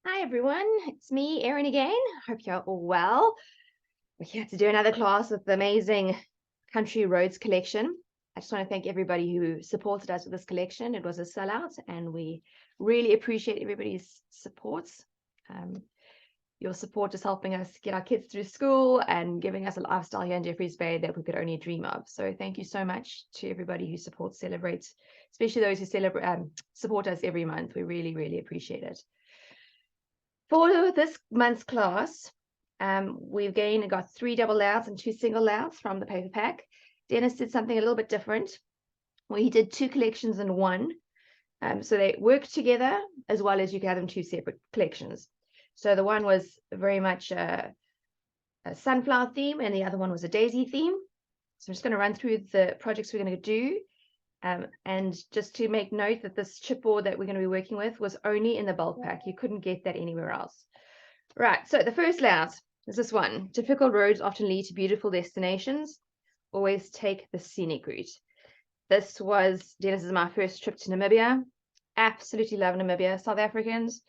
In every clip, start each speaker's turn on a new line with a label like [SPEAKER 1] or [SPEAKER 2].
[SPEAKER 1] Hi everyone, it's me, Erin again. Hope you're all well. We're here to do another class with the amazing Country Roads collection. I just want to thank everybody who supported us with this collection. It was a sellout and we really appreciate everybody's support. Your support is helping us get our kids through school and giving us a lifestyle here in Jeffreys Bay that we could only dream of. So thank you so much to everybody who supports Celebr8, especially those who support us every month. We really, really appreciate it. For this month's class, we've again got 3 double layouts and 2 single layouts from the paper pack. Dennis did something a little bit different, where he did 2 collections in one. So they work together, as well as you can have them 2 separate collections. So the one was very much a sunflower theme, and the other one was a daisy theme. So I'm just going to run through the projects we're going to do. And just to make note that this chipboard that we're going to be working with was only in the bulk pack. You couldn't get that anywhere else. Right, so the first layout is this one. Difficult roads often lead to beautiful destinations. Always take the scenic route. This was Dennis's and my first trip to Namibia. Absolutely love Namibia. South Africans,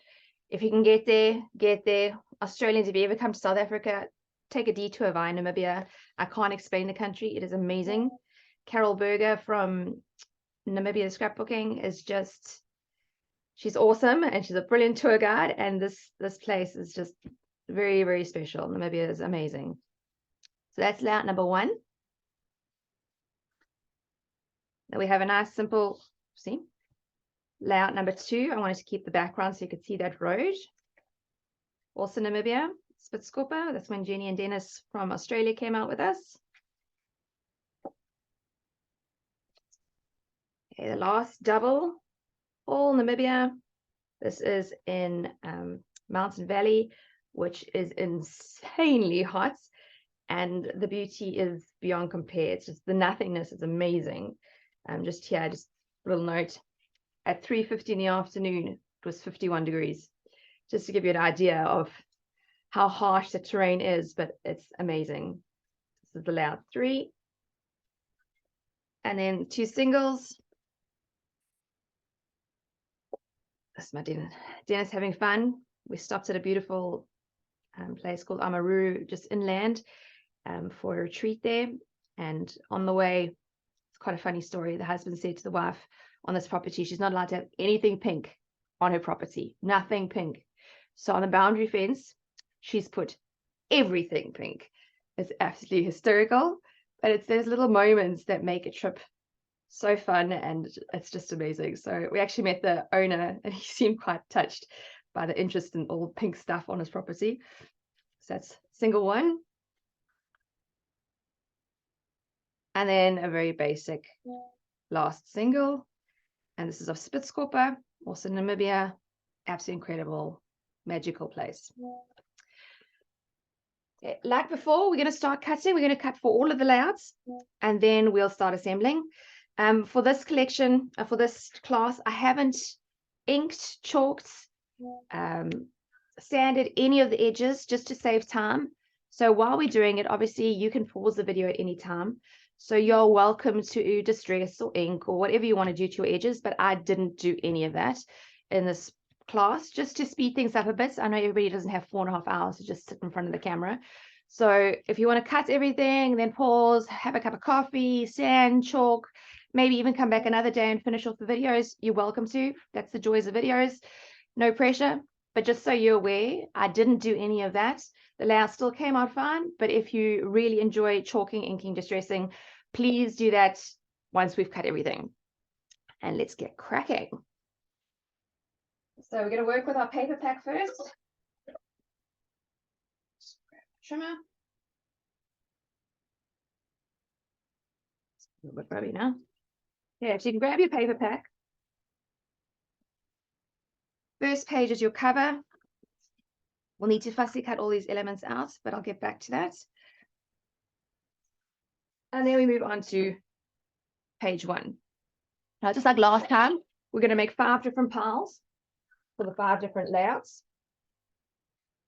[SPEAKER 1] if you can get there, get there. Australians, if you ever come to South Africa, take a detour via Namibia. I can't explain the country. It is amazing. Carol Berger from Namibia Scrapbooking is just, she's awesome and she's a brilliant tour guide, and this place is just very, very special. Namibia is amazing. So that's layout number 1. Then we have a nice simple, see, layout number 2. I wanted to keep the background so you could see that road. Also Namibia, Spitskopa. That's when Jenny and Dennis from Australia came out with us. Okay, the last double, all Namibia. This is in Mountain Valley, which is insanely hot, and the beauty is beyond compare. It's just the nothingness is amazing. Just here, just a little note, at 3:50 in the afternoon, it was 51 degrees, just to give you an idea of how harsh the terrain is, but it's amazing. This is the layout 3. And then 2 singles. That's my Dennis having fun. We stopped at a beautiful place called Amaruru, just inland, for a retreat there. And on the way, it's quite a funny story. The husband said to the wife, on this property, she's not allowed to have anything pink on her property, nothing pink. So on the boundary fence, she's put everything pink. It's absolutely hysterical, but it's those little moments that make a trip so fun, and it's just amazing. So we actually met the owner and he seemed quite touched by the interest in all pink stuff on his property. So that's single 1. And then a very basic last single. And this is of Spitskopa, also Namibia. Absolutely incredible, magical place. Okay, like before, we're going to start cutting. We're going to cut for all of the layouts, and then we'll start assembling. For this collection, for this class, I haven't inked, chalked, sanded any of the edges, just to save time. So while we're doing it, obviously you can pause the video at any time. So you're welcome to distress or ink or whatever you want to do to your edges, but I didn't do any of that in this class, just to speed things up a bit. I know everybody doesn't have 4.5 hours to just sit in front of the camera. So if you want to cut everything, then pause, have a cup of coffee, sand, chalk, maybe even come back another day and finish off the videos, you're welcome to. That's the joys of videos. No pressure. But just so you're aware, I didn't do any of that. The layout still came out fine, but if you really enjoy chalking, inking, distressing, please do that once we've cut everything. And let's get cracking. So we're going to work with our paper pack first. Trimmer. A little bit rubby now. Yeah, so you can grab your paper pack. First page is your cover. We'll need to fussy cut all these elements out, but I'll get back to that. And then we move on to page 1. Now, just like last time, we're going to make 5 different piles for the 5 different layouts.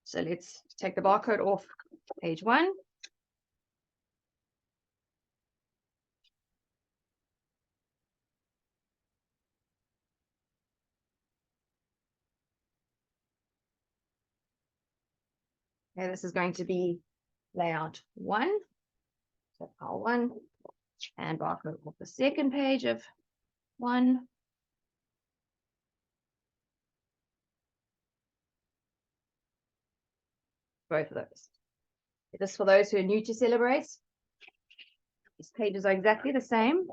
[SPEAKER 1] So let's take the barcode off page 1. Okay, this is going to be layout 1. So file 1 and barcode of the second page of 1. Both of those. This for those who are new to Celebr8. These pages are exactly the same,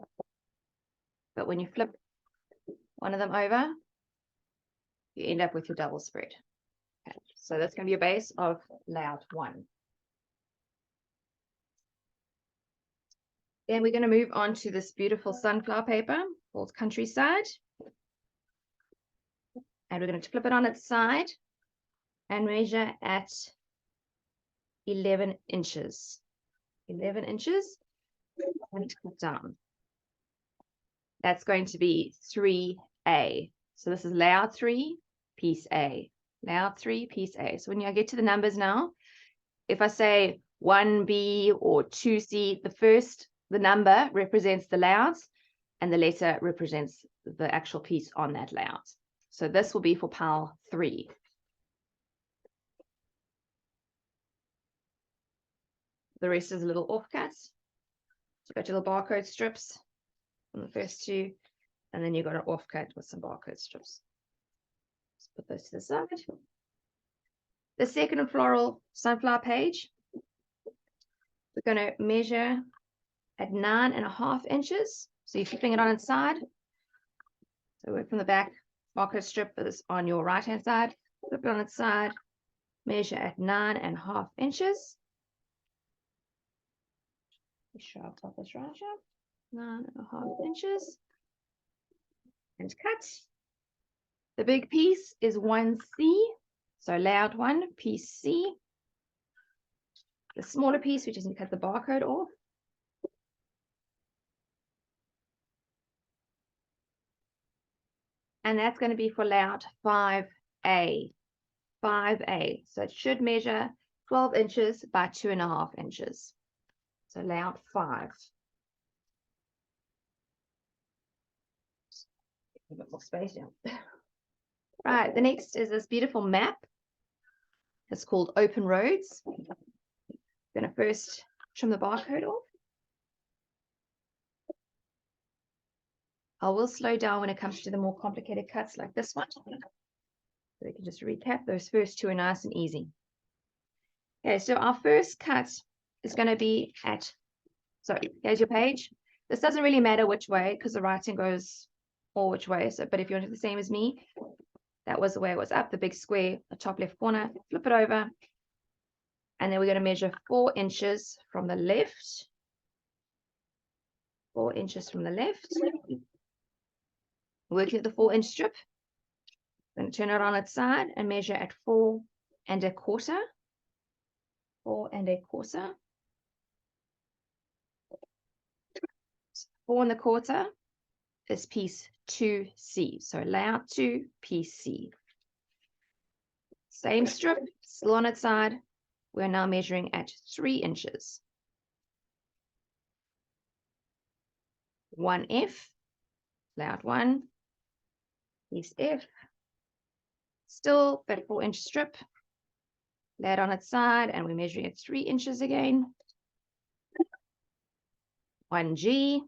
[SPEAKER 1] but when you flip one of them over, you end up with your double spread. Okay, so that's going to be a base of layout 1. Then we're going to move on to this beautiful sunflower paper called Countryside. And we're going to flip it on its side and measure at 11 inches. 11 inches and cut down. That's going to be 3A. So this is layout 3, piece A. Layout 3, piece A. So when you get to the numbers now, if I say 1B or 2C, the number represents the layout and the letter represents the actual piece on that layout. So this will be for pile 3. The rest is a little offcuts. You've got your little barcode strips on the first 2, and then you've got an offcut with some barcode strips. Let's put those to the side. The second floral sunflower page, we're going to measure at 9.5 inches. So you're flipping it on its side. So work from the back, barcode strip is on your right hand side, flip it on its side, measure at 9.5 inches. Be sure I've got this right here. 9.5 inches. And cut. The big piece is 1C. So layout 1, piece C. The smaller piece, we just need to cut the barcode off. And that's going to be for layout 5A. 5A. So it should measure 12 inches by 2.5 inches. So layout 5. A bit more space down. Right, the next is this beautiful map. It's called Open Roads. I'm going to first trim the barcode off. I will slow down when it comes to the more complicated cuts like this one. So we can just recap. Those first 2 are nice and easy. Okay, so our first cut is going to be at, sorry, here's your page. This doesn't really matter which way because the writing goes all which way. So, but if you want it the same as me, that was the way it was up, the big square, the top left corner, flip it over. And then we're going to measure 4 inches from the left. 4 inches from the left. Working at the 4-inch strip. Then turn it on its side and measure at 4 1/4. 4 1/4. 4 1/4 is piece 2C. So layout 2, piece C. Same strip, still on its side. We're now measuring at 3 inches. 1F, layout 1, piece F. Still that 4-inch strip. Lay it on its side, and we're measuring at 3 inches again. 1G.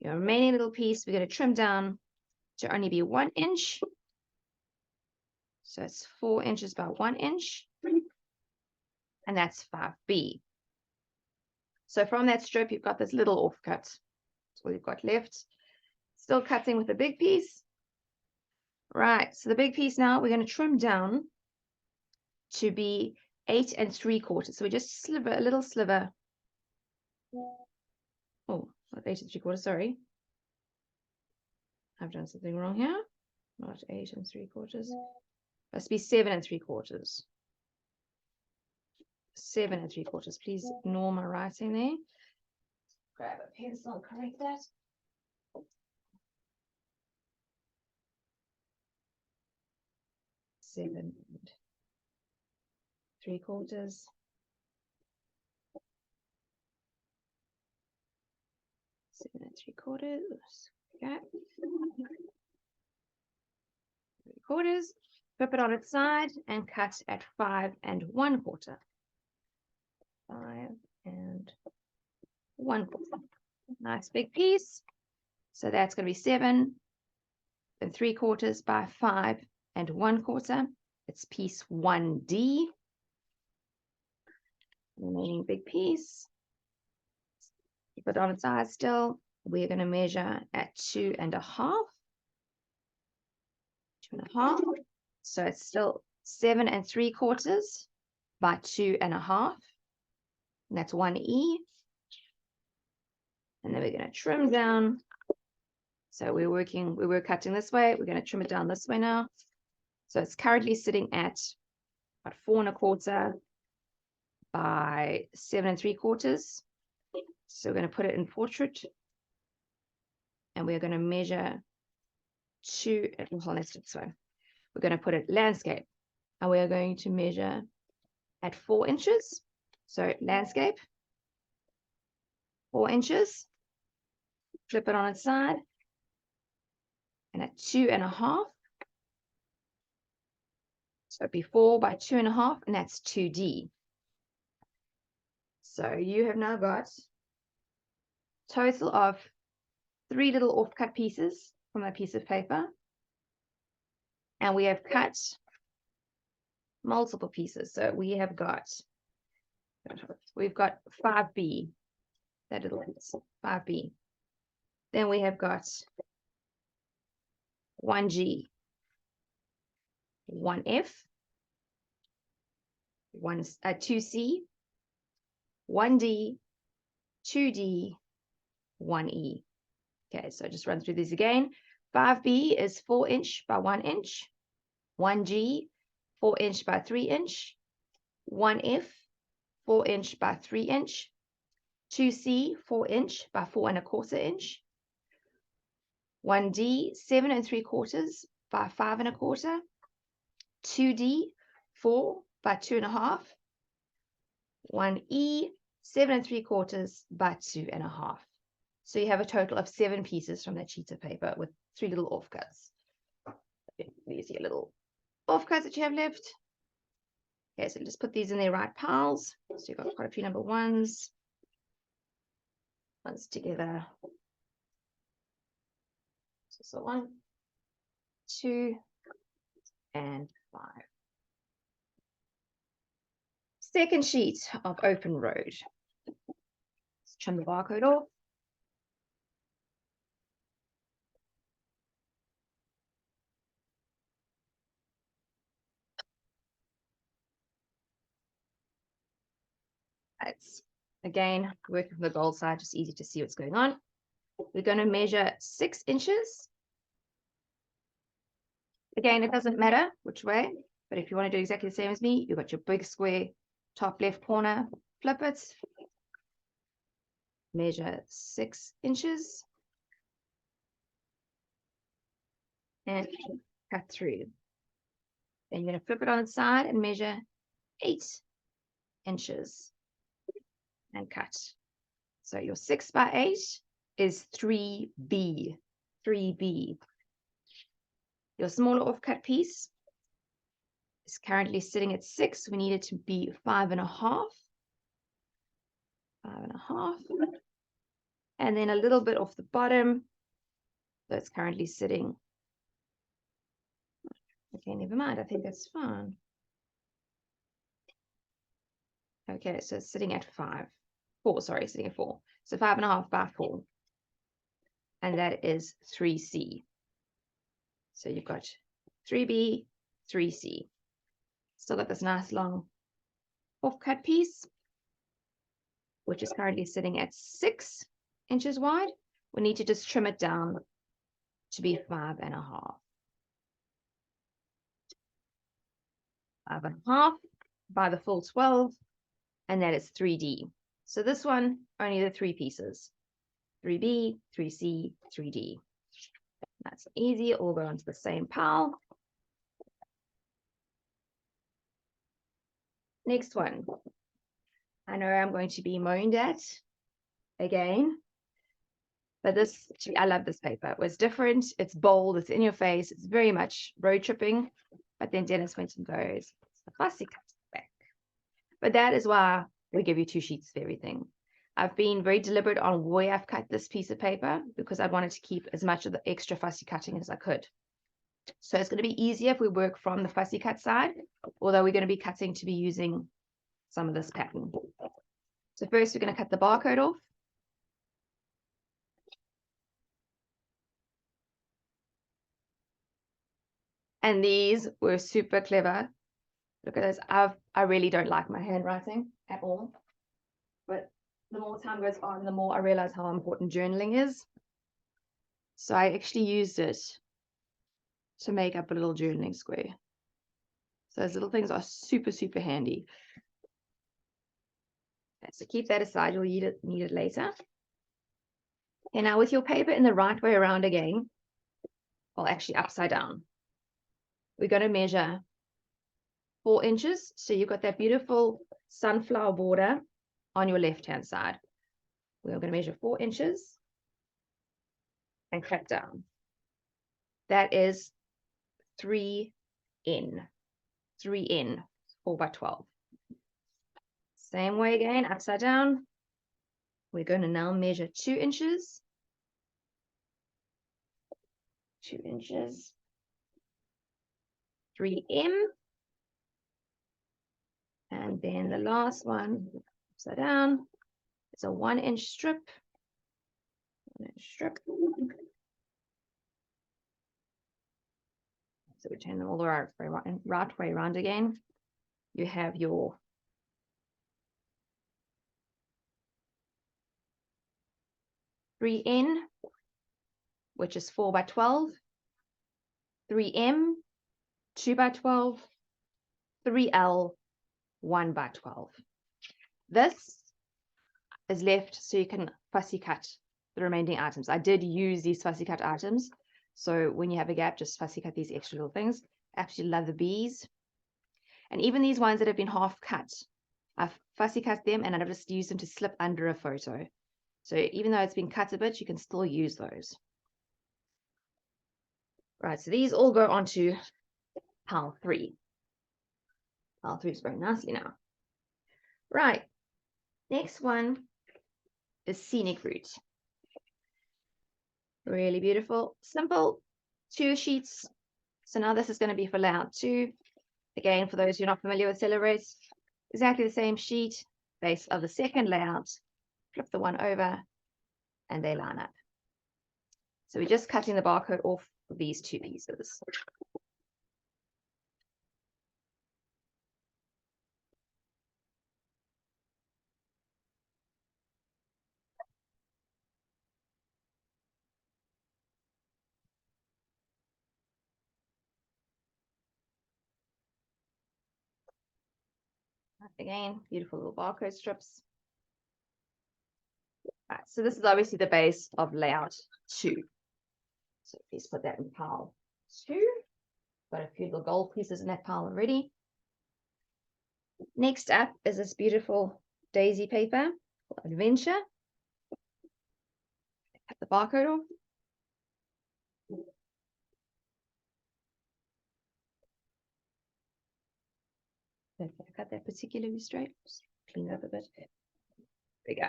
[SPEAKER 1] Your remaining little piece, we're going to trim down to only be 1 inch. So it's 4 inches by 1 inch. And that's 5B. So from that strip, you've got this little offcut. That's all you've got left. Still cutting with the big piece. Right, so the big piece now, we're going to trim down to be 8 3/4. So we just sliver, a little sliver. Oh, not 8 3/4, sorry. I've done something wrong here. Not 8 3/4. Must be 7 3/4. 7 3/4. Please ignore my writing there. Grab a pencil and correct that. 7 3/4. 7 3/4. Okay. 3/4. flip it on its side and cut at 5 1/4. 5 1/4. Nice big piece. So that's going to be 7 3/4 by 5 1/4. It's piece 1D. Remaining big piece. Keep it on its side still. We're going to measure at 2 1/2. 2 1/2. So it's still 7 3/4 by 2 1/2. And that's 1E. And then we're going to trim down. So we were cutting this way. We're going to trim it down this way now. So it's currently sitting at about 4 1/4 by 7 3/4. So we're going to put it in portrait. And we're going to measure 2, well, let's do it this way. We're going to put it landscape. And we're going to measure at 4 inches. So landscape, 4 inches. Flip it on its side. And at 2 1/2. So it'd be 4 by 2 1/2, and that's 2D. So you have now got a total of 3 little offcut pieces from that piece of paper. And we have cut multiple pieces. So we've got 5B, that little piece, 5B. Then we have got 1G, 1F, 2C, 1D, 2D, 1E. Okay, so just run through these again. 5B is 4 inch by 1 inch. 1G, 4 inch by 3 inch. 1F, 4 inch by 3 inch. 2C, 4 inch by 4 1/4 inch. 1D, 7 3/4 by 5 1/4. 2D, 4 by 2 1/2. 1E, 7 3/4 by 2 1/2. So you have a total of 7 pieces from that sheet of paper with 3 little offcuts. These are your little offcuts that you have left. Okay, so just put these in their right piles. So you've got quite a few number ones together. So 1, 2, and 5. Second sheet of open road. Let's trim the barcode off. It's, again, working from the gold side, just easy to see what's going on. We're going to measure 6 inches. Again, it doesn't matter which way, but if you want to do exactly the same as me, you've got your big square, top left corner, flip it. Measure 6 inches. And cut through. Then you're going to flip it on its side and measure 8 inches. And cut. So your 6 by 8 is 3B. 3B. Your smaller offcut piece is currently sitting at 6. We need it to be 5 1/2. 5 1/2. And then a little bit off the bottom. So it's currently sitting. Okay, never mind. I think that's fine. Okay, so it's sitting at 4, sorry, sitting at 4. So 5 1/2 by 4. And that is 3C. So you've got 3B, 3C. Still got this nice long offcut piece, which is currently sitting at 6 inches wide. We need to just trim it down to be 5 1/2. 5 1/2 by the full 12, and that is 3D. So this one, only the 3 pieces. 3B, 3C, 3D. That's easy, all go onto the same pile. Next one. I know I'm going to be moaned at again, but this, I love this paper. It was different, it's bold, it's in your face, it's very much road tripping. But then Dennis went and goes, it's the fussy cut back. But that is why we give you 2 sheets of everything. I've been very deliberate on where I've cut this piece of paper because I wanted to keep as much of the extra fussy cutting as I could. So it's going to be easier if we work from the fussy cut side, although we're going to be cutting to be using some of this pattern. So first we're going to cut the barcode off. And these were super clever. Look at this. I really don't like my handwriting at all. But the more time goes on, the more I realize how important journaling is. So I actually used it to make up a little journaling square. So those little things are super, super handy. Okay, so keep that aside. You'll need it later. And now with your paper in the right way around again, well, actually upside down, we're going to measure 4 inches. So you've got that beautiful sunflower border on your left-hand side. We're going to measure 4 inches and cut down. That is 3 in, 4 by 12. Same way again, upside down. We're going to now measure 2 inches. 2 inches. 3M. And then the last one, upside down, it's a 1-inch strip. 1-inch strip. So we turn them all the right way around again. You have your (3N), which is 4 by 12, 3M, 2 by 12, 3L, 1 by 12. This is left so you can fussy cut the remaining items. I did use these fussy cut items. So when you have a gap, just fussy cut these extra little things. Absolutely love the bees. And even these ones that have been half cut, I've fussy cut them and I've just used them to slip under a photo. So even though it's been cut a bit, you can still use those. Right, so these all go onto pile 3. Pile 3 is very nicely now. Right, next one is scenic route. Really beautiful, simple, 2 sheets. So now this is going to be for layout 2. Again, for those who are not familiar with Celebr8, exactly the same sheet, base of the second layout, flip the one over, and they line up. So we're just cutting the barcode off of these 2 pieces. Again, beautiful little barcode strips. Right, so this is obviously the base of layout 2. So please put that in pile 2. Got a few little gold pieces in that pile already. Next up is this beautiful daisy paper for Adventure. Cut the barcode off. Don't think I cut that particularly straight. Just clean it up a bit. There we go.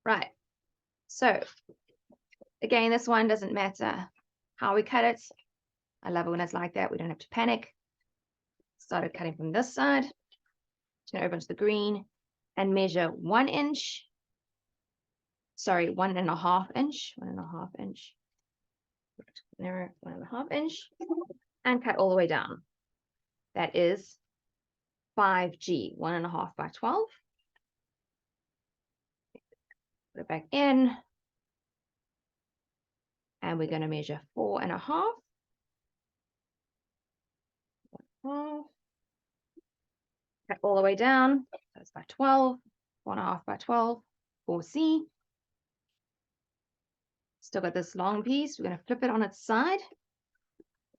[SPEAKER 1] Right. So again, this one doesn't matter how we cut it. I love it when it's like that. We don't have to panic. Started cutting from this side. Turn over to the green and measure 1 inch. Sorry, 1.5 inch. 1.5 inch. Narrow 1.5 inch. And cut all the way down. That is 5G, 1.5 by 12. Put it back in. And we're going to measure 4.5. 12. Cut all the way down. That's by 12. 1.5 by 12. 4C. Still got this long piece. We're going to flip it on its side.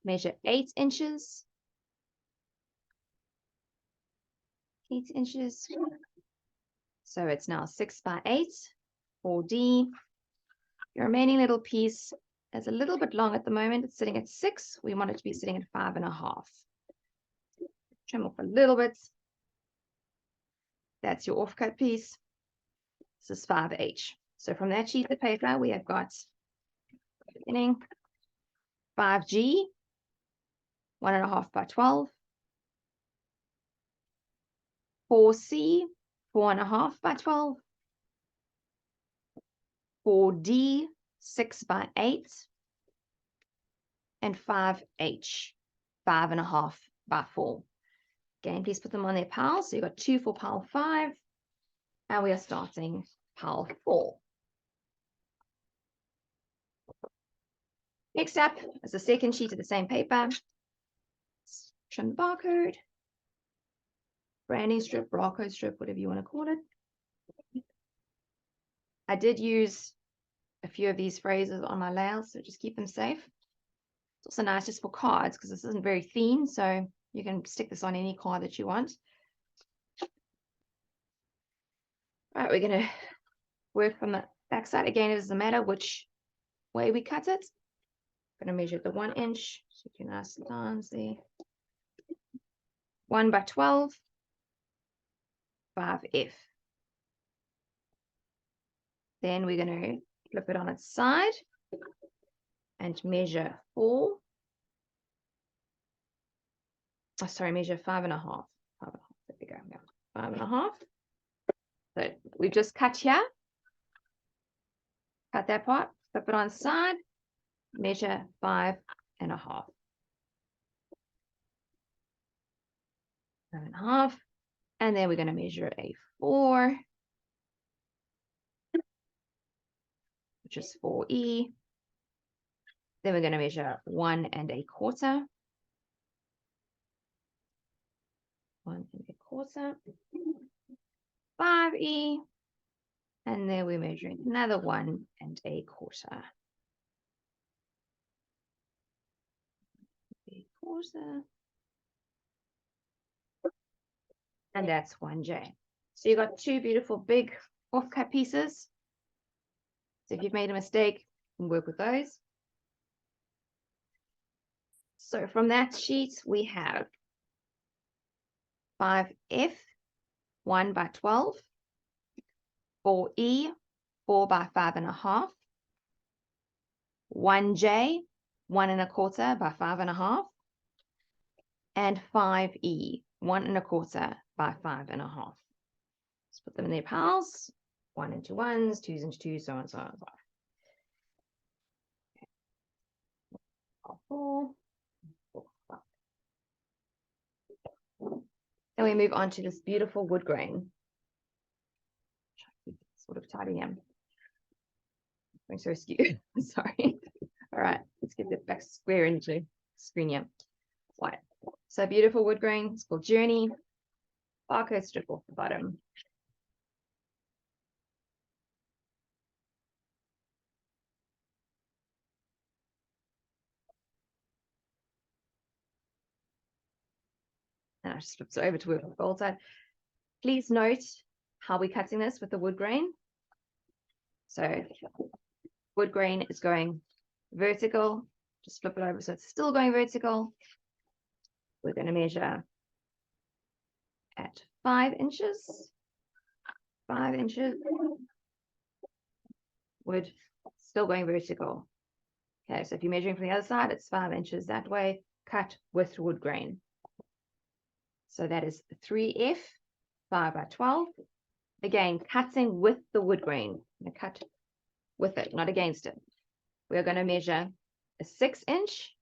[SPEAKER 1] Measure 8 inches. 8 inches. So it's now 6 by 8. 4D. Your remaining little piece is a little bit long at the moment. It's sitting at 6. We want it to be sitting at 5.5. Trim off a little bit. That's your offcut piece. This is 5H. So from that sheet of paper, we have got beginning 5G, 1.5 by 12, 4C, 4.5 by 12, 4D, 6 by 8, and 5H, 5.5 by 4. Again, please put them on their piles. So you've got 2 for pile 5, and we are starting pile 4. Next up is the second sheet of the same paper. Trim the barcode, branding strip, barcode strip, whatever you want to call it. I did use a few of these phrases on my layouts, so just keep them safe. It's also nice just for cards because this isn't very thin, so you can stick this on any card that you want. All right, we're going to work from the back side. Again, it doesn't matter which way we cut it. I'm going to measure the 1 inch. So you can nice lines there. 1 by 12, 5F. Then we're going to flip it on its side and measure 4. Oh, sorry, measure 5.5. 5.5. There we go. Yeah, 5.5. So we've just cut here. Cut that part, flip it on its side, measure 5.5. 5.5. And then we're going to measure a 4, which is 4E. Then we're going to measure 1.25. 1.25. 5E. And then we're measuring another 1.25. 1.25. And that's 1J. So you've got 2 beautiful big offcut pieces. So if you've made a mistake, you can work with those. So from that sheet, we have 5F, 1 by 12, 4E, 4 by 5.5, 1J, 1.25 by 5.5, and 5E, 1.25 by 5.5. Let's put them in their piles. 1 into 1s, 2s into 2s, so on and so on and so on. 4, 4, 5. Then we move on to this beautiful wood grain. Sort of tidy him. I'm so skewed. Sorry. All right, let's get that back square into screen here. White. So beautiful wood grain. It's called Journey. Barcode strip off the bottom. And I just flipped it over to work with the gold side. Please note how we're cutting this with the wood grain. So wood grain is going vertical. Just flip it over so it's still going vertical. We're going to measure at 5 inches. 5 inches. Wood still going vertical. Okay, so if you're measuring from the other side, it's 5 inches that way. Cut with wood grain. So that is 3F, 5 by 12. Again, cutting with the wood grain. I'm going to cut with it, not against it. We're going to measure a 6 inch.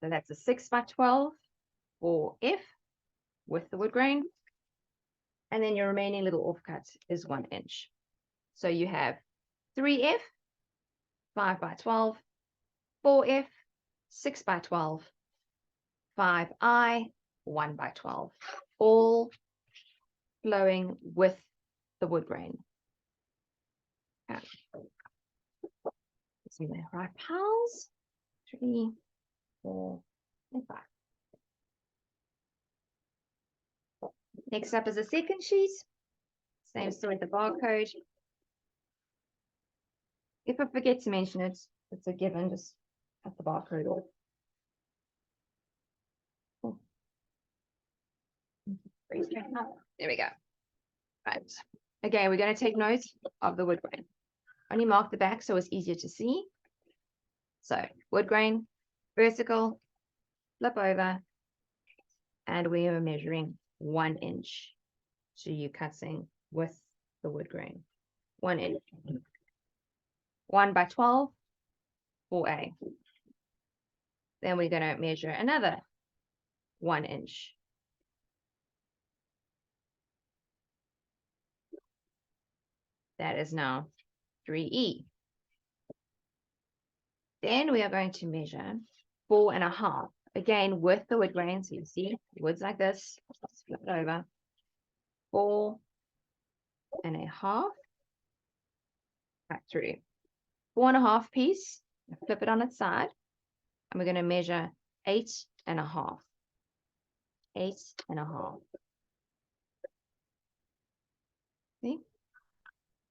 [SPEAKER 1] So that's a 6 by 12 for F with the wood grain. And then your remaining little offcut is 1 inch. So you have 3F, 5 by 12, 4F, 6 by 12, 5I, 1 by 12, all flowing with the wood grain. Okay. Let's see the right piles. 3, 4, and 5. Next up is a second sheet. Same story with the barcode. If I forget to mention it, it's a given, just cut the barcode off. Oh. There we go. Right. Again, we're going to take note of the wood grain. Only mark the back so it's easier to see. So wood grain, vertical, flip over, and we are measuring 1 inch. So you're cutting with the wood grain. 1 inch. 1 by 12, 4A. Then we're going to measure another 1 inch. That is now 3E. Then we are going to measure 4.5. Again, with the wood grain. So you see, wood's like this. Let's flip it over. 4.5. Cut through. 4.5 piece. Flip it on its side. And we're going to measure 8.5. 8.5. See?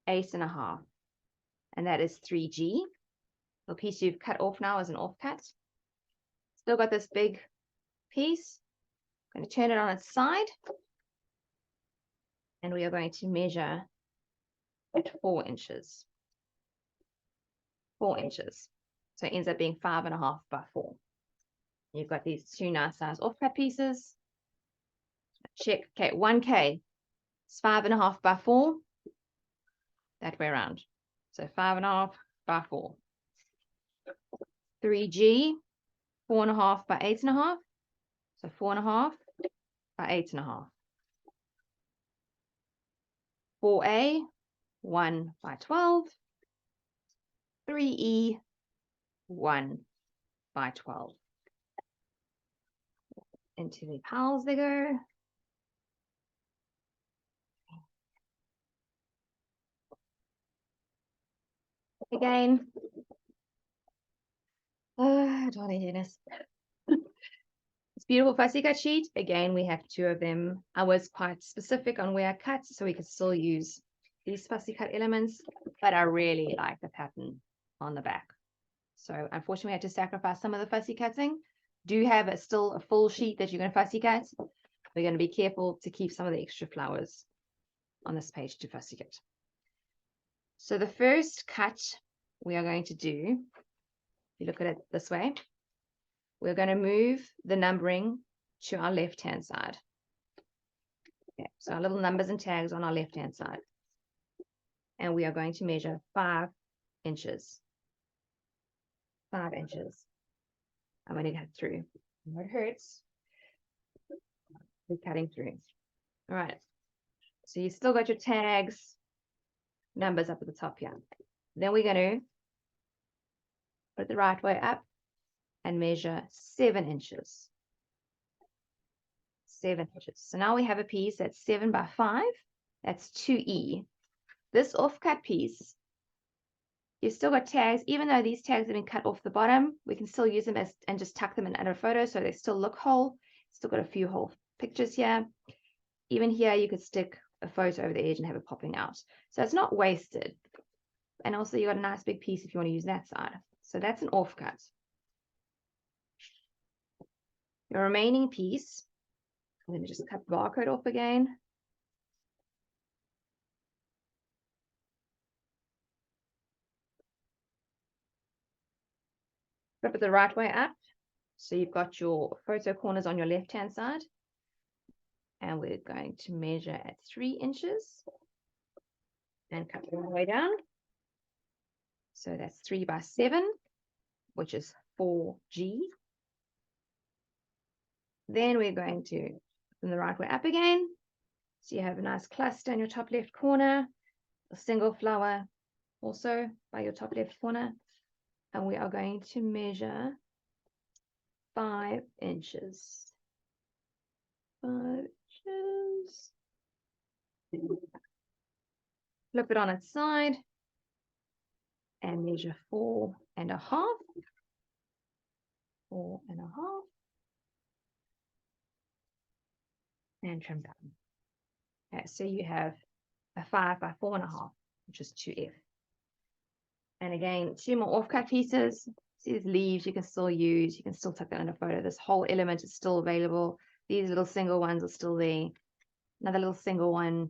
[SPEAKER 1] 8.5. And that is 3G. The piece you've cut off now is an offcut. Still got this big piece. I'm going to turn it on its side. And we are going to measure at 4 inches. 4 inches. So it ends up being 5.5 by 4. You've got these two nice size offcut pieces. Check. Okay, 1K. It's 5.5 by 4. That way around. So 5.5 by 4. 3G. 4.5 by 8.5. So 4.5 by 8.5. 4A. 1 by 12. 3E. 1 by 12. Into the pals they go. Again. Darling Dennis. This beautiful fussy cut sheet. Again, we have 2 of them. I was quite specific on where I cut, so we could still use these fussy cut elements, but I really like the pattern on the back. So unfortunately, I had to sacrifice some of the fussy cutting. Do have still a full sheet that you're going to fussy cut. We're going to be careful to keep some of the extra flowers on this page to fussy cut. So the first cut we are going to do, if you look at it this way, we're going to move the numbering to our left-hand side. Okay, so our little numbers and tags on our left-hand side. And we are going to measure 5 inches. 5 inches. I'm going to cut through. It hurts. We're cutting through. All right. So you still got your tags, numbers up at the top here. Then we're going to put it the right way up and measure 7 inches. 7 inches. So now we have a piece that's 7 by 5. That's 2E. This offcut piece, you've still got tags. Even though these tags have been cut off the bottom, we can still use them as and just tuck them in under a photo so they still look whole. Still got a few whole pictures here. Even here, you could stick a photo over the edge and have it popping out. So it's not wasted. And also you got a nice big piece if you want to use that side. So that's an offcut. Your remaining piece, I'm going to just cut the barcode off again. Flip it the right way up. So you've got your photo corners on your left-hand side. And we're going to measure at 3 inches and cut all the way down. So that's 3 by 7, which is 4G. Then we're going to from the right way up again. So you have a nice cluster in your top left corner, a single flower also by your top left corner. And we are going to measure 5 inches. 5 inches. Flip it on its side and measure 4.5. 4.5. And trim down. Okay, so you have a 5 by 4.5, which is 2F. And again, 2 more offcut pieces. See these leaves you can still use. You can still tuck that in a photo. This whole element is still available. These little single ones are still there. Another little single one.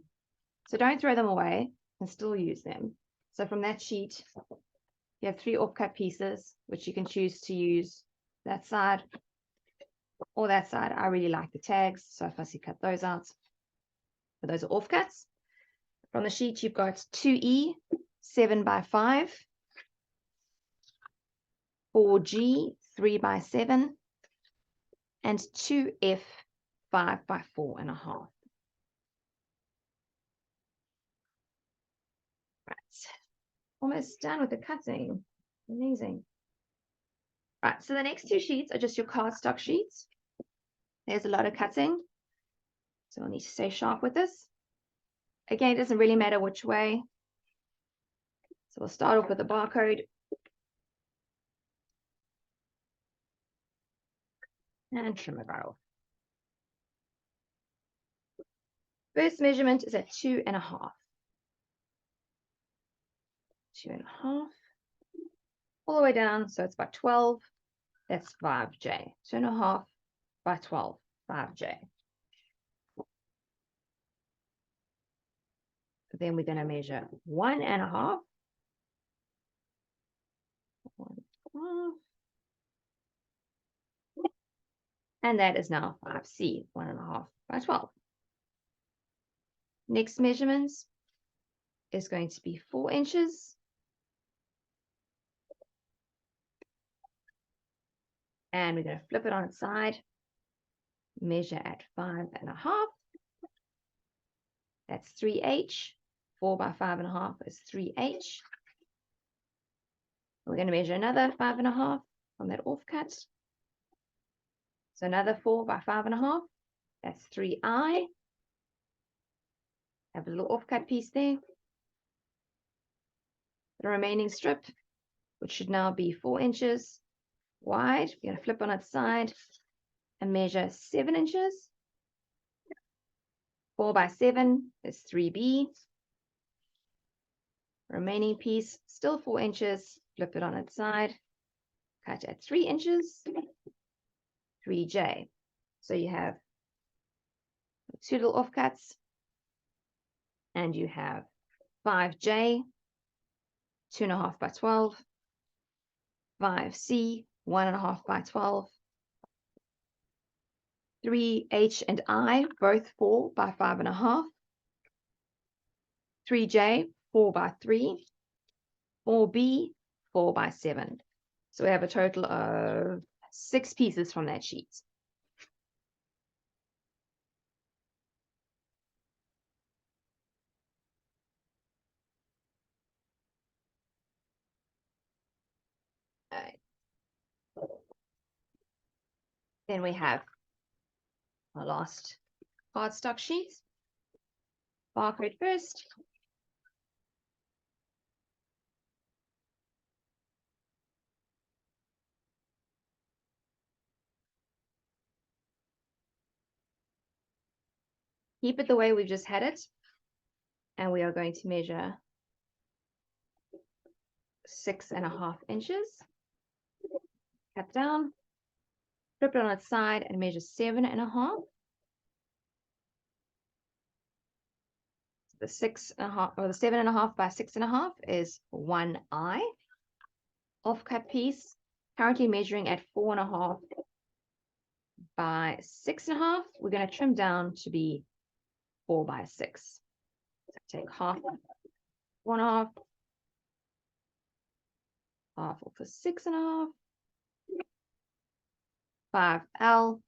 [SPEAKER 1] So don't throw them away. You can still use them. So from that sheet, you have 3 offcut pieces, which you can choose to use that side or that side. I really like the tags, so I fussy cut those out. But those are offcuts. From the sheet, you've got 2E, 7x5, 4G, 3x7, and 2F, 5x4.5. Right, almost done with the cutting. Amazing. Right, so the next 2 sheets are just your cardstock sheets. There's a lot of cutting, so we'll need to stay sharp with this. Again, it doesn't really matter which way. So we'll start off with the barcode. And trim it right off. First measurement is at 2.5. 2.5. All the way down, so it's by 12. That's 5J. 2.5 by 12, 5J. Then we're going to measure 1.5. 1.5. And that is now 5C, 1.5 by 12. Next measurements is going to be 4 inches. And we're going to flip it on its side. Measure at 5.5. That's 3H. 4 by 5.5 is 3H. We're going to measure another 5.5 from that offcut. So another 4 by 5.5. That's 3I. Have a little offcut piece there. The remaining strip, which should now be 4 inches wide, we're going to flip on its side and measure 7 inches. 4 by 7 is 3B. Remaining piece, still 4 inches, flip it on its side, cut at 3 inches, 3J. So you have 2 little offcuts, and you have 5J, 2.5 by 12, 5C, 1.5 by 12, 3H and I, both 4 by 5.5, 3J, 4 by 3, 4B, 4 by 7. So we have a total of 6 pieces from that sheet. All right. Then we have our last cardstock sheet. Barcode first. Keep it the way we've just had it. And we are going to measure 6.5 inches. Cut down. Flip it on its side and measure 7.5. The 6.5 or the 7.5 by 6.5 is 1I. Offcut piece, currently measuring at 4.5 by 6.5. We're going to trim down to be 4 by 6. So take half, 1.5, half off for 6.5, 5L,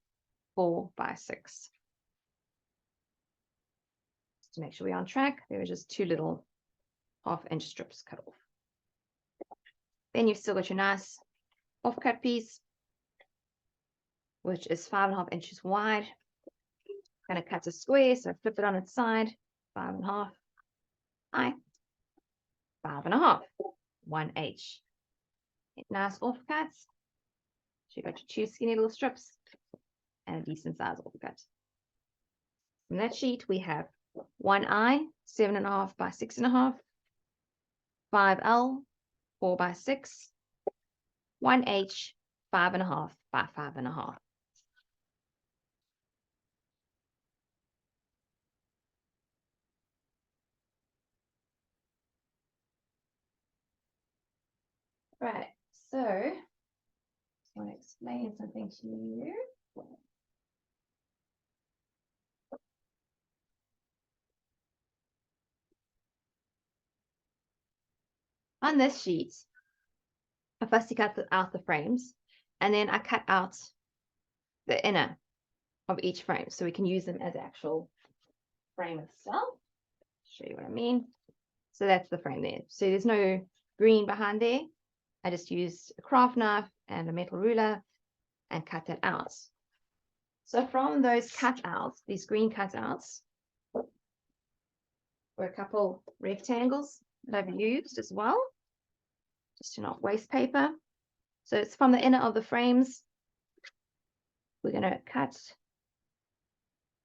[SPEAKER 1] 4 by 6. Just to make sure we're on track, there were just 2 little half-inch strips cut off. Then you've still got your nice offcut piece, which is 5.5 inches wide. Going to cut a square, so flip it on its side, 5.5, I, 5.5, 1H. Nice offcuts. So you've got your 2 skinny little strips and a decent size offcut. From that sheet, we have 1I, 7.5 by 6.5, 5L, 4 by 6, 1H, 5.5 by 5.5. Right, so I want to explain something to you. On this sheet, I first cut out the frames, and then I cut out the inner of each frame so we can use them as the actual frame itself. Show you what I mean. So that's the frame there. So there's no green behind there. I just used a craft knife and a metal ruler and cut that out. So from those cutouts, these green cutouts, were a couple rectangles that I've used as well, just to not waste paper. So it's from the inner of the frames. We're going to cut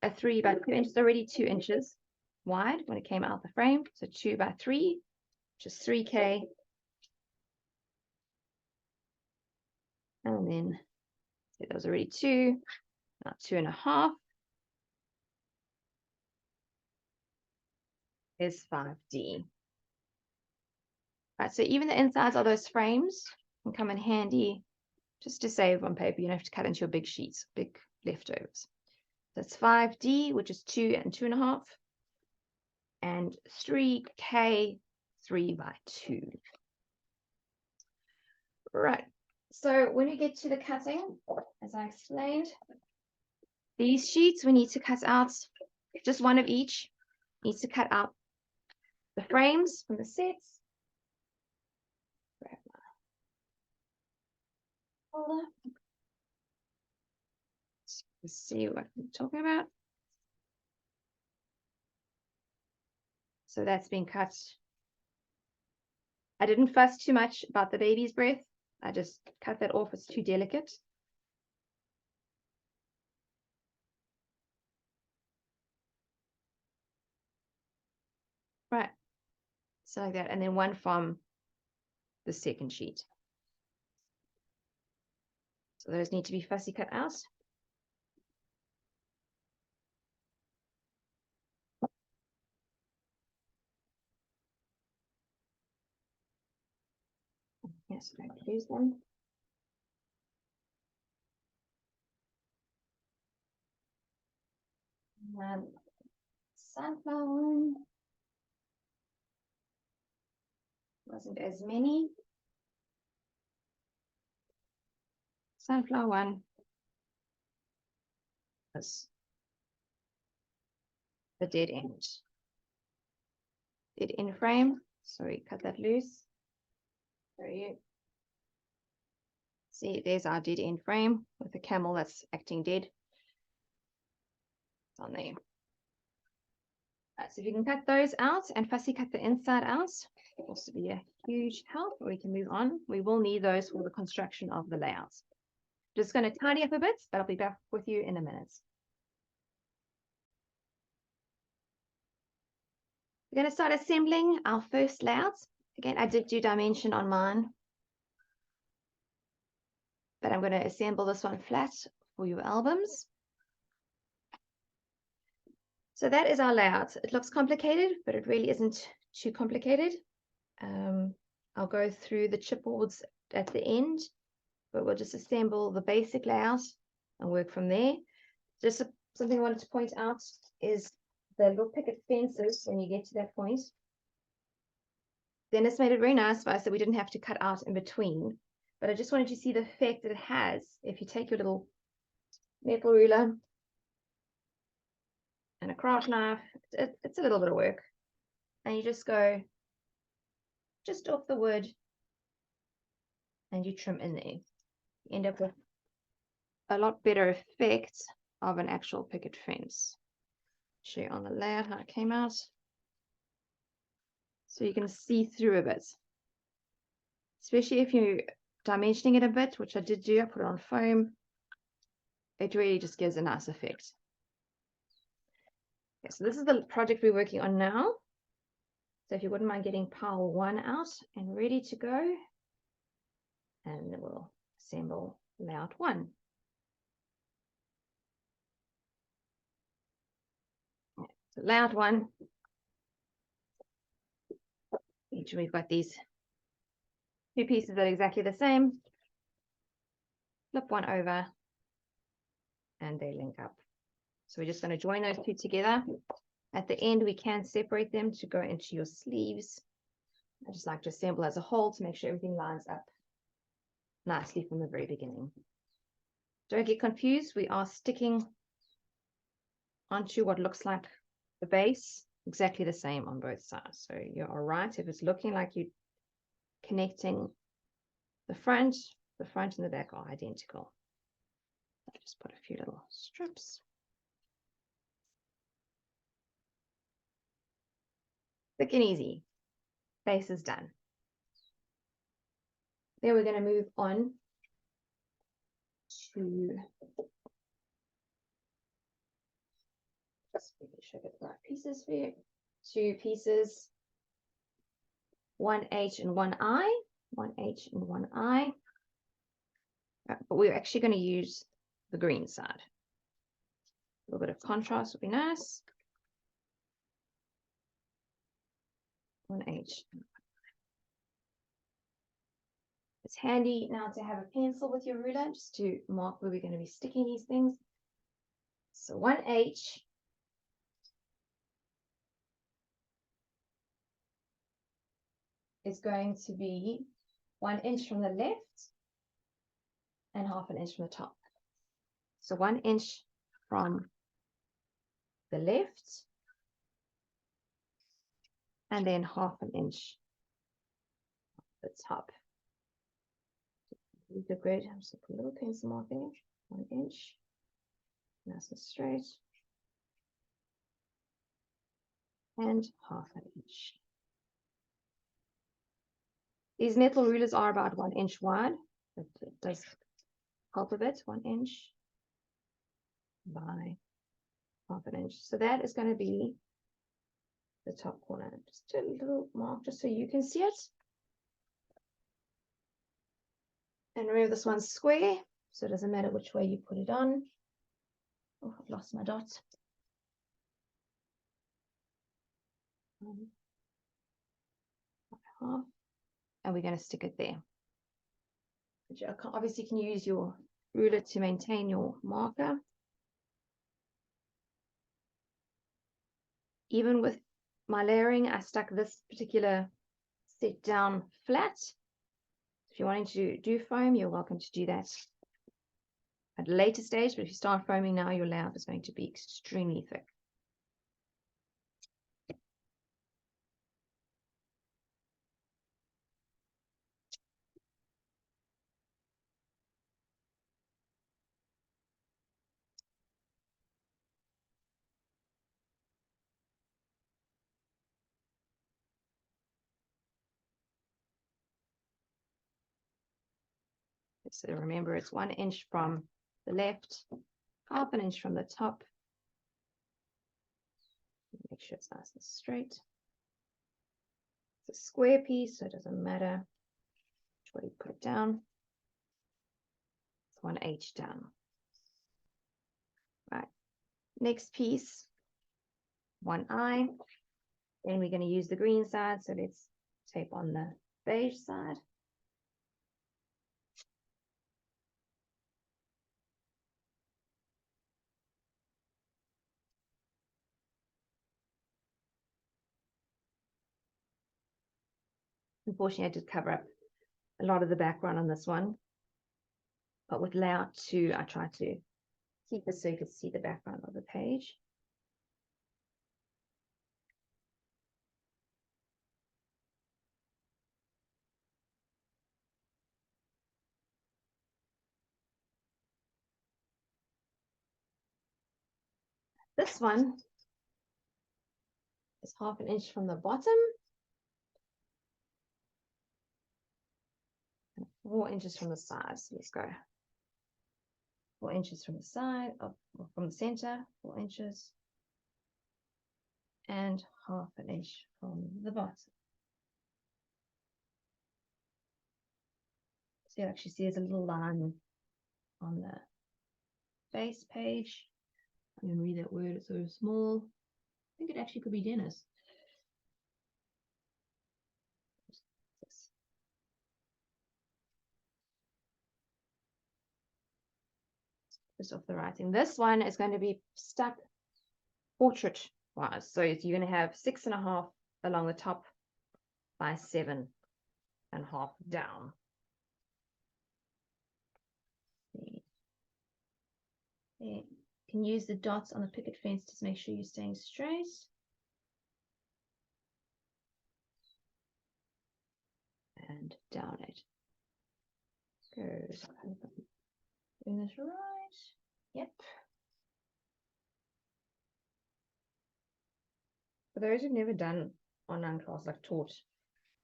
[SPEAKER 1] a 3 by 2 inches, already 2 inches wide when it came out the frame. So 2 by 3, which is 3K. And then that was already 2, now 2.5 is 5D. Right, so even the insides of those frames can come in handy just to save on paper. You don't have to cut into your big sheets, big leftovers. That's 5D, which is 2 and 2.5, and 3K, 3 by 2. Right, so when we get to the cutting, as I explained, these sheets we need to cut out just one of each. Needs to cut out the frames from the sets. Grab my folder. Let's see what I'm talking about. So that's been cut. I didn't fuss too much about the baby's breath. I just cut that off. It's too delicate. Right. So like that. And then one from the second sheet. So those need to be fussy cut out. Yes, I use them. And sunflower one wasn't as many. Sunflower one was the dead end. Dead end frame. Sorry, cut that loose. There you see, there's our dead end frame with the camel that's acting dead. It's on there. Right, so if you can cut those out and fussy cut the inside out, it'll also be a huge help. We can move on. We will need those for the construction of the layout. Just going to tidy up a bit, but I'll be back with you in a minute. We're going to start assembling our first layout. Again, I did do dimension on mine, but I'm going to assemble this one flat for your albums. So that is our layout. It looks complicated, but it really isn't too complicated. I'll go through the chipboards at the end, but we'll just assemble the basic layout and work from there. Just something I wanted to point out is the little picket fences when you get to that point. Dennis made it very nice for us that we didn't have to cut out in between, but I just wanted you to see the effect that it has if you take your little metal ruler and a craft knife. It's a little bit of work, and you just go just off the wood and you trim in there. You end up with a lot better effect of an actual picket fence. Show you on the layout how it came out, so you can see through a bit, especially if you're dimensioning it a bit, which I did do. I put it on foam. It really just gives a nice effect. Okay, so this is the project we're working on now. So if you wouldn't mind getting pile 1 out and ready to go, and then we'll assemble layout 1. So layout 1, we've got these 2 pieces that are exactly the same. Flip one over, and they link up. So we're just going to join those 2 together. At the end, we can separate them to go into your sleeves. I just like to assemble as a whole to make sure everything lines up nicely from the very beginning. Don't get confused. We are sticking onto what looks like the base, exactly the same on both sides. So you are right. If it's looking like you're connecting the front and the back are identical. I'll just put a few little strips. Quick and easy. Base is done. Then we're going to move on to just making sure I get the right pieces for you. 2 pieces, 1H and 1I, 1H and 1I. But we're actually going to use the green side. A little bit of contrast would be nice. 1H. It's handy now to have a pencil with your ruler just to mark where we're going to be sticking these things. So 1H is going to be 1 inch from the left and 1/2 inch from the top. So 1 inch from the left and then 1/2 inch at the top. The grid, I'm just going to put a little pencil mark there. 1 inch, nice and straight, and 1/2 inch. These metal rulers are about 1 inch wide, but it does help a bit. 1 inch by 1/2 inch. So that is going to be the top corner. Just a little mark just so you can see it. And remember, this one's square, so it doesn't matter which way you put it on. Oh, I've lost my dot. Half, and we're going to stick it there. But you obviously can use your ruler to maintain your marker. Even with my layering, I stuck this particular set down flat. If you're wanting to do foam, you're welcome to do that at a later stage, but if you start foaming now, your layout is going to be extremely thick. So remember, it's 1 inch from the left, 1/2 inch from the top. Make sure it's nice and straight. It's a square piece, so it doesn't matter which way you put it down. It's 1H down. Right. Next piece, 1I. Then we're going to use the green side, so let's tape on the beige side. Unfortunately, I did cover up a lot of the background on this one, but with layout 2, I try to keep it so you can see the background of the page. This one is 1/2 inch from the bottom and 4 inches from the side. So let's go 4 inches from the side, or from the center, 4 inches, and 1/2 inch from the bottom. So you actually see there's a little line on the base page. I didn't read that word, it's so small. I think it actually could be Dennis. Just off the writing. This one is going to be stuck portrait wise. So you're going to have 6.5 along the top by 7.5 down. You can use the dots on the picket fence to make sure you're staying straight. And down it goes. Doing this right. Yep. For those who've never done online class, like taught,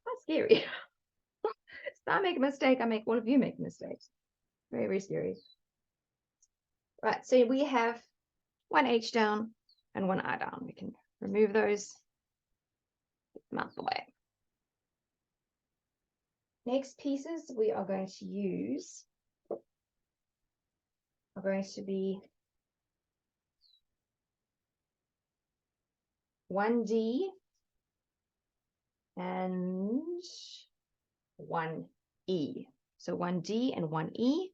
[SPEAKER 1] quite scary. So I make a mistake, I make all of you make mistakes. Very, very scary. Right, so we have one H down and one I down. We can remove those, get them out the way. Next pieces we are going to use are going to be 1D and 1E. So 1D and 1E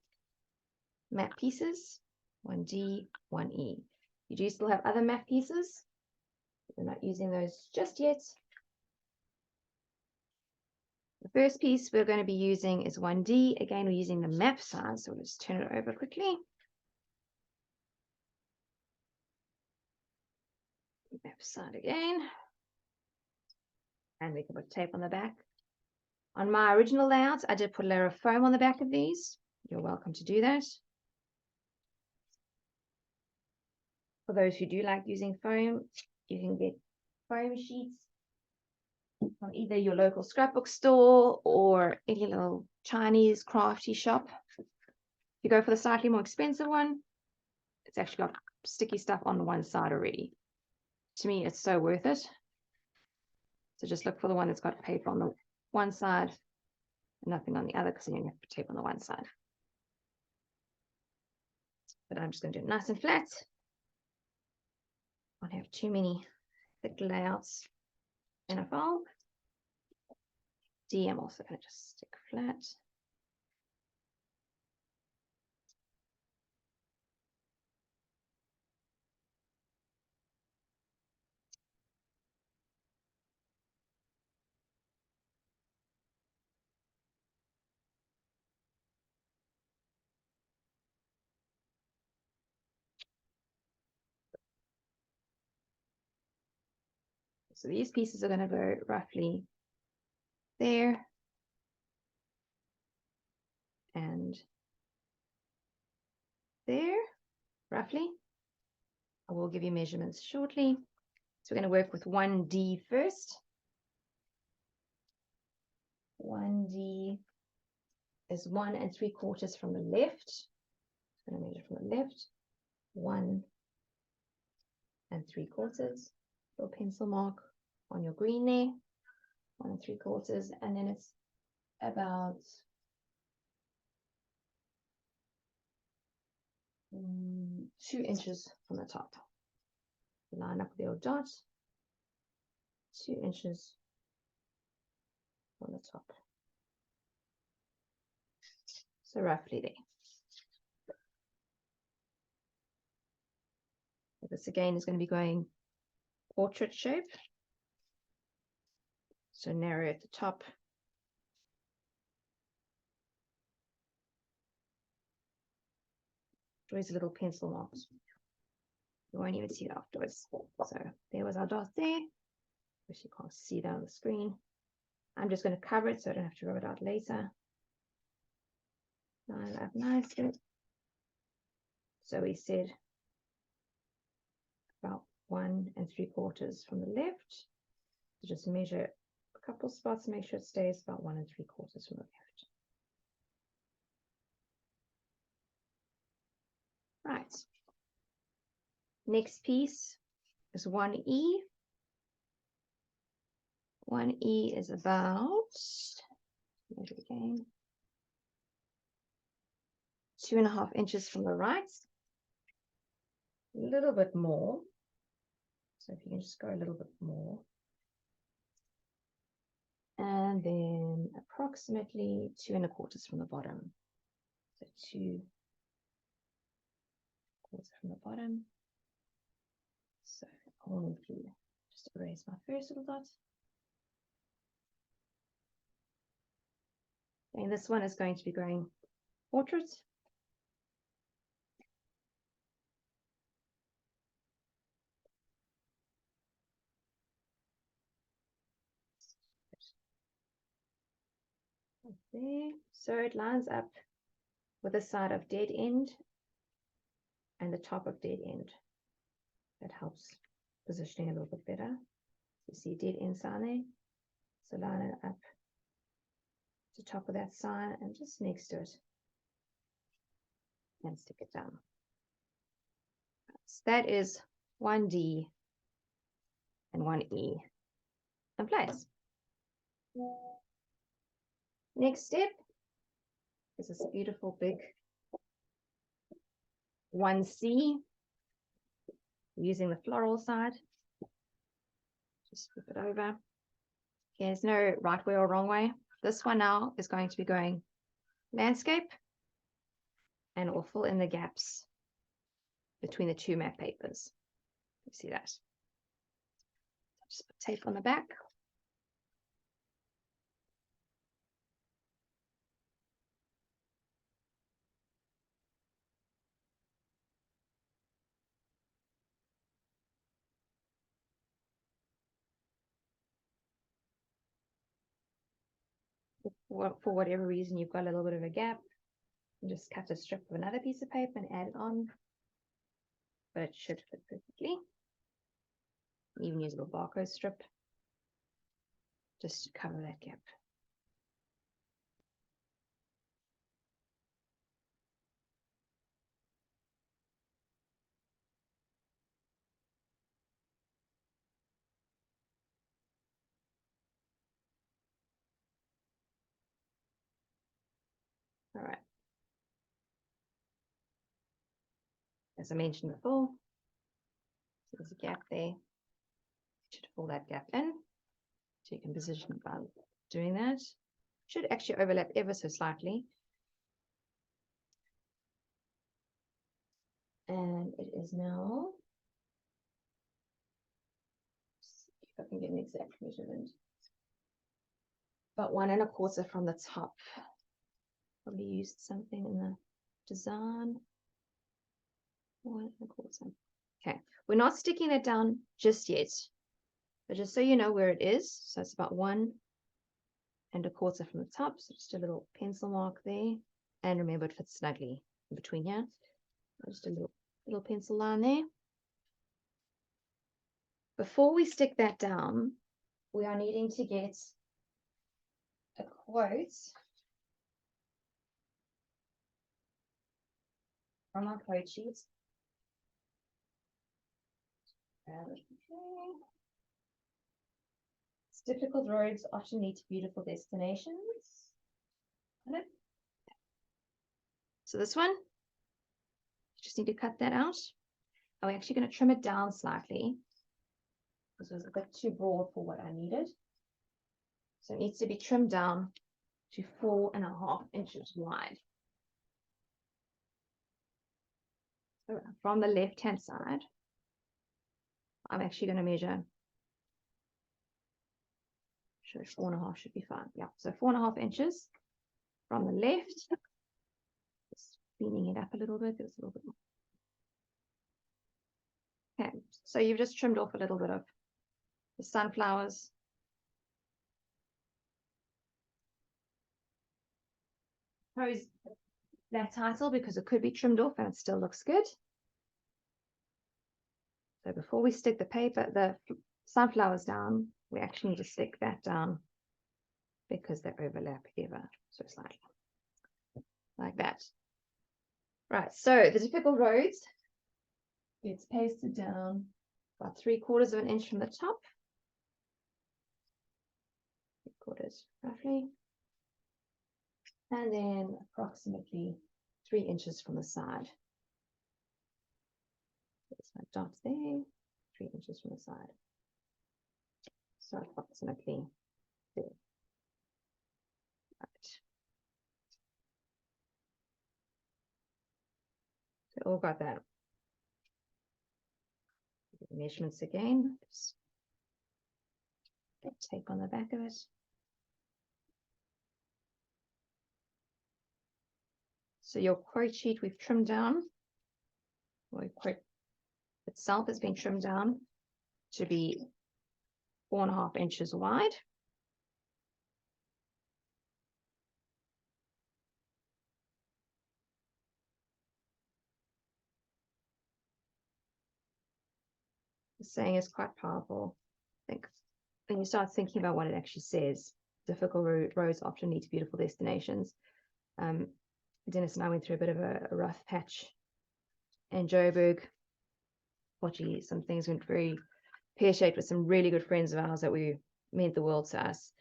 [SPEAKER 1] map pieces, 1D, 1E. You do still have other map pieces. We're not using those just yet. The first piece we're going to be using is 1D. Again, we're using the map size, so we'll just turn it over quickly. Map side again. And we can put tape on the back. On my original layouts, I did put a layer of foam on the back of these. You're welcome to do that. For those who do like using foam, you can get foam sheets from either your local scrapbook store or any little Chinese crafty shop. If you go for the slightly more expensive one, it's actually got sticky stuff on the one side already. To me, it's so worth it. So just look for the one that's got paper on the one side and nothing on the other, because then you have to put tape on the one side. But I'm just going to do it nice and flat. I don't have too many thick layouts in a file. D, I'm also going to just stick flat. So these pieces are going to go roughly there and there, roughly. I will give you measurements shortly. So we're going to work with 1D first. 1D is 1 3/4 from the left. I'm going to measure from the left. 1 3/4. Little pencil mark on your green there. 1 3/4, and then it's about 2 inches from the top. Line up the old dot. 2 inches from the top. So roughly there. This again is going to be going portrait shape. So narrow at the top. Always little pencil marks. You won't even see it afterwards. So there was our dot there, which you can't see that on the screen. I'm just going to cover it so I don't have to rub it out later. Line up nicely. So we said about 1 3/4 from the left. So just measure a couple spots, make sure it stays about 1 3/4 from the left. Right. Next piece is 1E. 1E is about, measure again, 2.5 inches from the right. A little bit more. So if you can just go a little bit more. And then approximately 2.25 from the bottom. So 2 quarters from the bottom. So I'll need to just erase my first little dot. And this one is going to be going portrait. There. So it lines up with the side of dead end and the top of dead end. That helps positioning a little bit better. You see dead end sign there. So line it up to the top of that sign and just next to it. And stick it down. So that is 1D and 1E in place. Next step is this beautiful big 1C, using the floral side. Just flip it over. Okay, there's no right way or wrong way. This one now is going to be going landscape, and it will fill in the gaps between the two matte papers. You see that? Just put tape on the back. For whatever reason you've got a little bit of a gap, you just cut a strip of another piece of paper and add it on, but it should fit perfectly. Even use a little barcode strip just to cover that gap. All right. As I mentioned before, there's a gap there. You should fill that gap in. So you can position it by doing that. Should actually overlap ever so slightly. And it is now, see if I can get an exact measurement, about 1.25 from the top. Probably used something in the design. 1.25. Okay, we're not sticking it down just yet, but just so you know where it is. So it's about 1.25 from the top. So just a little pencil mark there, and remember it fits snugly in between here. Just a little pencil line there. Before we stick that down, we are needing to get a quote from our code sheets. It's difficult roads often lead to beautiful destinations. So this one, you just need to cut that out. I'm actually going to trim it down slightly because it was a bit too broad for what I needed. So it needs to be trimmed down to 4.5 inches wide. So from the left-hand side, I'm actually going to measure. Sure, 4.5 should be fine. Yeah, so 4.5 inches from the left. Just cleaning it up a little bit. There's a little bit more. Okay, so you've just trimmed off a little bit of the sunflowers. Pose that title because it could be trimmed off and it still looks good. So before we stick the sunflowers down, we actually need to stick that down because they overlap ever so slightly, like that. Right, so the difficult roads, it's pasted down about 3/4 of an inch from the top. quarters roughly. And then approximately 3 inches from the side. There's my dot there, 3 inches from the side. So approximately there. Right. So all got that. Measurements again. Just tape on the back of it. So your quote sheet we've trimmed down, or your quote itself has been trimmed down to be 4.5 inches wide. The saying is quite powerful. I think when you start thinking about what it actually says, difficult roads often lead to beautiful destinations. Dennis and I went through a bit of a rough patch in Joburg. Fortunately, some things went very pear-shaped with some really good friends of ours that we meant the world to us.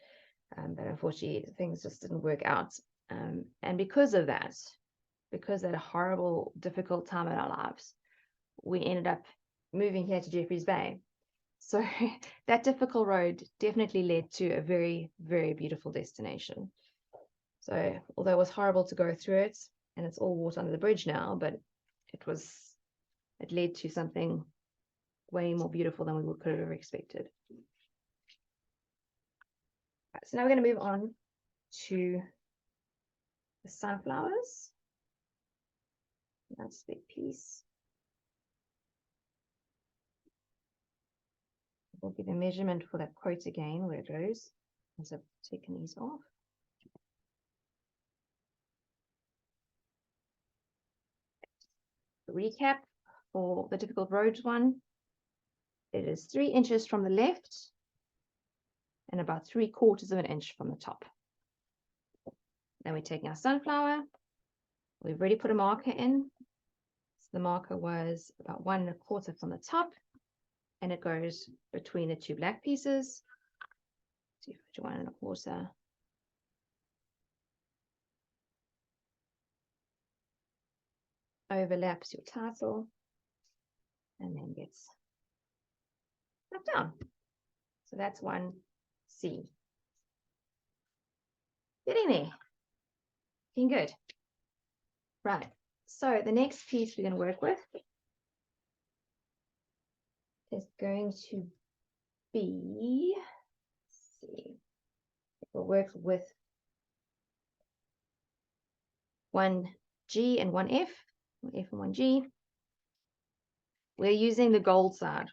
[SPEAKER 1] But unfortunately, things just didn't work out. And because of that, because that horrible, difficult time in our lives, we ended up moving here to Jeffreys Bay. So that difficult road definitely led to a very, very beautiful destination. So although it was horrible to go through it, and it's all water under the bridge now, but it led to something way more beautiful than we could have ever expected. Right, so now we're going to move on to the sunflowers. That's a big piece. We'll give a measurement for that quote again, where it goes, as I've taken these off. Recap for the difficult roads one. It is 3 inches from the left and about 3/4 of an inch from the top. Then we're taking our sunflower. We've already put a marker in. So the marker was about 1 1/4 from the top, and it goes between the two black pieces. So you put your 1 1/4. Overlaps your title and then gets knocked down. So that's 1C. Getting there. Looking good. Right. So the next piece we're going to work with is going to be, let's see, we'll work with 1G and 1F, 1F and 1G. We're using the gold side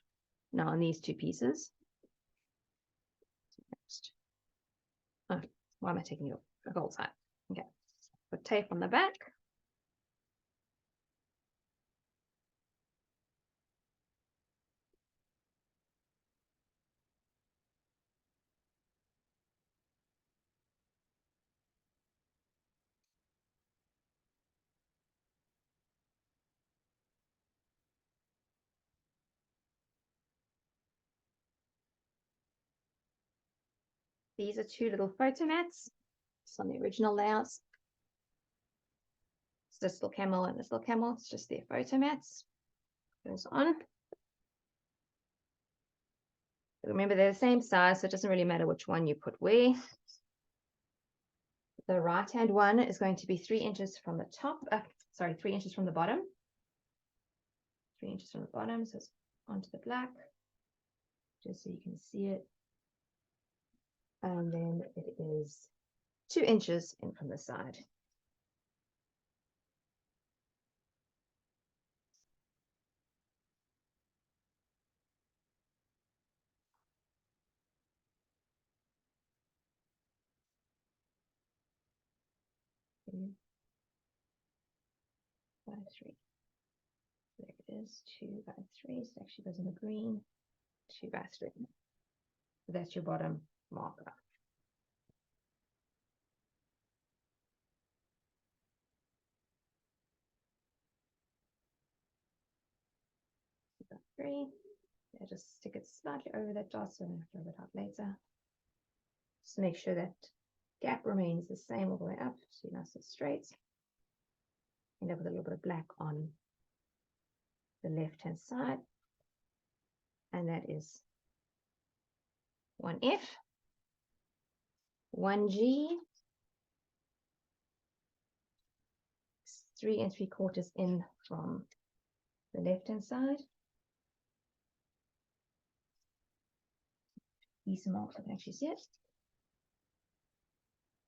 [SPEAKER 1] now on these two pieces. Next. Oh, why am I taking a gold side? Okay, put tape on the back. These are two little photo mats. It's on the original layouts. It's this little camel and this little camel. It's just their photo mats. Goes on. Remember, they're the same size, so it doesn't really matter which one you put where. The right-hand one is going to be 3 inches from the top. 3 inches from the bottom. 3 inches from the bottom, so it's onto the black, just so you can see it. And then it is 2 inches in from the side. Two by 3. There it is, 2 by 3. So it actually goes in the green. 2 by 3. So that's your bottom marker. 2 by 3. Yeah, just stick it slightly over that dot so I don't have to rub it out later. Just make sure that gap remains the same all the way up, so nice and straight. End up with a little bit of black on the left-hand side. And that is 1F, 1G, 3 3/4 in from the left-hand side. These marks, I can actually see it.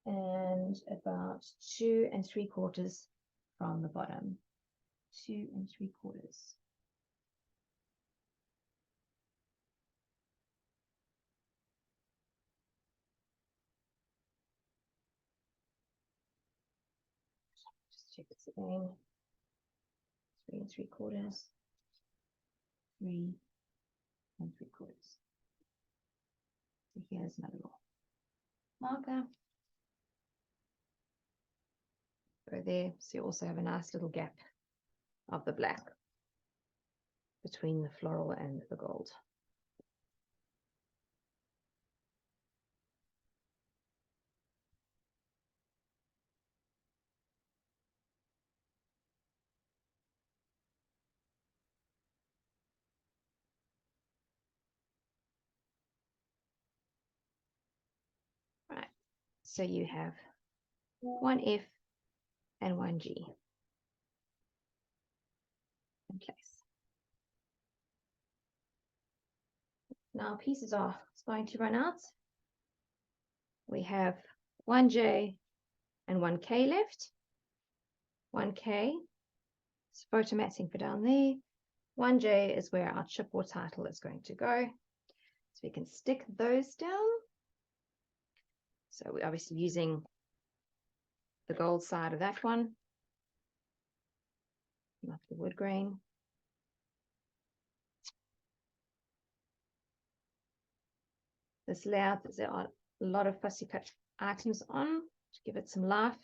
[SPEAKER 1] And about 2 3/4 from the bottom. 2 3/4. Just check this again. 3 3/4. 3 3/4. So here's another little marker. Go there, so you also have a nice little gap of the black between the floral and the gold. Right, so you have 1F and 1G in place. Now pieces are starting to run out. We have 1J and 1K left. 1K is photo matting for down there. 1J is where our chipboard title is going to go. So we can stick those down. So we're obviously using the gold side of that one, not the wood grain. This layout, there are a lot of fussy cut items on to give it some life.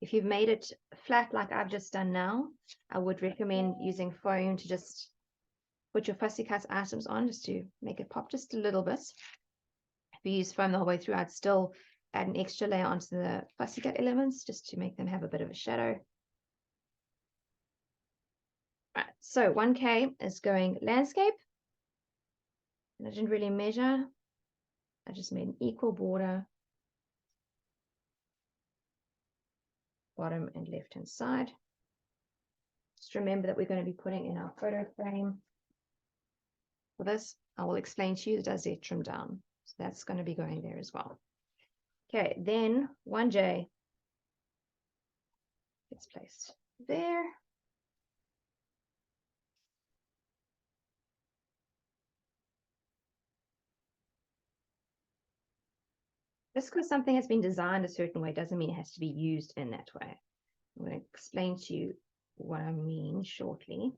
[SPEAKER 1] If you've made it flat like I've just done now, I would recommend using foam to just put your fussy cut items on, just to make it pop just a little bit. If you use foam the whole way through, I'd still add an extra layer onto the fussy cut elements just to make them have a bit of a shadow. Right, so 1K is going landscape. And I didn't really measure. I just made an equal border, bottom and left-hand side. Just remember that we're going to be putting in our photo frame. For this, I will explain to you the dosette trim down. So that's going to be going there as well. Okay, then 1J gets placed there. Just because something has been designed a certain way doesn't mean it has to be used in that way. I'm going to explain to you what I mean shortly.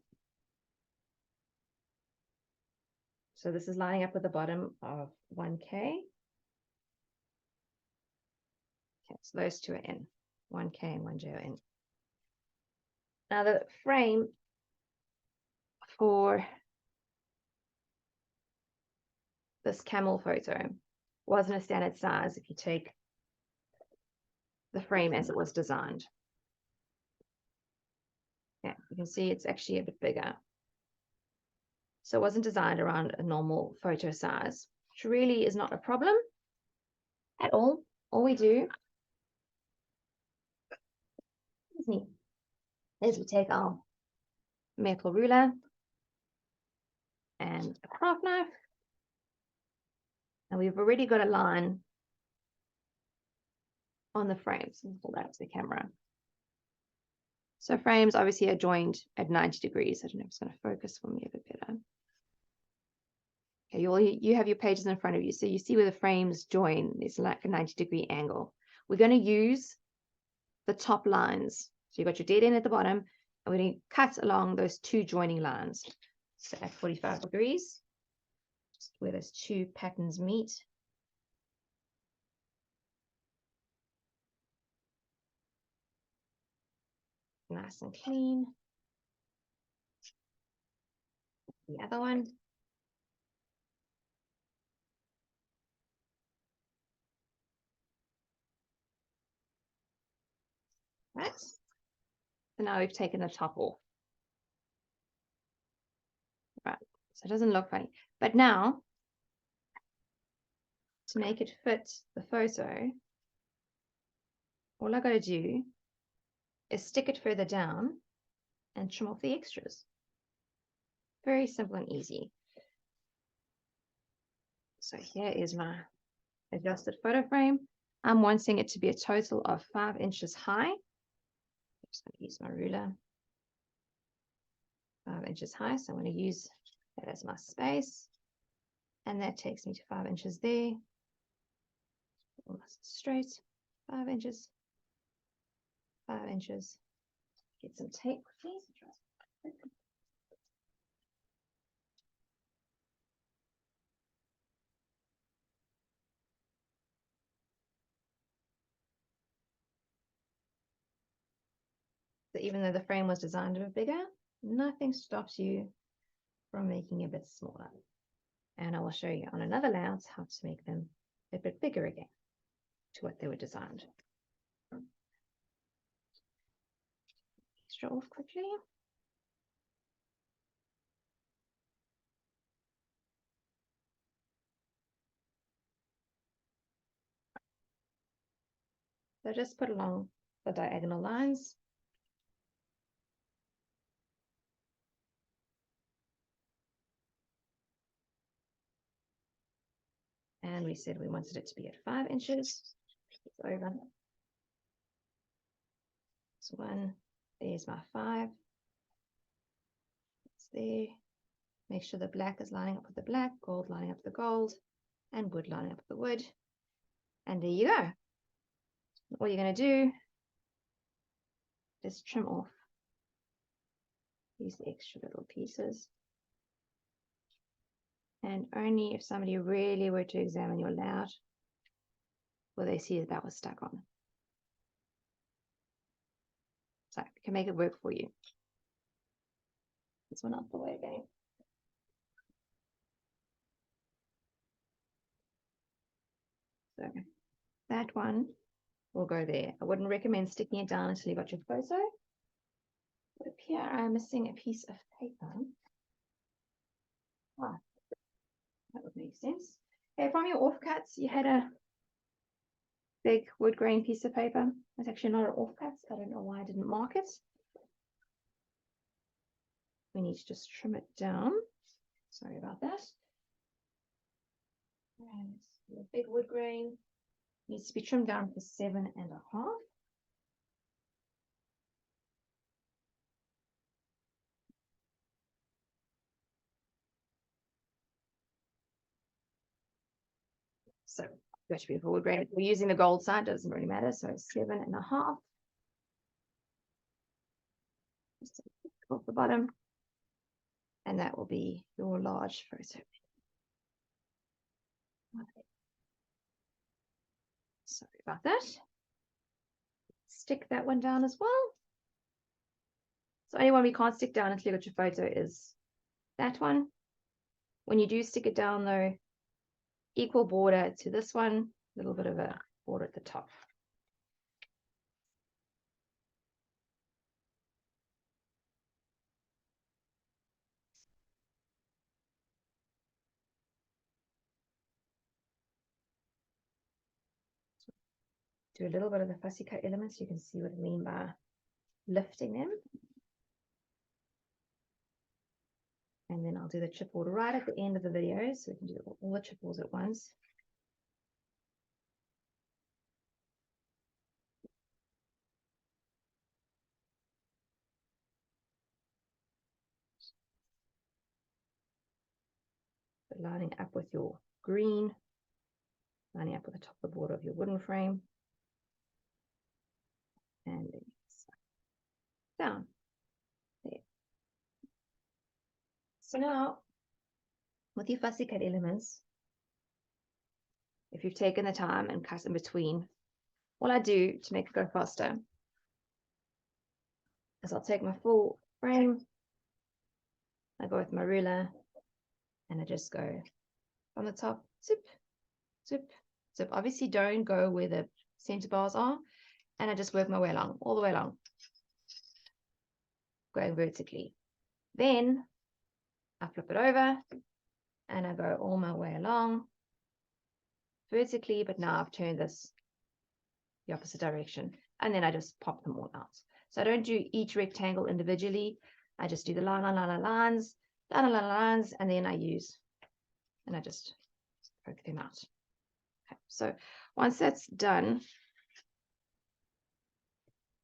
[SPEAKER 1] So this is lining up with the bottom of 1K. Okay, so those two are in. 1K and 1J are in. Now the frame for this camel photo wasn't a standard size if you take the frame as it was designed. Yeah, you can see it's actually a bit bigger. So it wasn't designed around a normal photo size, which really is not a problem at all. All we do is we take our metal ruler and a craft knife, and we've already got a line on the frames. We'll pull that to the camera. So frames obviously are joined at 90 degrees. I don't know if it's going to focus for me a bit better. Okay, you have your pages in front of you. So you see where the frames join. It's like a 90-degree angle. We're going to use the top lines. So you've got your dead end at the bottom, and we're going to cut along those two joining lines. So at 45 degrees, just where those two patterns meet. Nice and clean. The other one. Right. So now we've taken the top off. Right. So it doesn't look funny. But now, to make it fit the photo, all I got to do is stick it further down and trim off the extras. Very simple and easy. So here is my adjusted photo frame. I'm wanting it to be a total of 5 inches high. I'm just going to use my ruler. 5 inches high, so I'm going to use that as my space. And that takes me to 5 inches there. Almost straight. 5 inches. 5 inches. Get some tape, please. So even though the frame was designed a bit bigger, nothing stops you from making it a bit smaller. And I will show you on another layout how to make them a bit bigger again to what they were designed. Extra off quickly. So just put along the diagonal lines. And we said we wanted it to be at 5 inches. It's over. So one, there's my 5. It's there. Make sure the black is lining up with the black, gold lining up with the gold, and wood lining up with the wood. And there you go. All you're going to do is trim off these extra little pieces. And only if somebody really were to examine your layout will they see that that was stuck on. So you can make it work for you. This one out the way again. So that one will go there. I wouldn't recommend sticking it down until you got your photo. But up here I'm missing a piece of paper. Ah, that would make sense. Okay, from your offcuts, you had a big wood grain piece of paper. It's actually not an offcut. I don't know why I didn't mark it. We need to just trim it down. Sorry about that. And the big wood grain needs to be trimmed down for 7.5. So that should be for wood grain. We're using the gold side, doesn't really matter. So 7.5. Just off the bottom. And that will be your large photo. Sorry about that. Stick that one down as well. So only one we can't stick down until you got your photo is that one. When you do stick it down though, equal border to this one, a little bit of a border at the top. Do a little bit of the fussy cut elements. You can see what I mean by lifting them. And then I'll do the chipboard right at the end of the video, so we can do all the chipboards at once. So lining up with your green, lining up with the top of the border of your wooden frame. And then down. There. So now, with your fussy cut elements, if you've taken the time and cut in between, all I do to make it go faster is I'll take my full frame, I go with my ruler, and I just go from the top, zip, zip, zip. Obviously don't go where the center bars are, and I just work my way along, all the way along, going vertically. Then I flip it over and I go all my way along vertically, but now I've turned this the opposite direction, and then I just pop them all out. So I don't do each rectangle individually. I just do the lines, and then I just poke them out. Okay. So once that's done,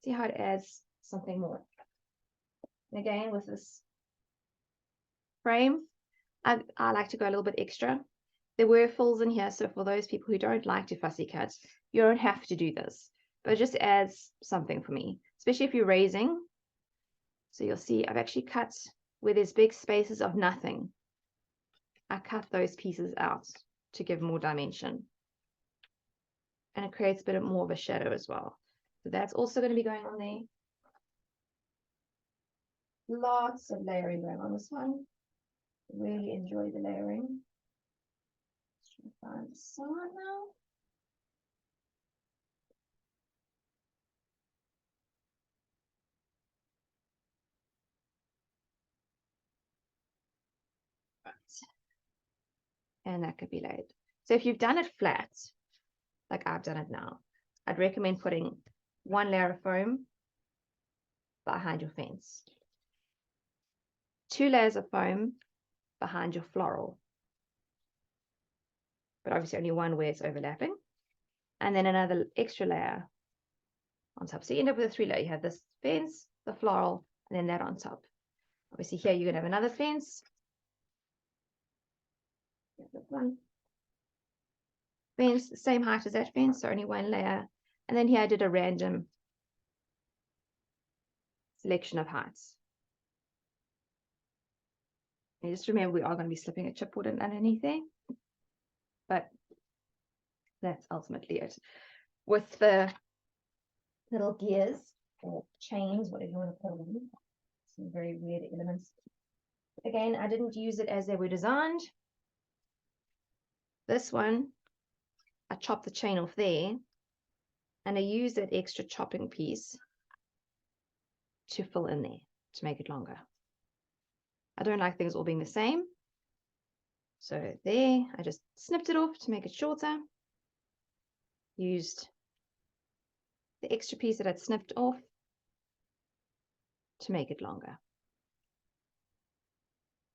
[SPEAKER 1] see how it adds something more. And again, with this frame, I like to go a little bit extra. There were fills in here, so for those people who don't like to fussy cut, you don't have to do this, but it just adds something for me, especially if you're raising. So you'll see I've actually cut where there's big spaces of nothing. I cut those pieces out to give more dimension, and it creates a bit more of a shadow as well. So that's also going to be going on there. Lots of layering going on this one. Really enjoy the layering. Let's try to find the side now. And that could be laid. So if you've done it flat, like I've done it now, I'd recommend putting one layer of foam behind your fence, 2 layers of foam behind your floral, but obviously only one where it's overlapping, and then another extra layer on top. So you end up with a 3 layer. You have this fence, the floral, and then that on top. Obviously here you're going to have another fence. One fence, the same height as that fence, so only 1 layer. And then here I did a random selection of heights. And just remember, we are going to be slipping a chipboard underneath there, but that's ultimately it. With the little gears or chains, whatever you want to call them, some very weird elements. Again, I didn't use it as they were designed. This one, I chopped the chain off there, and I used that extra chopping piece to fill in there to make it longer. I don't like things all being the same. So there, I just snipped it off to make it shorter. Used the extra piece that I'd snipped off to make it longer.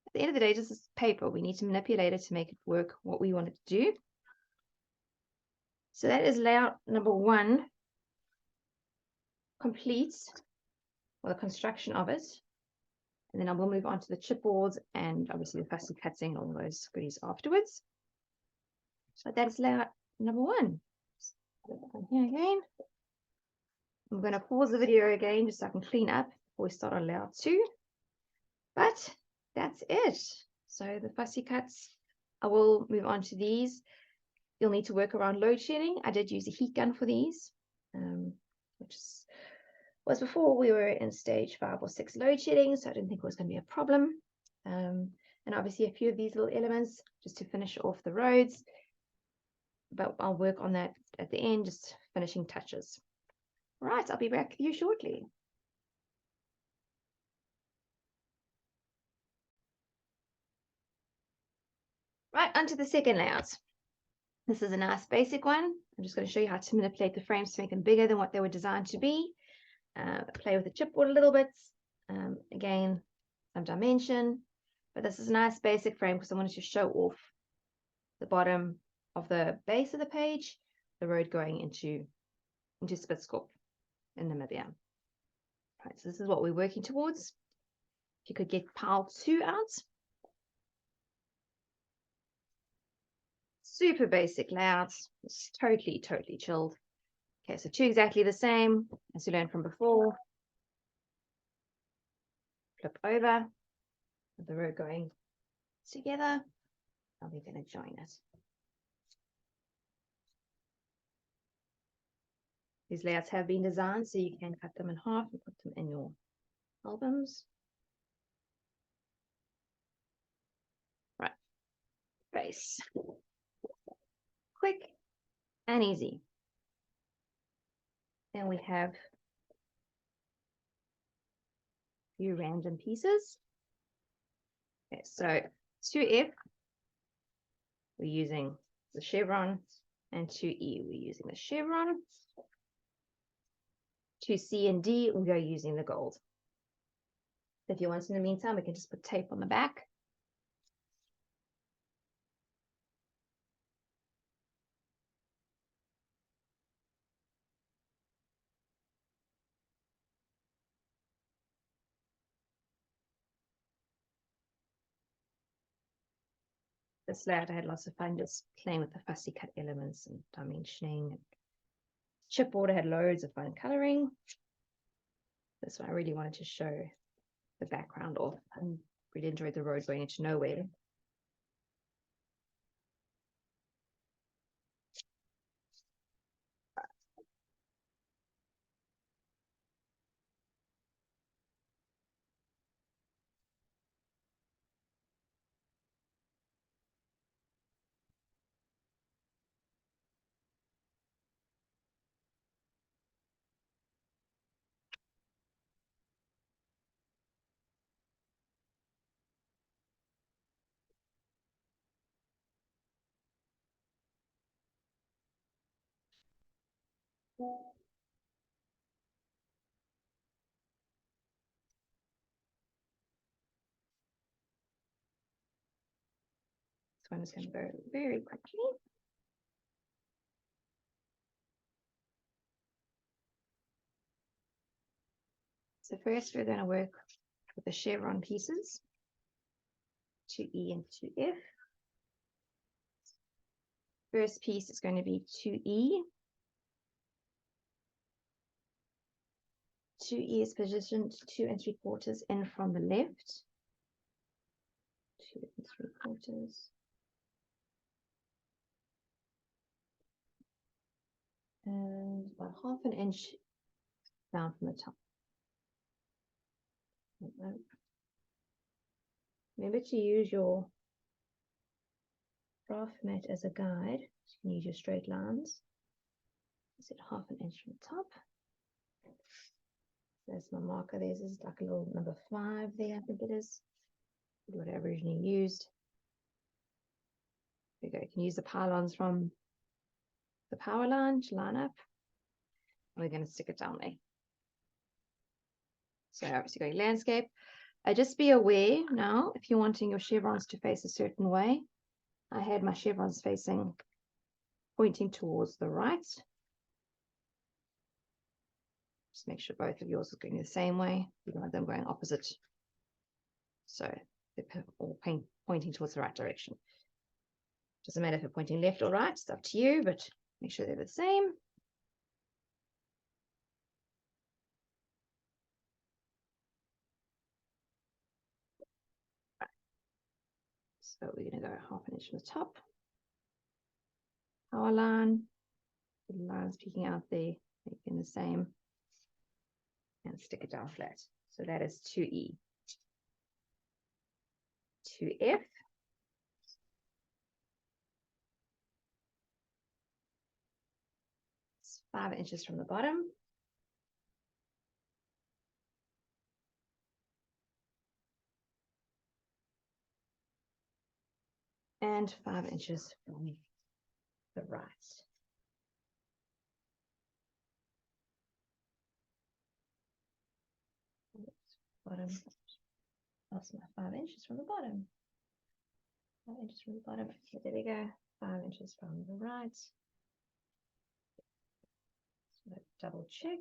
[SPEAKER 1] At the end of the day, this is paper. We need to manipulate it to make it work what we want it to do. So that is layout number 1 complete, or the construction of it. And then I will move on to the chipboards and obviously the fussy cutting and all those goodies afterwards. So that's layout number 1. Here again. I'm going to pause the video again just so I can clean up before we start on layout 2. But that's it. So the fussy cuts, I will move on to these. You'll need to work around load shedding. I did use a heat gun for these, which was before we were in stage 5 or 6 load shedding, so I didn't think it was going to be a problem. And obviously a few of these little elements just to finish off the roads, but I'll work on that at the end, just finishing touches. All right, I'll be back with you shortly. Right, onto the second layout. This is a nice basic one. I'm just going to show you how to manipulate the frames to make them bigger than what they were designed to be. Play with the chipboard a little bit. Again, some dimension. But this is a nice basic frame because I wanted to show off the bottom of the base of the page, the road going into Spitzkop in Namibia. Right, so this is what we're working towards. If you could get pile 2 out. Super basic layouts. It's totally chilled. Okay, so 2 exactly the same as you learned from before. Flip over with the road going together. Now we're going to join it. These layouts have been designed so you can cut them in half and put them in your albums. Right, base. Quick and easy. Then we have a few random pieces. Okay, so 2F, we're using the chevron, and 2E, we're using the chevron. 2C and D, we are using the gold. If you want, in the meantime, we can just put tape on the back. This layout, I had lots of fun just playing with the fussy cut elements and dimensioning. Chipboard, I had loads of fun coloring. This one I really wanted to show the background off. I really enjoyed the road going into nowhere. This one is going to go very quickly. So first we're going to work with the chevron pieces, 2E and 2F. First piece is going to be 2E. 2E is positioned 2 3/4 in from the left. 2 3/4. And about 1/2 inch down from the top. Remember to use your graph mat as a guide. So you can use your straight lines. Set 1/2 inch from the top. There's my marker. This is like a little number 5 there, I think it is. What I originally used. There you go. You can use the pylons from the power line to line up. We're going to stick it down there. So obviously going landscape. Just be aware now, if you're wanting your chevrons to face a certain way, I had my chevrons pointing towards the right. Just make sure both of yours are going the same way. You don't want them going opposite. So they're all pointing towards the right direction. Doesn't matter if they're pointing left or right, it's up to you, but make sure they're the same. So we're going to go 1/2 inch from the top. Power line. The lines peeking out there, making the same. And stick it down flat. So that is 2E. 2F. It's 5 inches from the bottom. And 5 inches from the right. Bottom. Lost my 5 inches from the bottom. 5 inches from the bottom. Okay, there we go. 5 inches from the right. So double check.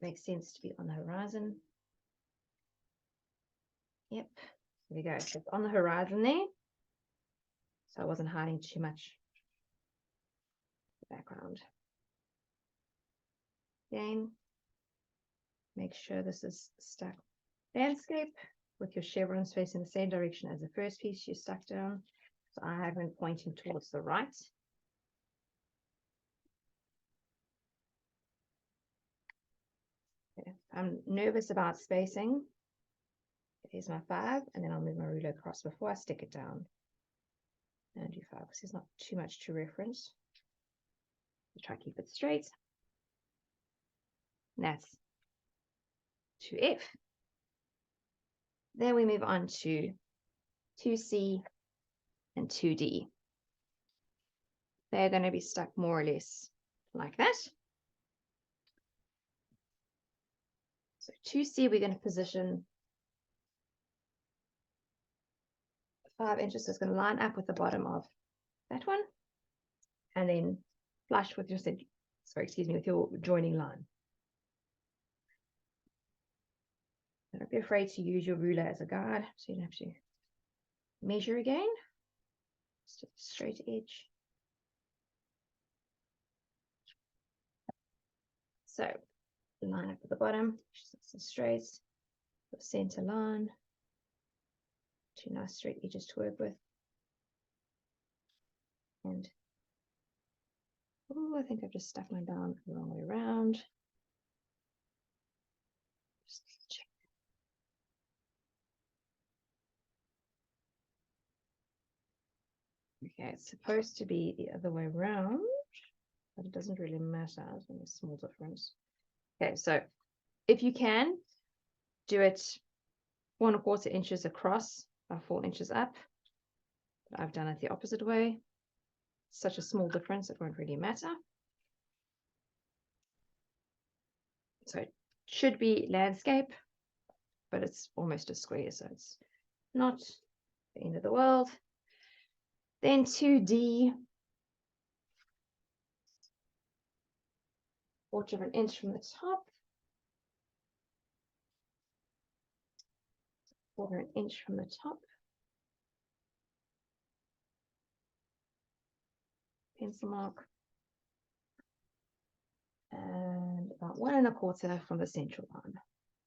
[SPEAKER 1] Makes sense to be on the horizon. Yep. There we go. So it's on the horizon there. So I wasn't hiding too much the background. Again, make sure this is stuck landscape with your chevrons facing the same direction as the first piece you stuck down. So I have been pointing towards the right. Okay. I'm nervous about spacing. Here's my 5, and then I'll move my ruler across before I stick it down. And do 5 because there's not too much to reference. Try to keep it straight. And that's 2F. Then we move on to 2C and 2D. They're going to be stuck more or less like that. So 2C, we're going to position 5 inches. So it's going to line up with the bottom of that one, and then flush with your, with your joining line. Don't be afraid to use your ruler as a guide, so you don't have to measure again. Just a straight edge. So line up at the bottom, just straight, the center line, 2 nice straight edges to work with. And oh, I think I've just stuck mine down the wrong way around. Just check. Okay, it's supposed to be the other way around, but it doesn't really matter. There's only a small difference. Okay, so if you can, do it 1¼ inches across by 4 inches up. But I've done it the opposite way. Such a small difference, it won't really matter. So it should be landscape, but it's almost a square, so it's not the end of the world. Then 2D, 1/4 of an inch from the top, 1/4 of an inch from the top. Pencil mark. And about 1 1/4 from the central line.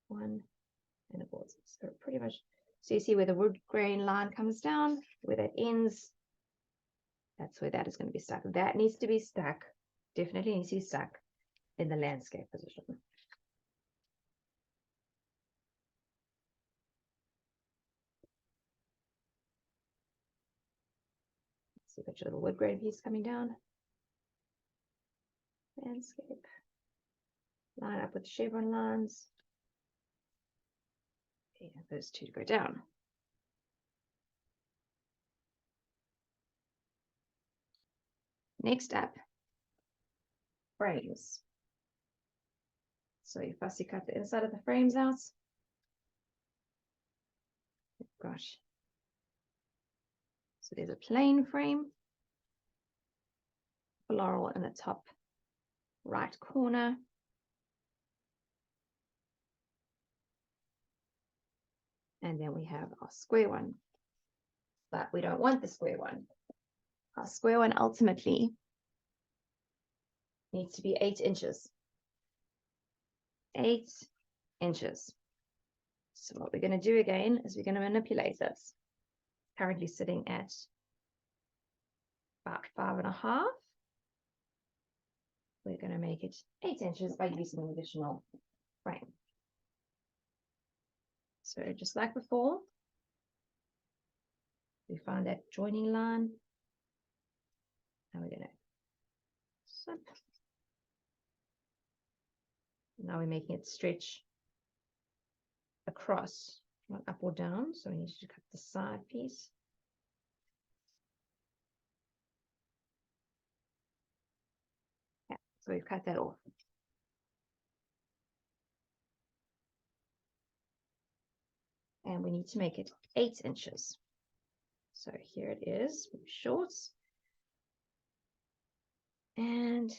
[SPEAKER 1] 1 1/4. So pretty much, so you see where the wood grain line comes down, where that ends, that's where that is going to be stuck. That needs to be stuck, definitely needs to be stuck in the landscape position. So you've got your little wood grain piece coming down. Landscape. Line up with the chevron lines. And those 2 to go down. Next up, frames. So you fussy cut the inside of the frames out. Gosh. So there's a plain frame. Floral in the top right corner. And then we have our square one. But we don't want the square one. Our square one ultimately needs to be 8 inches. 8 inches. So what we're going to do again is we're going to manipulate this. Currently sitting at about 5.5. We're going to make it 8 inches by using an additional frame. So just like before, we find that joining line, and we're going to slip. Now we're making it stretch across, not up or down, so we need to cut the side piece. Yeah, so we've cut that off. And we need to make it 8 inches. So here it is, shorts. And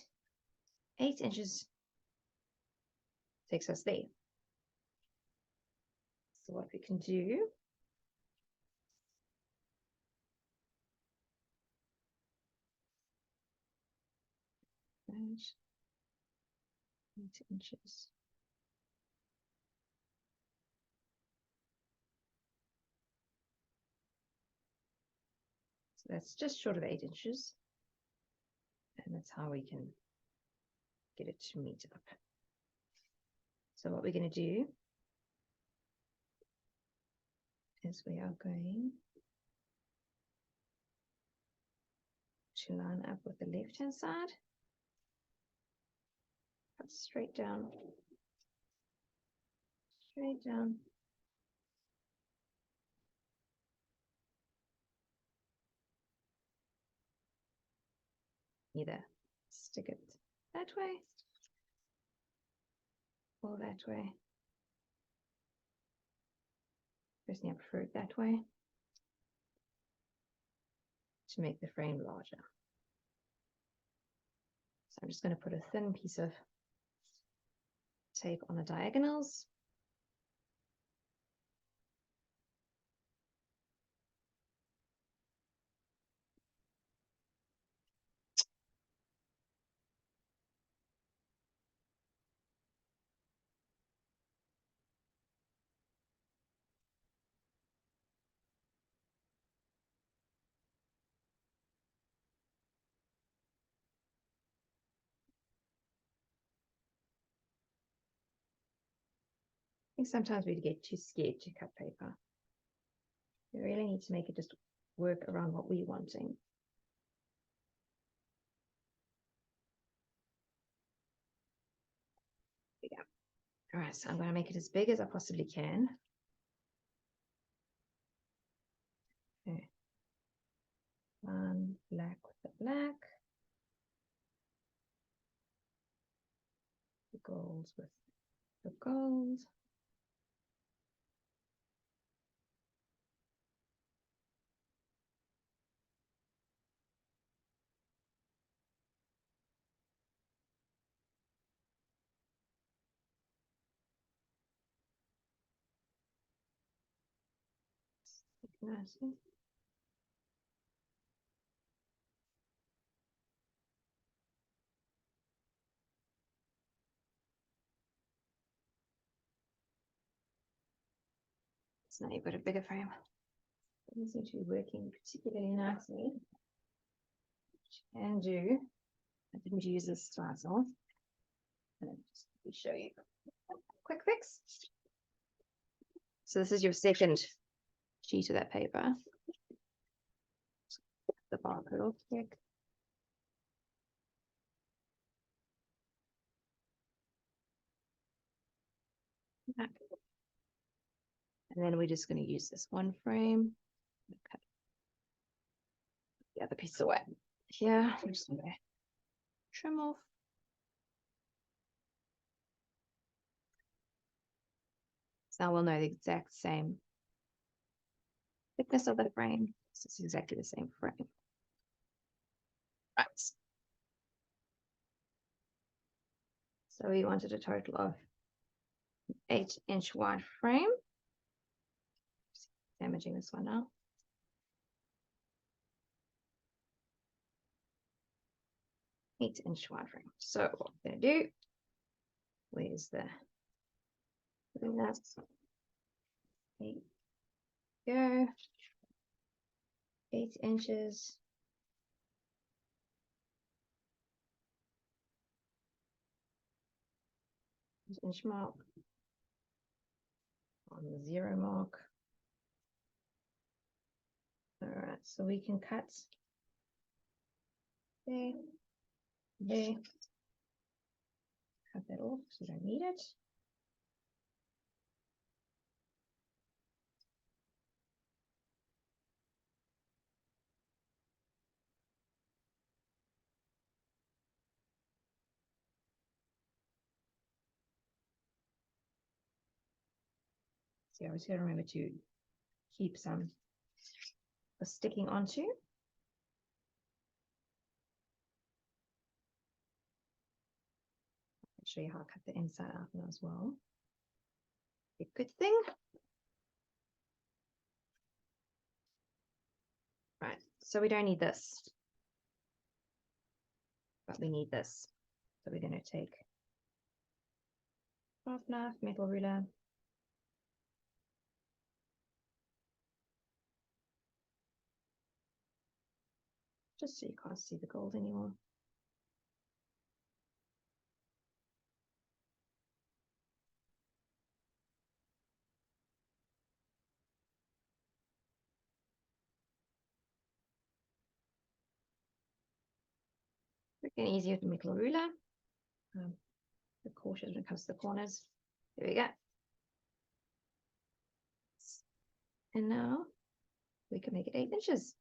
[SPEAKER 1] 8 inches takes us there. So what we can do is 8 inches. So that's just short of 8 inches. And that's how we can get it to meet up. So what we're going to do is we are going to line up with the left-hand side. Cut straight down straight down. Either stick it that way or that way. Personally, I prefer it that way to make the frame larger. So I'm just going to put a thin piece of tape on the diagonals. I think sometimes we get too scared to cut paper. We really need to make it just work around what we're wanting. There we go. All right, so I'm going to make it as big as I possibly can. Okay. Black with the black. The gold with the gold. Nicely. So now you've got a bigger frame. It doesn't seem to be working particularly nicely. Which you can do. I didn't use this stencil. And then just show you a quick fix. So this is your second sheet of that paper. The barcode will click. And then we're just going to use this one frame. Cut the other piece away. Here, I'm just going to trim off. So now we'll know the exact same thickness of the frame. So it's exactly the same frame. Right. So we wanted a total of 8-inch wide frame. Just damaging this one now. Eight-inch wide frame. So what we're going to do, where's the that's 8 go 8 inches. Inch mark on the 0 mark. All right, so we can cut there, there. Cut that off because we don't need it. So I always got to remember to keep some for sticking onto. I'll show you how I cut the inside out now as well. A good thing. Right, so we don't need this, but we need this. So we're going to take craft knife, metal ruler. Just so you can't see the gold anymore. Quick and easy with the metal ruler. Be cautious when it comes to the corners. There we go. And now we can make it 8 inches.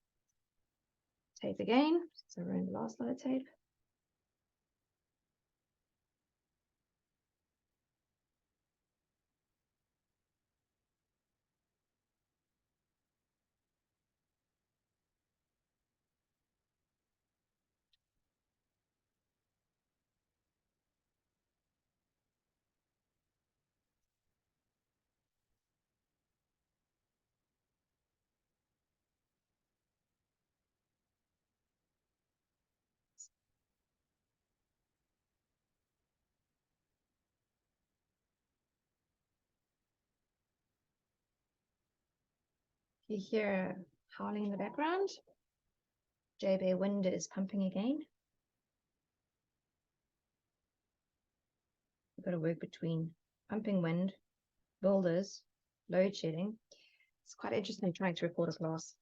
[SPEAKER 1] Tape again. So we're in the last lot of tape. You hear howling in the background. JB wind is pumping again. We've got to work between pumping wind, builders, load shedding. It's quite interesting trying to record a class,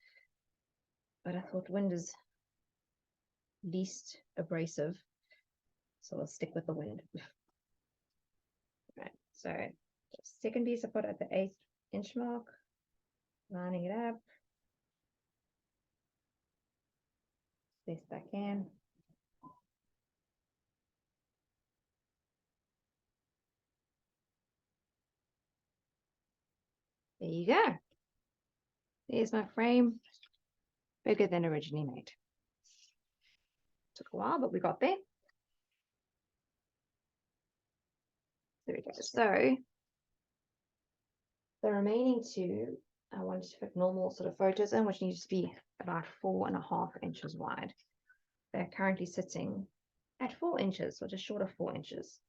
[SPEAKER 1] but I thought wind is least abrasive, so I'll stick with the wind. Right, so second piece I put at the 8th inch mark, lining it up, best I can. There you go. There's my frame, bigger than originally made. Took a while, but we got there. There we go. So the remaining two, I wanted to put normal sort of photos in, which needs to be about 4.5 inches wide. They're currently sitting at 4 inches, or just short of 4 inches.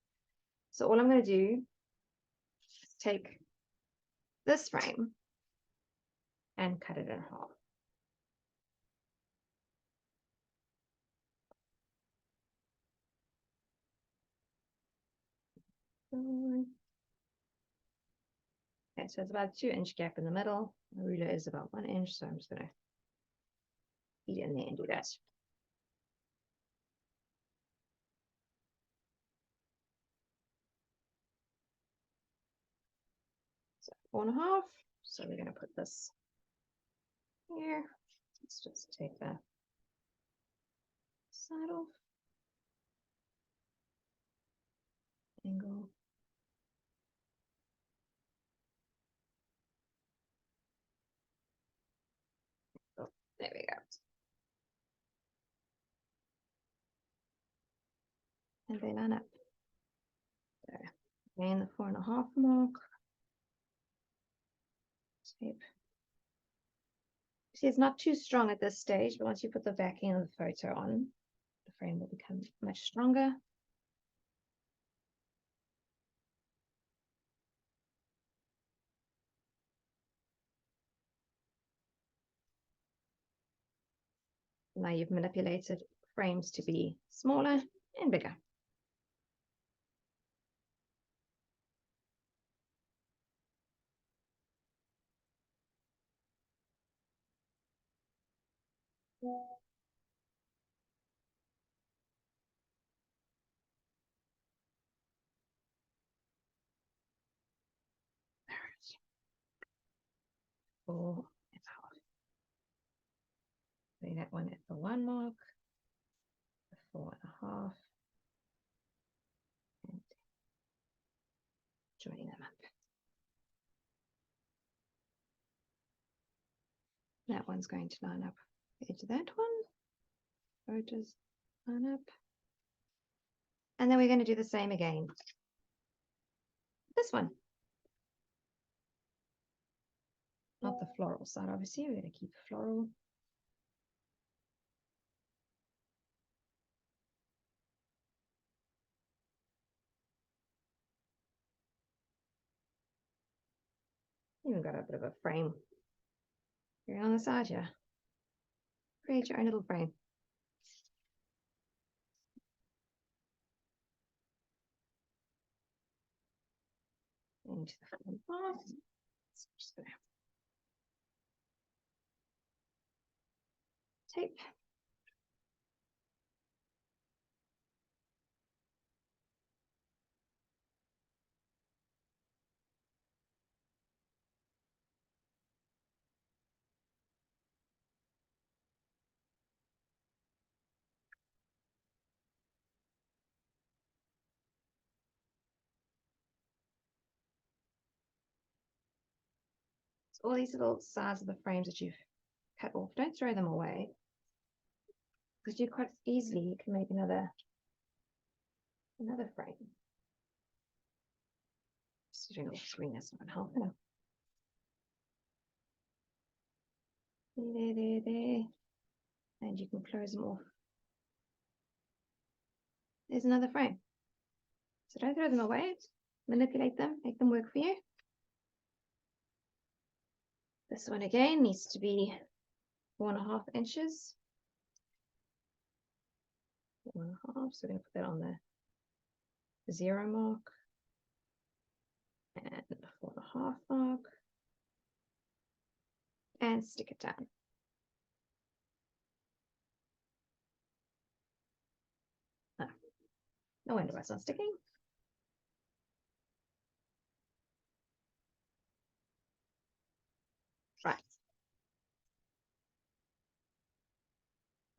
[SPEAKER 1] So all I'm going to do is take this frame and cut it in half. Okay, so it's about a 2-inch gap in the middle. My ruler is about 1 inch, so I'm just going to feed it in there and do that. So 4.5. So we're going to put this here. Let's just take the side off. Angle. Oh, there we go. And they line up. There. Again, the 4.5 mark. Tape. See, it's not too strong at this stage, but once you put the backing of the photo on, the frame will become much stronger. Now you've manipulated frames to be smaller and bigger. Four and a half. Putting that one at the 1 mark, the 4.5, and joining them up. That one's going to line up into that one. Photos line up. And then we're going to do the same again. This one. Not the floral side, obviously. We're going to keep floral. Even got a bit of a frame here on the side here. Create your own little frame. Into the front part. So I'm just going to tape. all these little sides of the frames that you've cut off, don't throw them away, because you quite easily can make another frame. Doing off screen, that's not helping. There. And you can close them off. There's another frame. So don't throw them away. Manipulate them, make them work for you. This one again needs to be 4.5 inches. 4.5, so we're going to put that on the 0 mark. And the 4.5 mark. And stick it down. Oh, no wonder why it's not sticking. Right.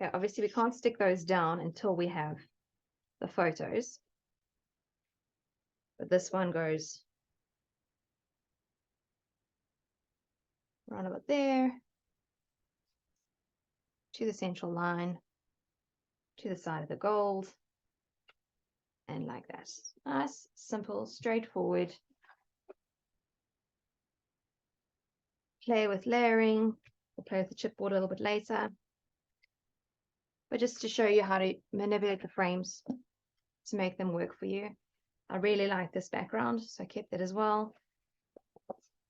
[SPEAKER 1] Yeah, obviously we can't stick those down until we have the photos. But this one goes around about there, to the central line, to the side of the gold, and like that. Nice, simple, straightforward. Play with layering. We'll play with the chipboard a little bit later. But just to show you how to manipulate the frames to make them work for you. I really like this background, so I kept it as well.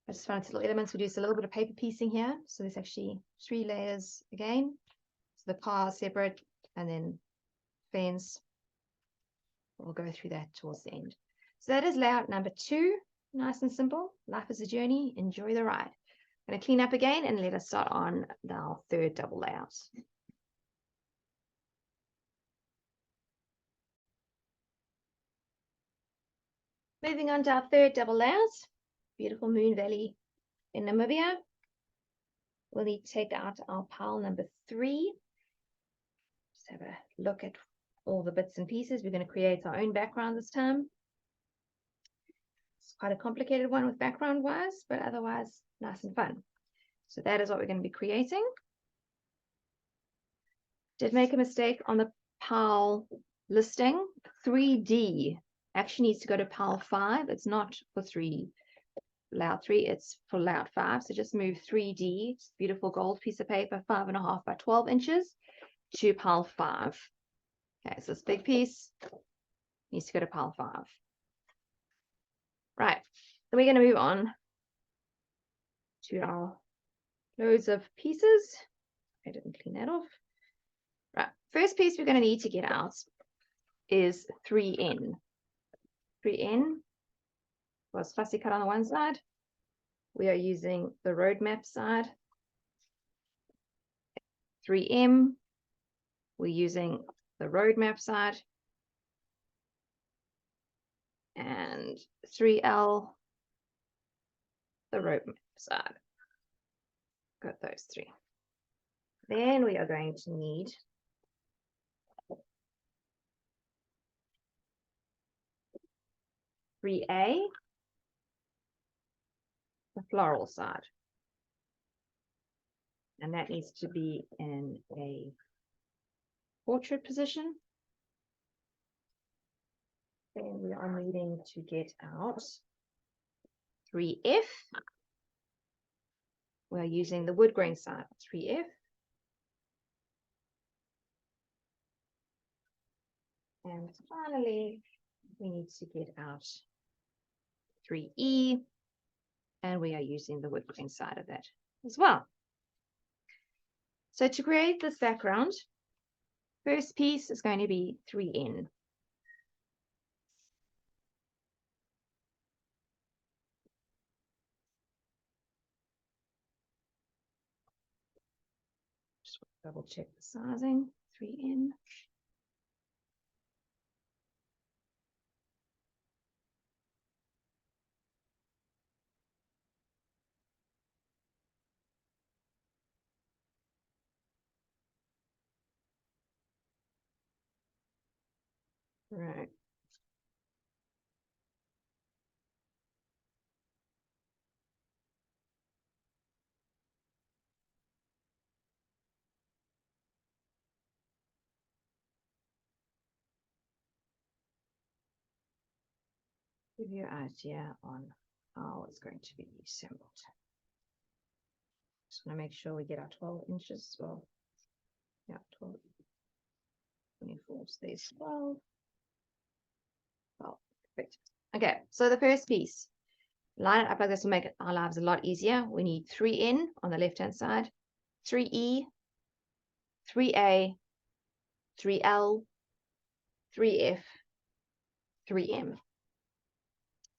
[SPEAKER 1] I just found little elements. We do a little bit of paper piecing here. So there's actually 3 layers again. So the car separate, and then fence. We'll go through that towards the end. So that is layout number 2. Nice and simple. Life is a journey. Enjoy the ride. I'm going to clean up again and let us start on our 3rd double layout. Moving on to our 3rd double layout. Beautiful Moon Valley in Namibia. We'll need to take out our pile number 3. Just have a look at all the bits and pieces. We're going to create our own background this time. It's quite a complicated one with background wise, but otherwise nice and fun. So that is what we're going to be creating. Did make a mistake on the pile listing. 3D actually needs to go to pile 5. It's not for layout 3, it's for layout 5. So just move 3D, it's a beautiful gold piece of paper, 5.5 by 12 inches, to pile 5. Okay, so this big piece needs to go to pile 5. Right, so we're going to move on to our loads of pieces. I didn't clean that off. Right, first piece we're going to need to get out is 3N. 3N was fussy cut on the one side. We are using the roadmap side. 3M, we're using the roadmap side. And 3L, the roadmap side. Got those 3. Then we are going to need A, the floral side. And that needs to be in a portrait position. Then we are needing to get out 3F. We're using the wood grain side, 3F. And finally, we need to get out 3E. And we are using the wood grain side of that as well. So to create this background, first piece is going to be 3N. Just double check the sizing, 3N. Right. give you an idea on how it's going to be assembled. Just want to make sure we get our 12 inches. Well, yeah, 12, 24, so there's 12. Well, perfect. Okay, so the first piece, line it up like this will make our lives a lot easier. We need 3N on the left-hand side, 3E, 3A, 3L, 3F, 3M.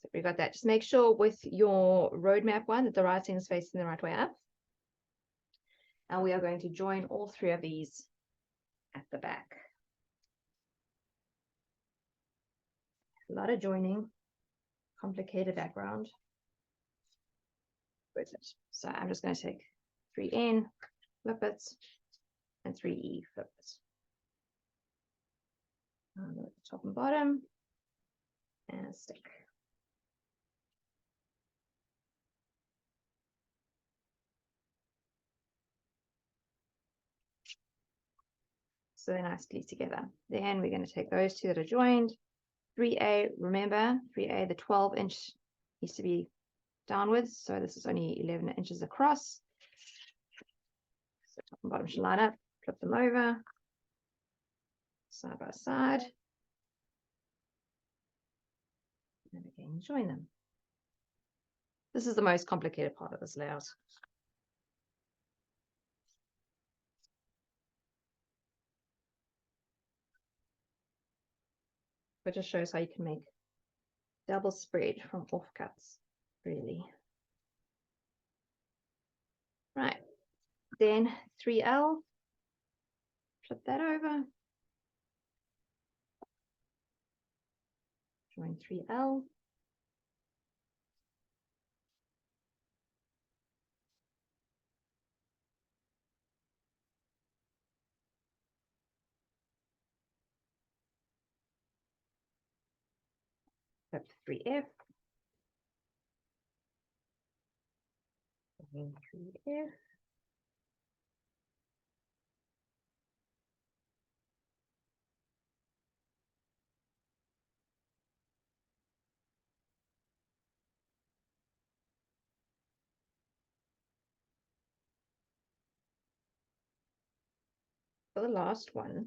[SPEAKER 1] So we've got that. Just make sure with your roadmap one that the writing is facing the right way up. And we are going to join all three of these at the back. A lot of joining, complicated background. So I'm just going to take 3N, flip it, and 3E, flip it. The top and bottom, and stick. So they're nicely together. Then we're going to take those two that are joined. 3A, remember, 3A, the 12-inch needs to be downwards. So this is only 11 inches across. So top and bottom should line up. Flip them over, side by side. And again, join them. This is the most complicated part of this layout. But just shows how you can make double spread from offcuts, really. Right, then 3L, flip that over. Join 3L. Flip 3F. Join 3F. For the last one,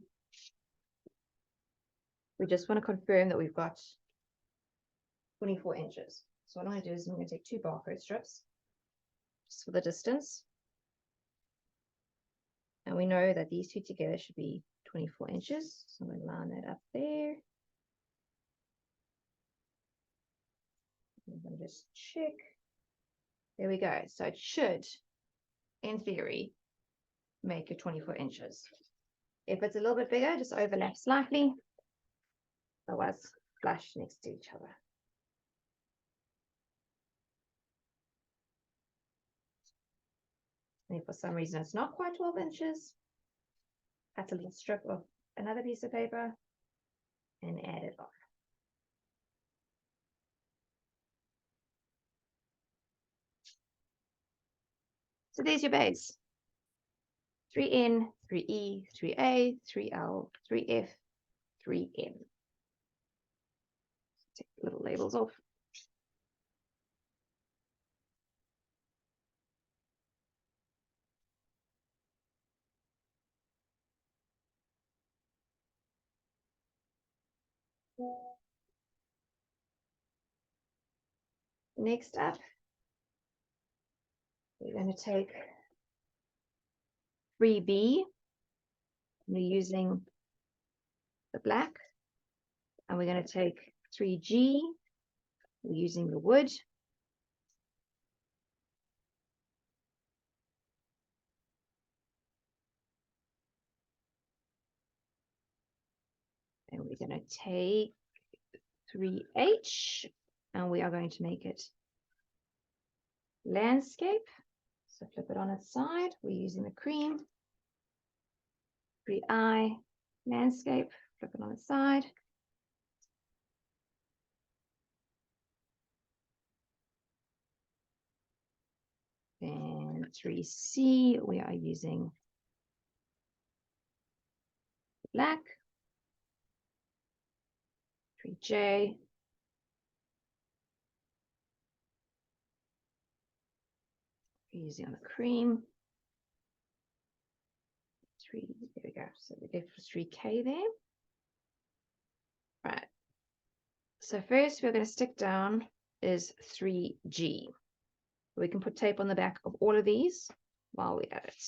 [SPEAKER 1] we just want to confirm that we've got 24 inches. So what I'm going to do is I'm going to take 2 barcode strips just for the distance. And we know that these two together should be 24 inches. So I'm going to line that up there. I'm going to just check. There we go. So it should, in theory, make it 24 inches. If it's a little bit bigger, just overlap slightly. Otherwise, flush next to each other. And if for some reason it's not quite 12 inches, cut a little strip of another piece of paper and add it off. So there's your base. 3N, 3E, 3A, 3L, 3F, 3M. Take the little labels off. Next up, we're going to take 3B. We're using the black. And we're going to take 3G. We're using the wood. And we're going to take 3H. And we are going to make it landscape. So flip it on its side. We're using the cream. 3I, landscape. Flip it on its side. And 3C, we are using black. 3J, Easy on the cream. 3, there we go. So we did for 3K there. Right. So first we're going to stick down is 3G. We can put tape on the back of all of these while we're at it.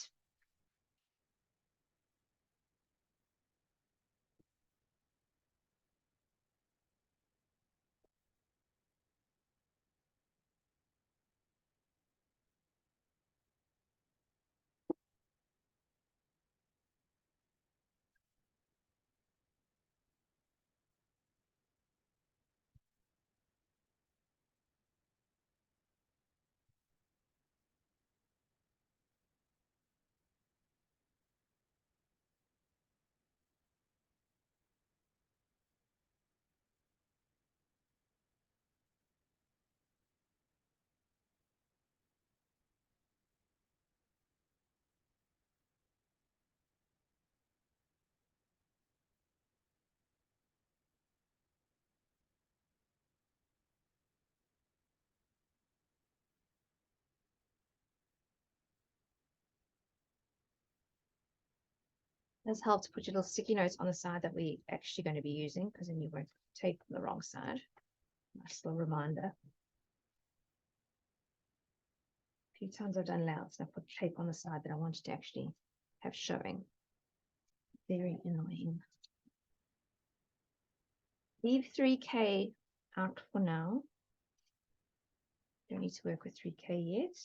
[SPEAKER 1] This helps put your little sticky notes on the side that we're actually going to be using, because then you won't tape on the wrong side. Nice little reminder. A few times I've done layouts and I put tape on the side that I wanted to actually have showing. Very annoying. Leave 3K out for now. Don't need to work with 3K yet.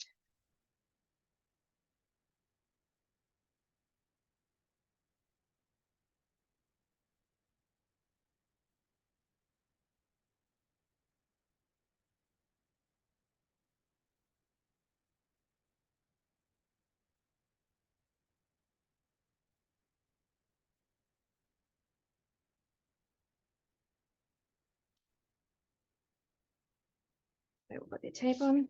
[SPEAKER 1] So we'll put the tape on.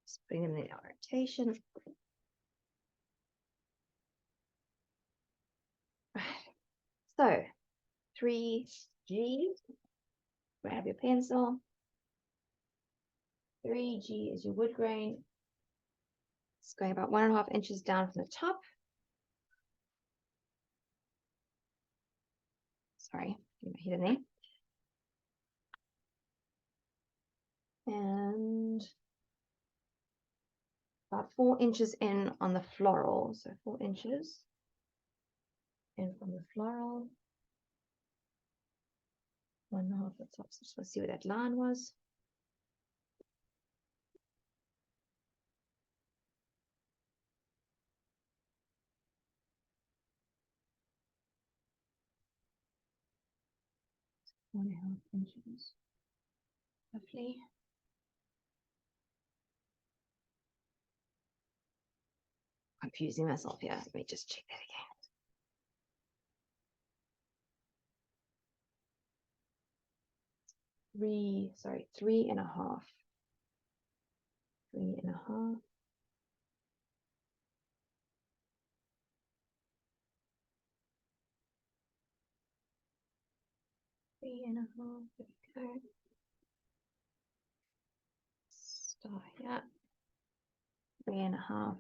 [SPEAKER 1] Just bring them in the orientation. So 3G, grab your pencil. 3G is your wood grain. It's going about 1.5 inches down from the top. Sorry, get my head in there. And about 4 inches in on the floral. So 4 inches in from the floral. 1.5 at the top. So just want to see where that line was. One and a half inches. Lovely. Confusing myself here. Let me just check that again. 3.5. 3.5. 3.5. There we go. Star here. 3.5.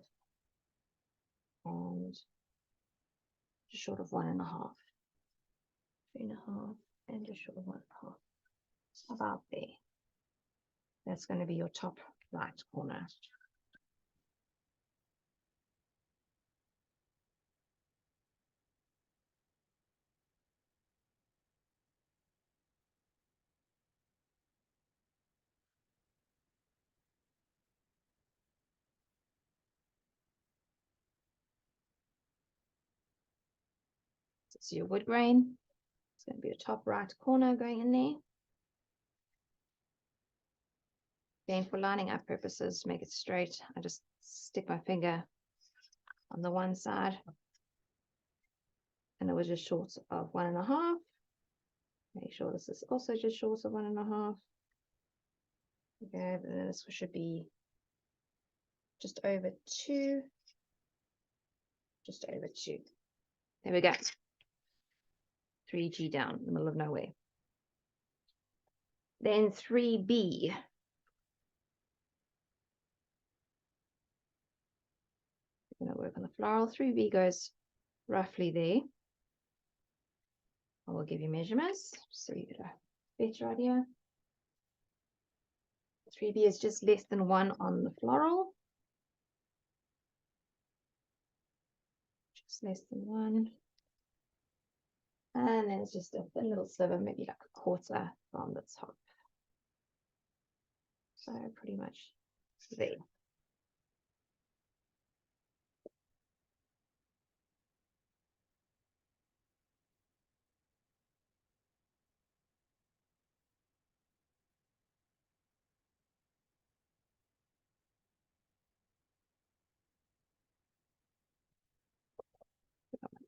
[SPEAKER 1] And just short of 1.5. 3.5 and just short of 1.5. About there. That's going to be your top right corner. So your wood grain. It's going to be your top right corner going in there. Again, for lining up purposes, to make it straight, I just stick my finger on the one side. And it was just short of 1.5. Make sure this is also just short of 1.5. Okay, and then this should be just over 2. Just over 2. There we go. 3G down in the middle of nowhere. Then 3B. going to work on the floral. 3B goes roughly there. I will give you measurements so you get a better idea. 3B is just less than 1 on the floral. Just less than 1. And then it's just a thin little sliver, maybe like a quarter from the top. So pretty much there.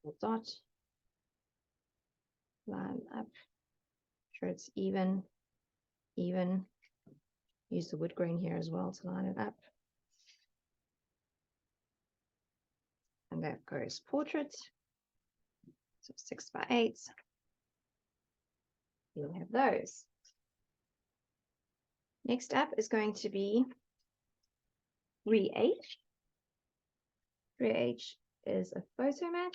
[SPEAKER 1] Little dot, line up, sure it's even. Use the wood grain here as well to line it up. And that goes portrait. So 6 by 8. You'll have those. Next up is going to be 3H. 3H is a photo mat,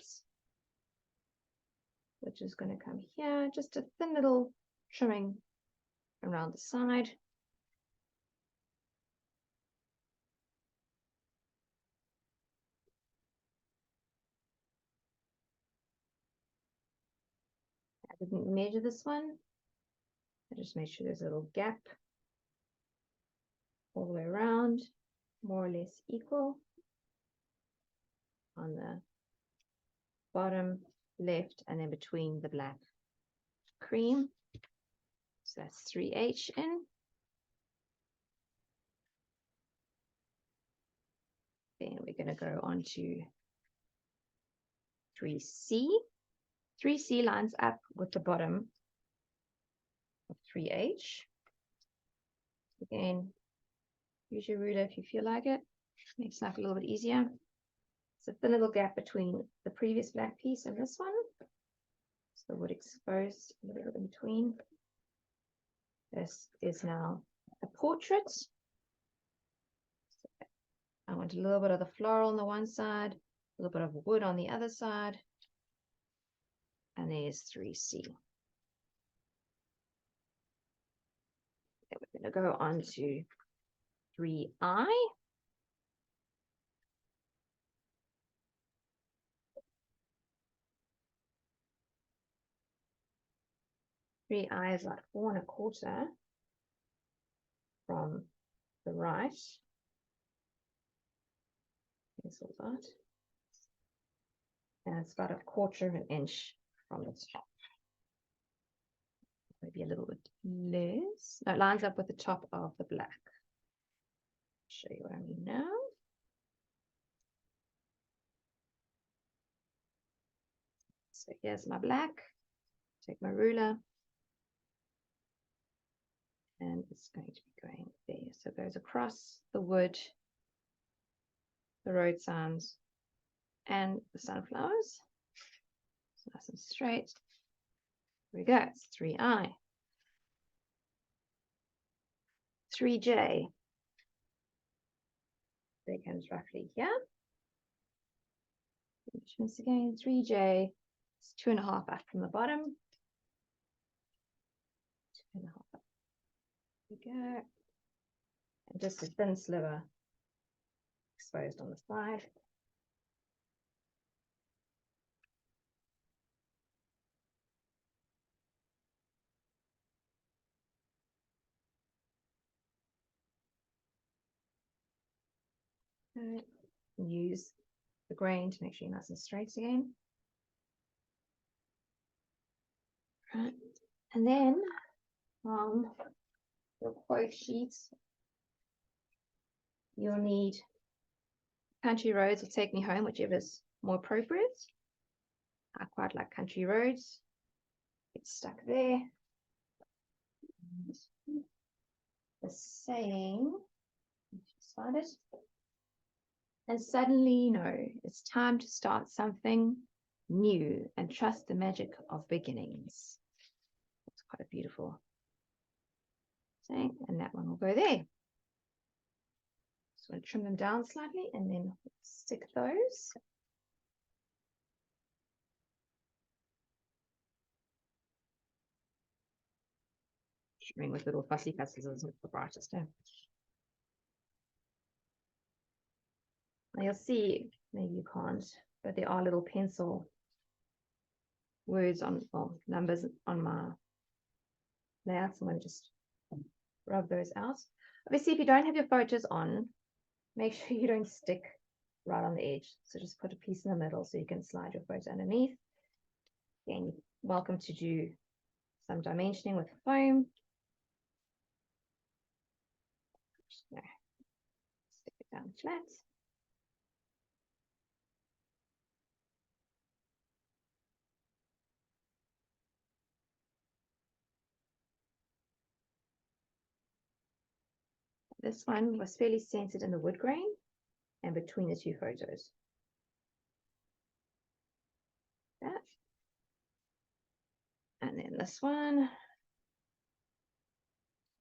[SPEAKER 1] which is going to come here, just a thin little trimming around the side. I didn't measure this one. I just made sure there's a little gap all the way around, more or less equal on the bottom left and then between the black cream. So that's 3H in. Then we're going to go on to 3C. 3C lines up with the bottom of 3H. Again, use your ruler if you feel like it. Makes life a little bit easier. It's a thin little gap between the previous black piece and this one. So the wood exposed a little bit in between. This is now a portrait. So I want a little bit of the floral on the one side, a little bit of wood on the other side. And there's 3C. Then we're going to go on to 3I. 3I is like 4 1/4 from the right. Cancel that. And it's about 1/4 inch from the top. Maybe a little bit less. No, it lines up with the top of the black. I'll show you what I mean now. So here's my black. Take my ruler. And it's going to be going there. So it goes across the wood, the road signs, and the sunflowers. So nice and straight. Here we go. It's 3I. 3J. There comes roughly here. Once again, 3J. It's 2 1/2 up from the bottom. 2 1/2 up. There we go. And just a thin sliver exposed on the side. Use the grain to make sure you're nice and straight again. Right. And then your quote sheets, you'll need Country Roads or Take Me Home, whichever is more appropriate. I quite like Country Roads. It's stuck there. The saying, just find it. And suddenly you know it's time to start something new and trust the magic of beginnings. It's quite a beautiful saying, and that one will go there. Just want to trim them down slightly and then stick those. Trimming with little fussy cut scissors is the brightest. Now you'll see, maybe you can't, but there are little pencil words on, well, numbers on my layout. So I'm going to just rub those out. Obviously, if you don't have your photos on, make sure you don't stick right on the edge. So just put a piece in the middle so you can slide your photo underneath. Again, you're welcome to do some dimensioning with foam. No, stick it down flat. This one was fairly centered in the wood grain and between the two photos. That. And then this one,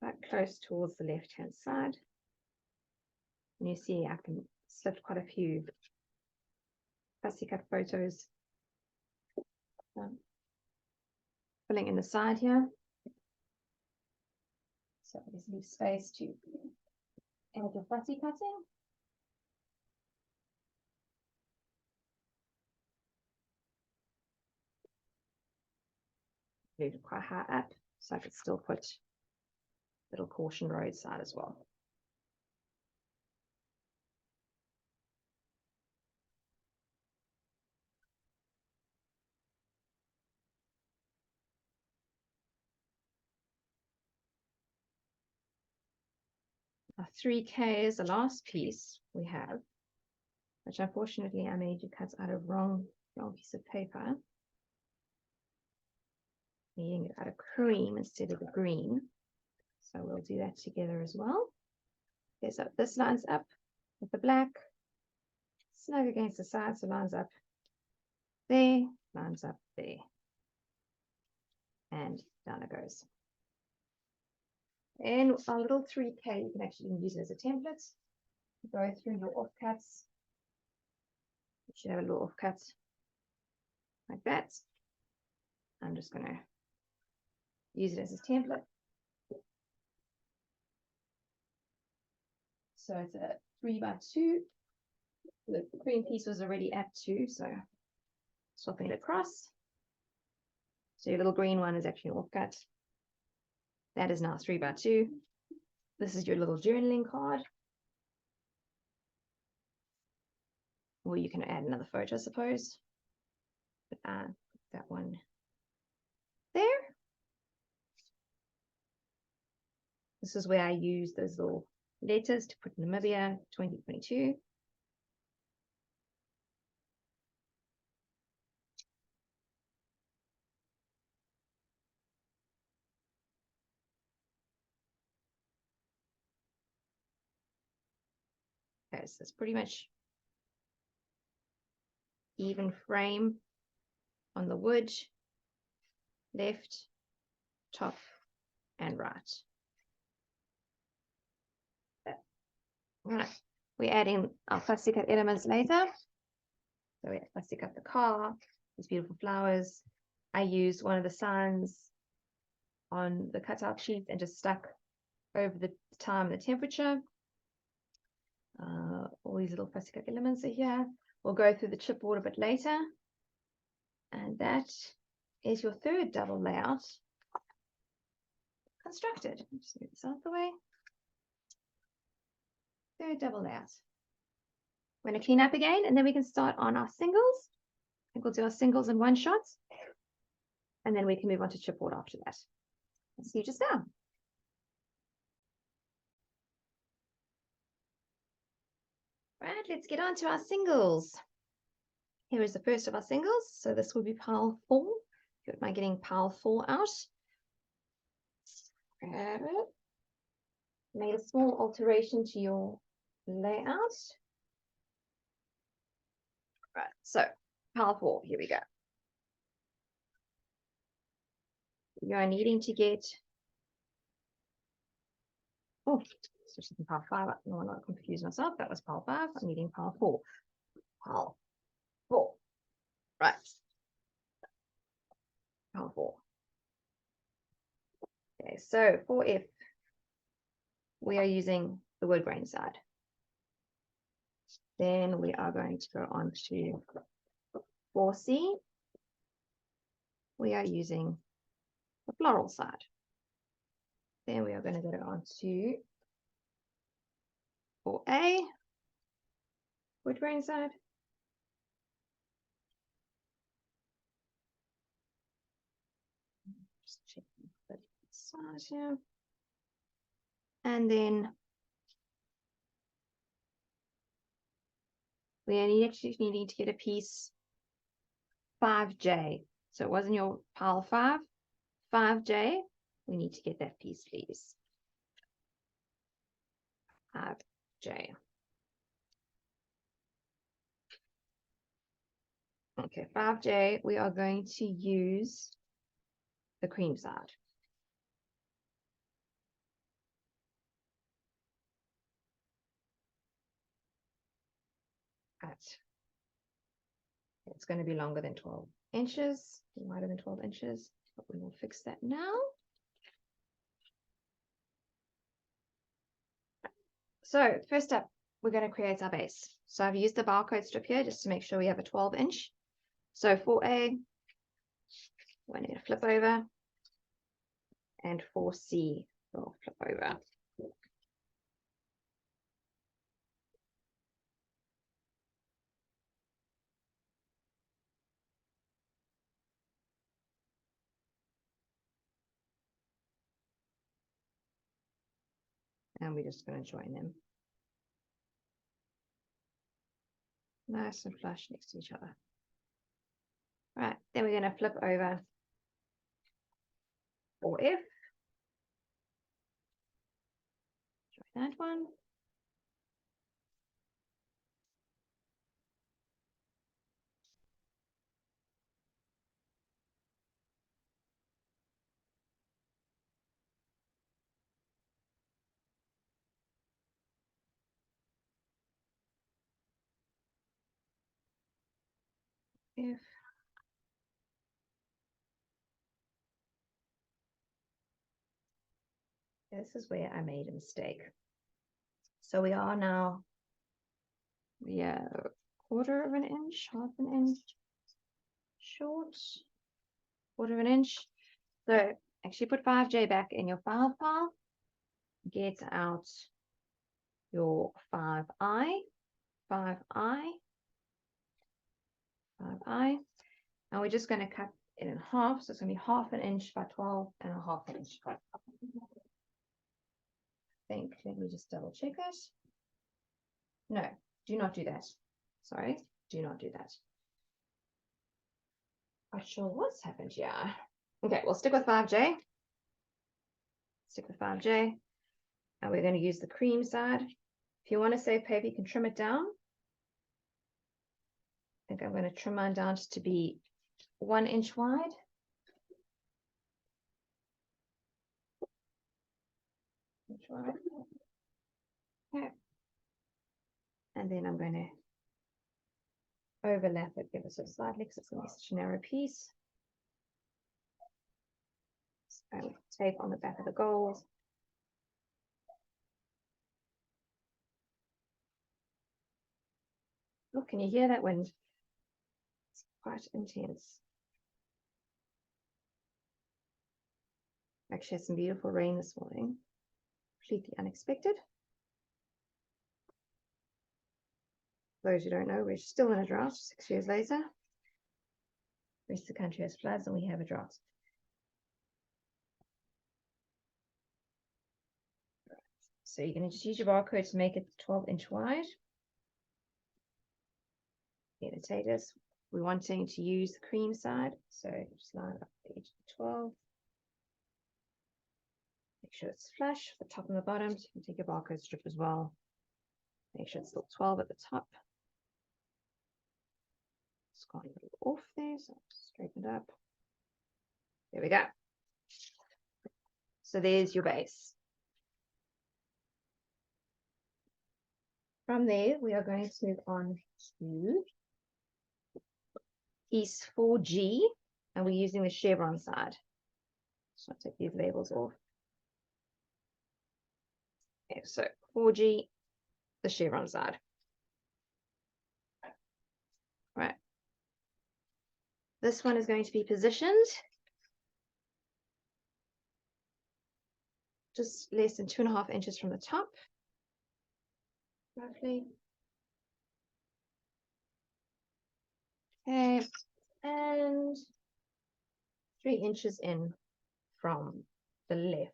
[SPEAKER 1] quite close towards the left-hand side. And you see I can slip quite a few fussy cut photos. Filling in the side here. So just leave space to add your fussy cutting. Move it quite high up, so I could still put little caution roadside as well. Our 3K is the last piece we have, which unfortunately I made you cut out of wrong piece of paper. Needing it out of cream instead of the green. So we'll do that together as well. Okay, so this lines up with the black, snug against the side, so lines up there, lines up there. And down it goes. And our little 3K, you can actually use it as a template. Go through your offcuts. You should have a little offcut like that. I'm just going to use it as a template. So it's a 3x2. The cream piece was already at 2, so swapping it across. So your little green one is actually an offcut. That is now 3x2. This is your little journaling card. Or you can add another photo, I suppose. But put that one there. This is where I use those little letters to put Namibia 2022. Okay, so it's pretty much even frame on the wood, left, top, and right. Right, we're adding our plastic cut elements later. So we plastic up the car, these beautiful flowers. I used one of the signs on the cutout sheet and just stuck over the time and the temperature. All these little plastic cut elements are here. We'll go through the chipboard a bit later. And that is your third double layout constructed. Just move this out of the way. Third double layout. We're going to clean up again, and then we can start on our singles. I think we'll do our singles in one shot. And then we can move on to chipboard after that. I'll see you just now. Right, let's get on to our singles. Here is the first of our singles. So this will be pile 4. If you don't mind getting pile 4 out. Grab it. Made a small alteration to your layout. Right, so pile 4, here we go. You are needing to get, switch it to pile 5. I don't want to confuse myself. That was pile 5. I'm needing pile 4. Pile 4. Right. Pile 4. Okay, so for F, we are using the wood grain side. Then we are going to go on to 4C. We are using the floral side. Then we are going to go on to 4A, wood grain side. Just checking the size here. And then we are actually needing to get a piece 5J. So it wasn't your pile 5, 5J. We need to get that piece, please. 5J. Okay, 5J, we are going to use the cream side. It's going to be longer than 12 inches, wider than 12 inches, but we will fix that now. So first up, we're going to create our base. So I've used the barcode strip here just to make sure we have a 12-inch. So 4A, we're going to flip over, and 4C, we'll flip over. And we're just going to join them. Nice and flush next to each other. Right, then we're going to flip over 4F. Join that one. F. This is where I made a mistake. So we are now, quarter of an inch, half an inch short, quarter of an inch. So actually put 5J back in your file, get out your 5I, 5I, 5I, and we're just going to cut it in half. So it's going to be half an inch by 12 and a half an inch. I think, let me just double check it. No, do not do that. Sorry, do not do that. Not sure what's happened here. Okay, we'll stick with 5J. Stick with 5J. And we're going to use the cream side. If you want to save paper, you can trim it down. I think I'm going to trim mine down to be 1 inch wide. Okay. And then I'm going to overlap it ever so slightly because it's going to be such a narrow piece. So tape on the back of the gold. Look, can you hear that wind? It's quite intense. Actually, had some beautiful rain this morning. Completely unexpected. For those who don't know, we're still in a drought 6 years later. The rest of the country has floods and we have a drought. So you're going to just use your barcode to make it 12-inch wide. Annotate this. We're wanting to use the cream side, so just line up the edge of 12. Make sure it's flush, the top and the bottom. So you can take your barcode strip as well. Make sure it's still 12 at the top. It's got a little off there, so straighten it up. There we go. So there's your base. From there, we are going to move on to piece 4G, and we're using the chevron side. Just want to take these labels off. Okay, so 4G, the chevron side. Right. This one is going to be positioned just less than 2.5 inches from the top, roughly. Okay, and 3 inches in from the left.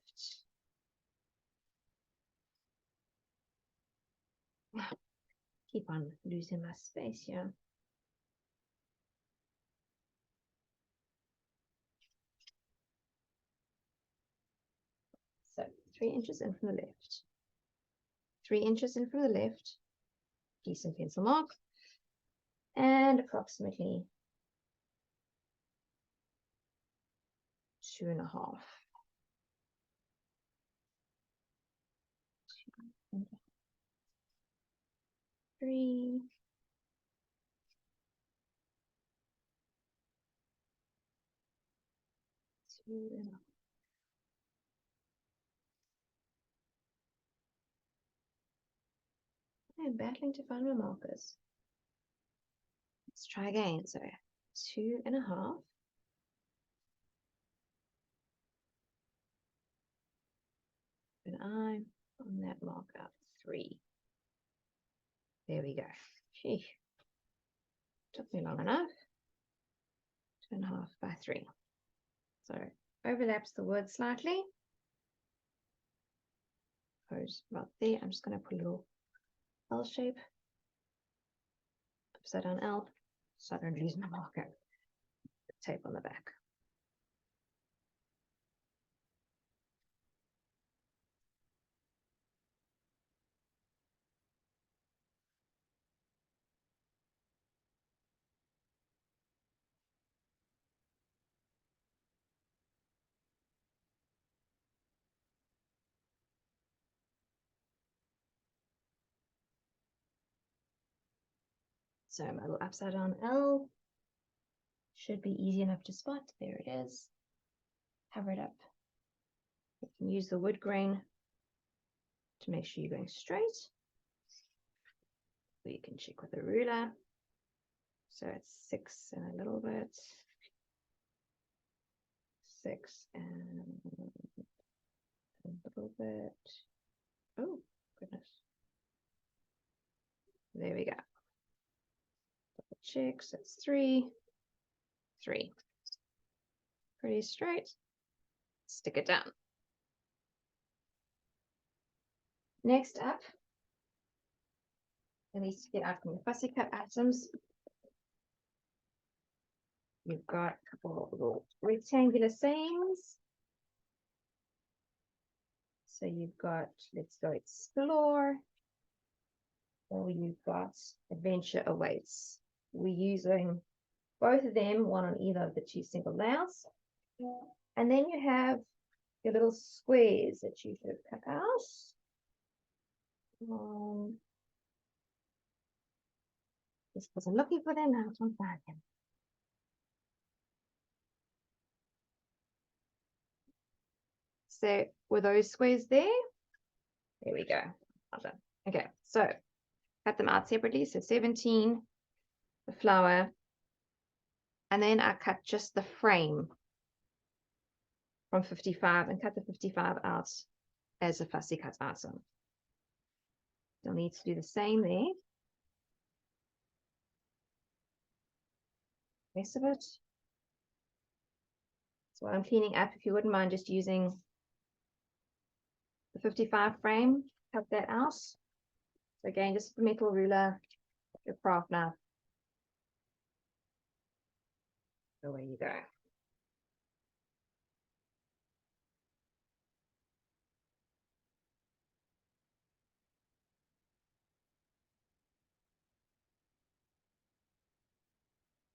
[SPEAKER 1] Keep on losing my space here. So 3 inches in from the left. 3 inches in from the left. Decent pencil mark. And approximately 2.5. 3. I'm battling to find my markers. Let's try again. So 2.5. And I'm on that marker 3. There we go. Gee, took me long enough. 2.5 by 3. So overlaps the word slightly. Goes about there. I'm just going to put a little L shape. Upside down L. So I don't lose my marker. Tape on the back. So my little upside down L should be easy enough to spot. There it is. Cover it up. You can use the wood grain to make sure you're going straight. Or you can check with a ruler. So it's 6 and a little bit. 6 and a little bit. Oh, goodness. There we go. Double check. So it's 3, 3. Pretty straight. Stick it down. Next up, at least get out from your fussy cut items. You've got a couple of little rectangular sayings. So you've got, let's go explore, or you've got adventure awaits. We're using both of them, one on either of the 2 single layouts. And then you have your little squares that you should cut out. Just because I'm looking for them now, I can't find them. So were those squares there? There we go. Awesome. Okay, so cut them out separately. So 17, the flower, and then I cut just the frame from 55 and cut the 55 out as a fussy cut item. You'll need to do the same there. Rest of it. So I'm cleaning up. If you wouldn't mind just using the 55 frame, cut that out. So again, just the metal ruler, your craft knife. Away you go.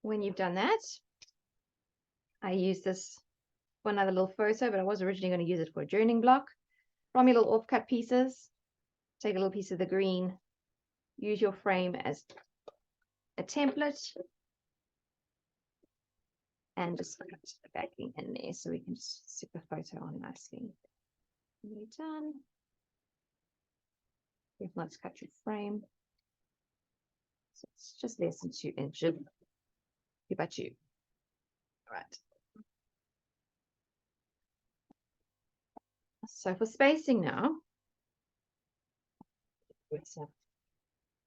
[SPEAKER 1] When you've done that, I use this for another little photo, but I was originally going to use it for a journaling block. From your little offcut pieces, take a little piece of the green use your frame as a template and just put the backing in there so we can just stick the photo on nicely. Nearly done. Let's cut your frame. So it's just less than 2 inches. 2 by 2. All right. So for spacing now,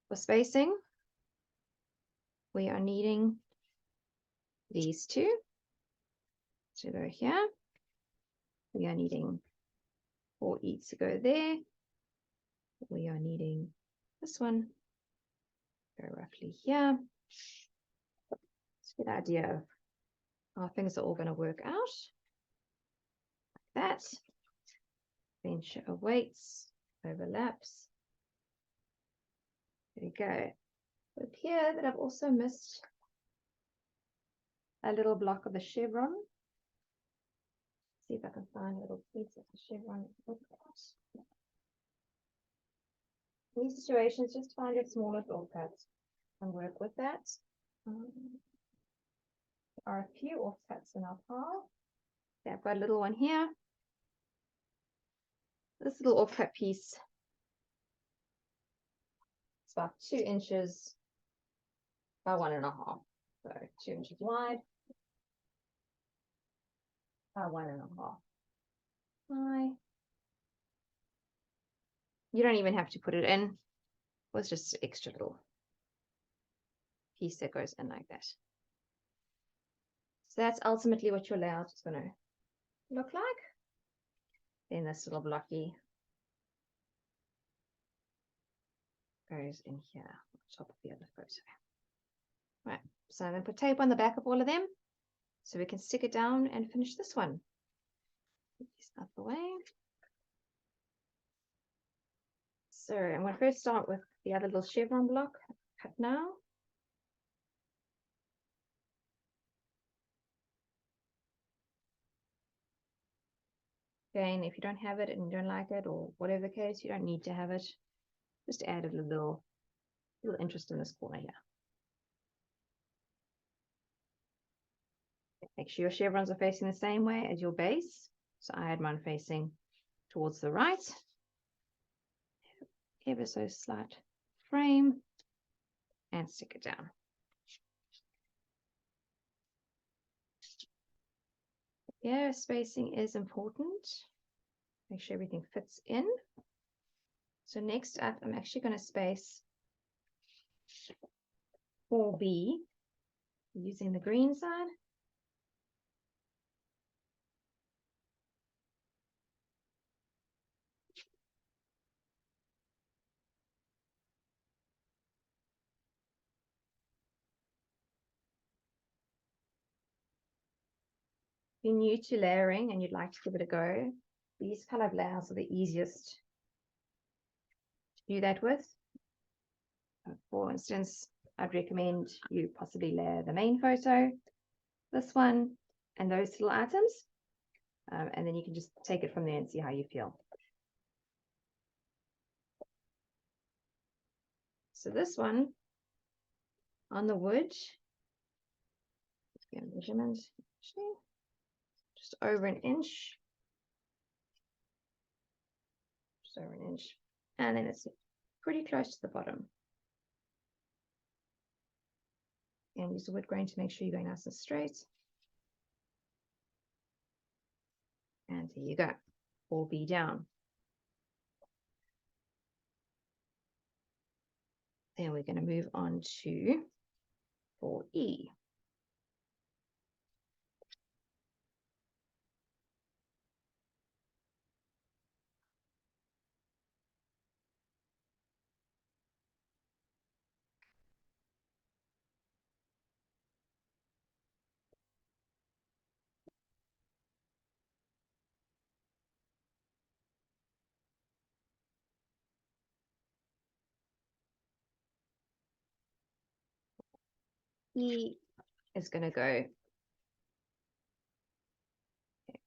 [SPEAKER 1] for spacing, we are needing these two to go here. We are needing 4E to go there. We are needing this one go roughly here. Let's get an idea of how things are all going to work out. Like that. Then show weights, overlaps. There we go. It appears that I've also missed a little block of the chevron. See if I can find a little piece of the chevron. In these situations, just find your smallest offcuts and work with that. There are a few offcuts in our pile. Okay, I've got a little one here. This little offcut piece is about 2 inches by 1.5. So 2 inches wide by 1.5 high. You don't even have to put it in. It's just an extra little piece that goes in like that. So that's ultimately what your layout is going to look like. Then this little blocky goes in here on top of the other photo. Right, so I'm going to put tape on the back of all of them so we can stick it down and finish this one. Put these out the way. So I'm going to first start with the other little chevron block. Cut now. Again, if you don't have it and you don't like it or whatever the case, you don't need to have it. Just add a little interest in this corner here. Make sure your chevrons are facing the same way as your base. So I had mine facing towards the right. Ever so slight frame and stick it down. Yeah, spacing is important. Make sure everything fits in. So next up, I'm actually going to space 4B using the green side. If you're new to layering and you'd like to give it a go, these kind of layouts are the easiest to do that with. For instance, I'd recommend you possibly layer the main photo, this one, and those little items. And then you can just take it from there and see how you feel. So this one on the wood, measurement, just over an inch. Just over an inch. And then it's pretty close to the bottom. And use the wood grain to make sure you're going nice and straight. And here you go, 4B down. Then we're going to move on to 4E. E is going to go,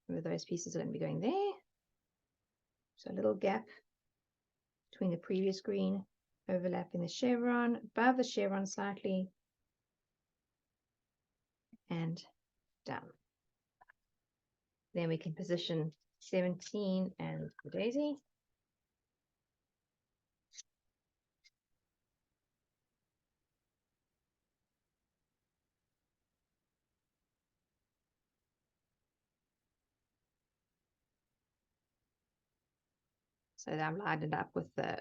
[SPEAKER 1] where those pieces are going to be going there. So a little gap between the previous green overlapping the chevron, above the chevron slightly, and down. Then we can position 17 and the daisy. So that I'm lined it up with the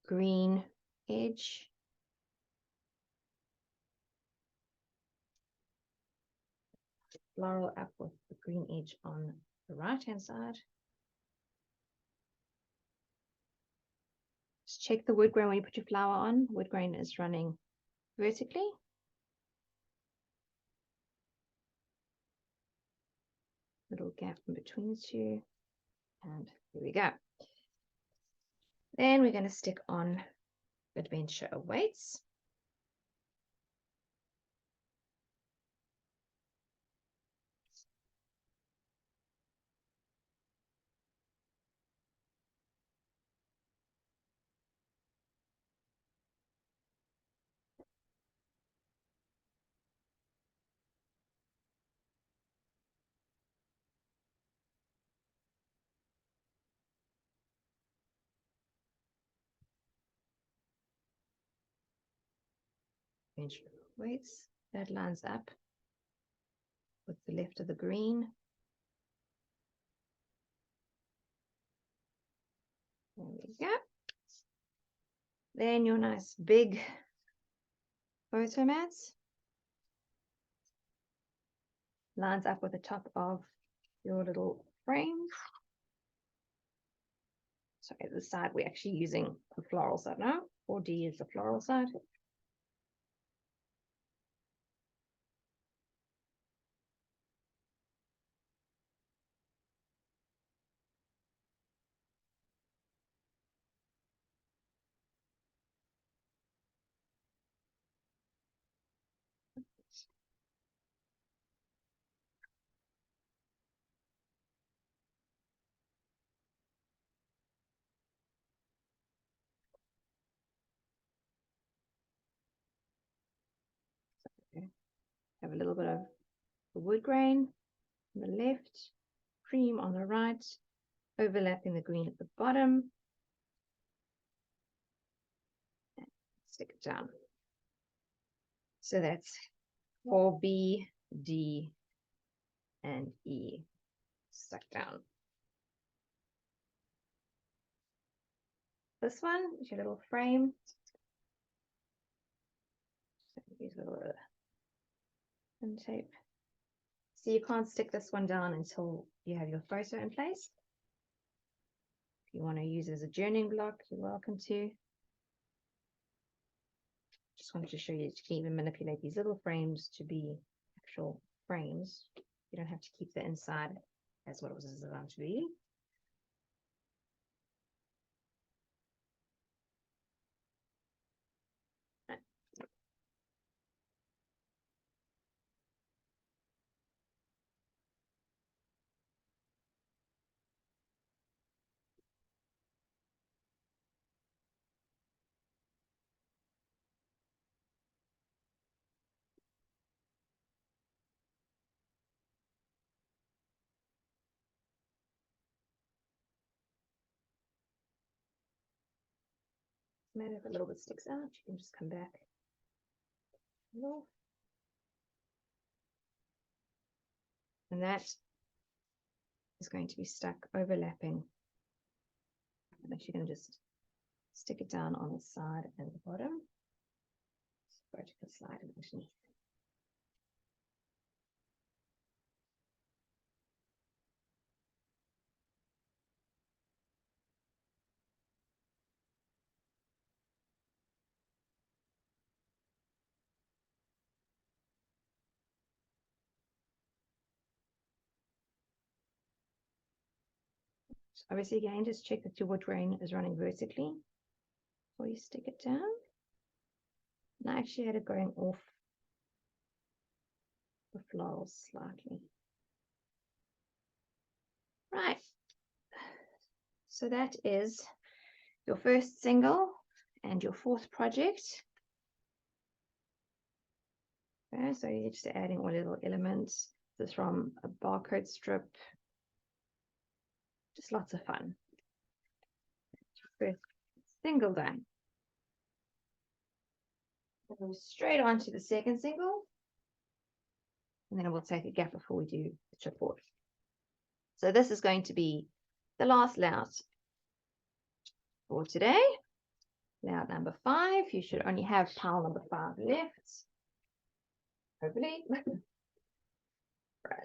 [SPEAKER 1] green edge. Floral up with the green edge on the right-hand side. Just check the wood grain when you put your flower on. Wood grain is running vertically. Little gap in between the two. And here we go. Then we're going to stick on Adventure Awaits. Adventure Awaits. That lines up with the left of the green. There we go. Then your nice big photo mats lines up with the top of your little frame. Sorry, the side we're actually using the floral side now. 4D is the floral side. Have a little bit of the wood grain on the left, cream on the right, overlapping the green at the bottom. And stick it down. So that's 4B, D, and E stuck down. This one is your little frame. Use a little and tape. So you can't stick this one down until you have your photo in place. If you want to use it as a journaling block, you're welcome to. Just wanted to show you that you can even manipulate these little frames to be actual frames. You don't have to keep the inside as what it was designed to be. Maybe if a little bit sticks out, you can just come back. And that is going to be stuck overlapping. I'm actually going to just stick it down on the side and the bottom. Vertical slide underneath. So obviously, again, just check that your wood grain is running vertically before you stick it down. And I actually had it going off the florals slightly. Right. So that is your first single and your fourth project. Okay, so you're just adding all little elements. This is from a barcode strip. Just lots of fun. First single done. We'll go straight on to the second single. And then we'll take a gap before we do the chipboard. So this is going to be the last layout for today. Layout number 5. You should only have pile number 5 left. Hopefully. Right.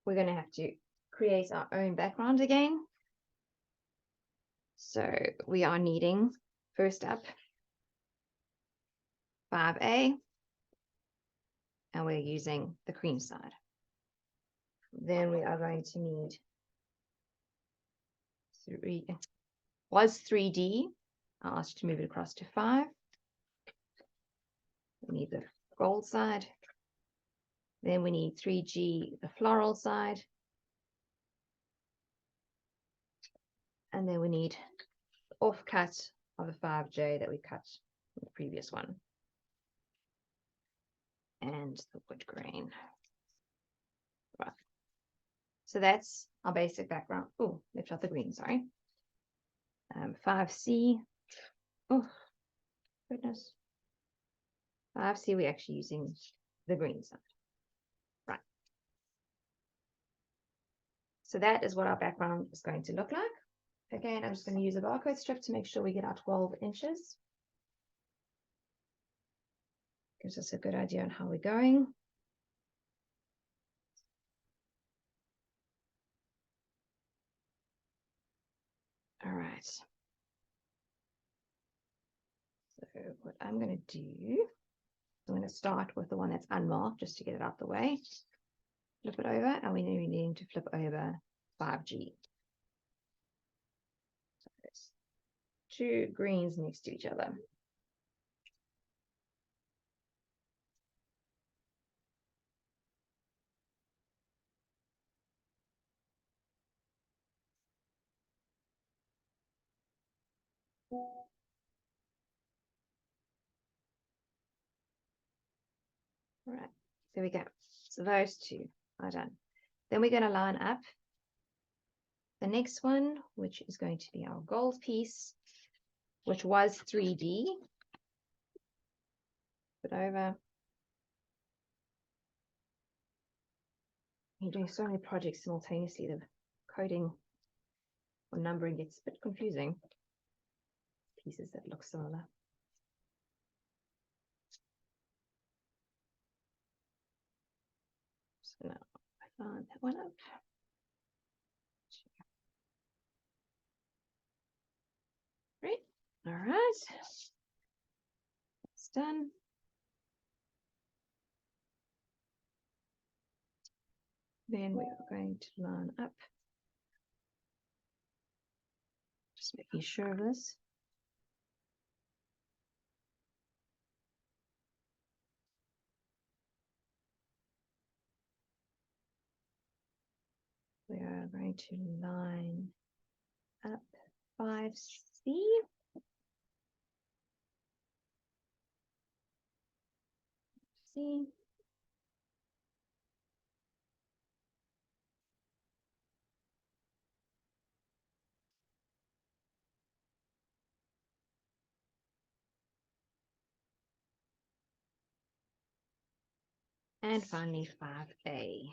[SPEAKER 1] We're going to have to create our own background again. So we are needing, first up, 5A. And we're using the cream side. Then we are going to need 3D. I'll ask you to move it across to 5. We need the gold side. Then we need 3G, the floral side. And then we need the offcut of the 5J that we cut in the previous one. And the wood grain. Right. So that's our basic background. Oh, left out the green, sorry. 5C. Oh, goodness. 5C, we're actually using the green side. Right. So that is what our background is going to look like. Again, I'm just going to use a barcode strip to make sure we get our 12 inches. Gives us a good idea on how we're going. All right. So what I'm going to do, I'm going to start with the one that's unmarked just to get it out the way. Flip it over, and we need to flip over 5G. So there's 2 greens next to each other. All right, there we go. So those 2 are done. Then we're going to line up the next one, which is going to be our gold piece, which was 3D. Put over. You're doing so many projects simultaneously, the coding or numbering gets a bit confusing. Pieces that look similar. So now I line that one up. Great. All right. It's done. Then we are going to line up. Just making sure of this. We are going to line up 5C. C. And finally 5A.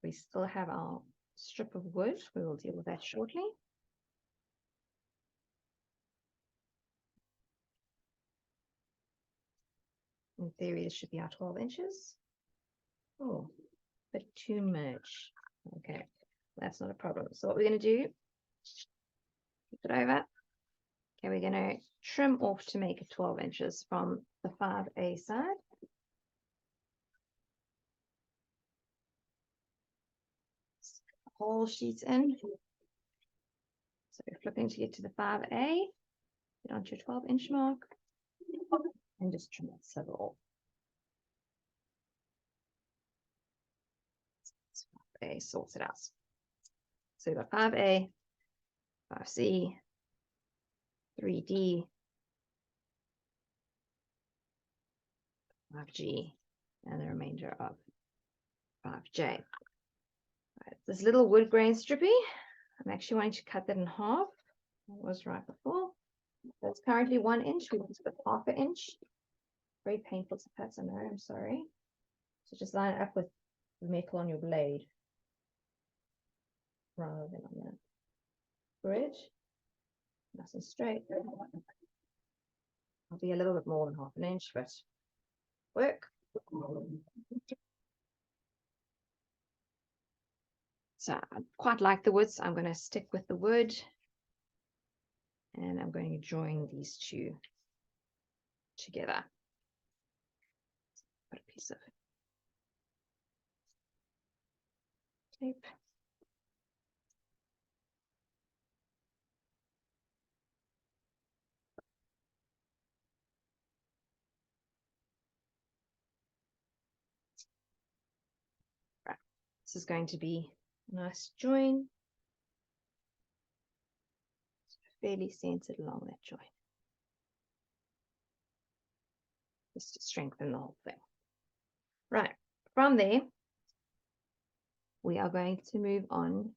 [SPEAKER 1] We still have our strip of wood. We will deal with that shortly. In theory, this should be our 12 inches. Oh, but too much. Okay, that's not a problem. So what we're going to do, flip it over. Okay, we're going to trim off to make it 12 inches from the 5A side. Whole sheets in. So we're flipping to get to the 5A. Get onto your 12-inch mark. And just trim that sliver off. 5A sorts it out. So we've got 5A, 5C, 3D, 5G, and the remainder of 5J. Right, this little wood grain strippy, I'm actually wanting to cut that in half. That was right before. That's currently 1 inch. We want to put half an inch. Very painful to cut, I know, I'm sorry. So just line it up with the metal on your blade rather than on the bridge. Nice and straight. I'll be a little bit more than half an inch, but work. So I quite like the wood, so I'm going to stick with the wood. And I'm going to join these two together. Put a piece of tape. Right. This is going to be a nice join. Fairly centered along that joint. Just to strengthen the whole thing. Right. From there, we are going to move on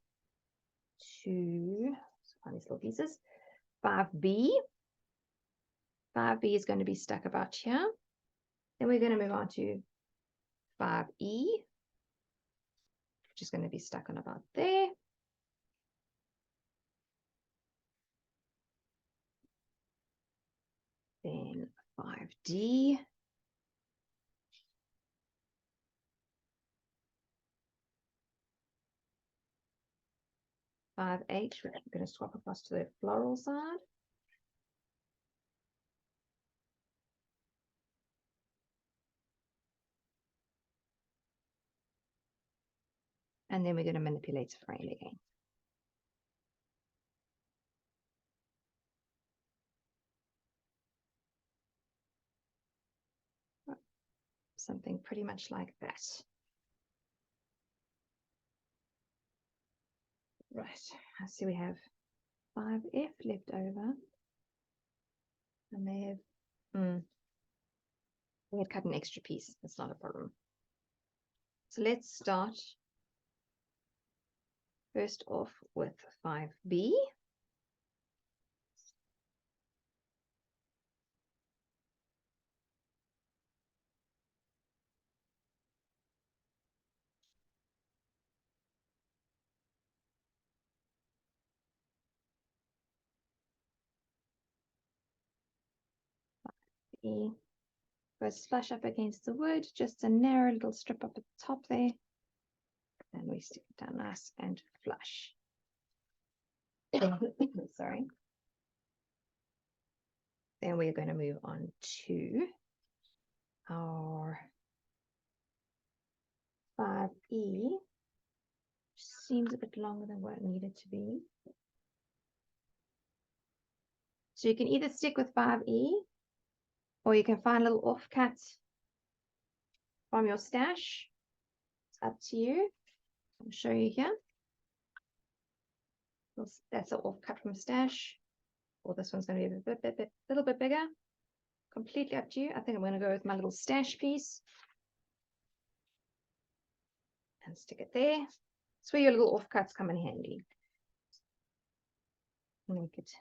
[SPEAKER 1] to find these little pieces. 5B. 5B is going to be stuck about here. Then we're going to move on to 5E, which is going to be stuck on about there. Then 5D. 5H, we're going to swap across to the floral side. And then we're going to manipulate the frame again. Something pretty much like that. Right, I see we have 5F left over. I may have, we had cut an extra piece, that's not a problem. So let's start first off with 5B. Goes flush up against the wood, just a narrow little strip up at the top there. And we stick it down nice and flush. Sorry. Then we're going to move on to our 5E. Seems a bit longer than what it needed to be. So you can either stick with 5E, or you can find a little offcut from your stash. It's up to you. I'll show you here. That's an offcut from stash. Or this one's going to be a little bit bigger. Completely up to you. I think I'm going to go with my little stash piece. And stick it there. That's where your little offcuts come in handy. Make it.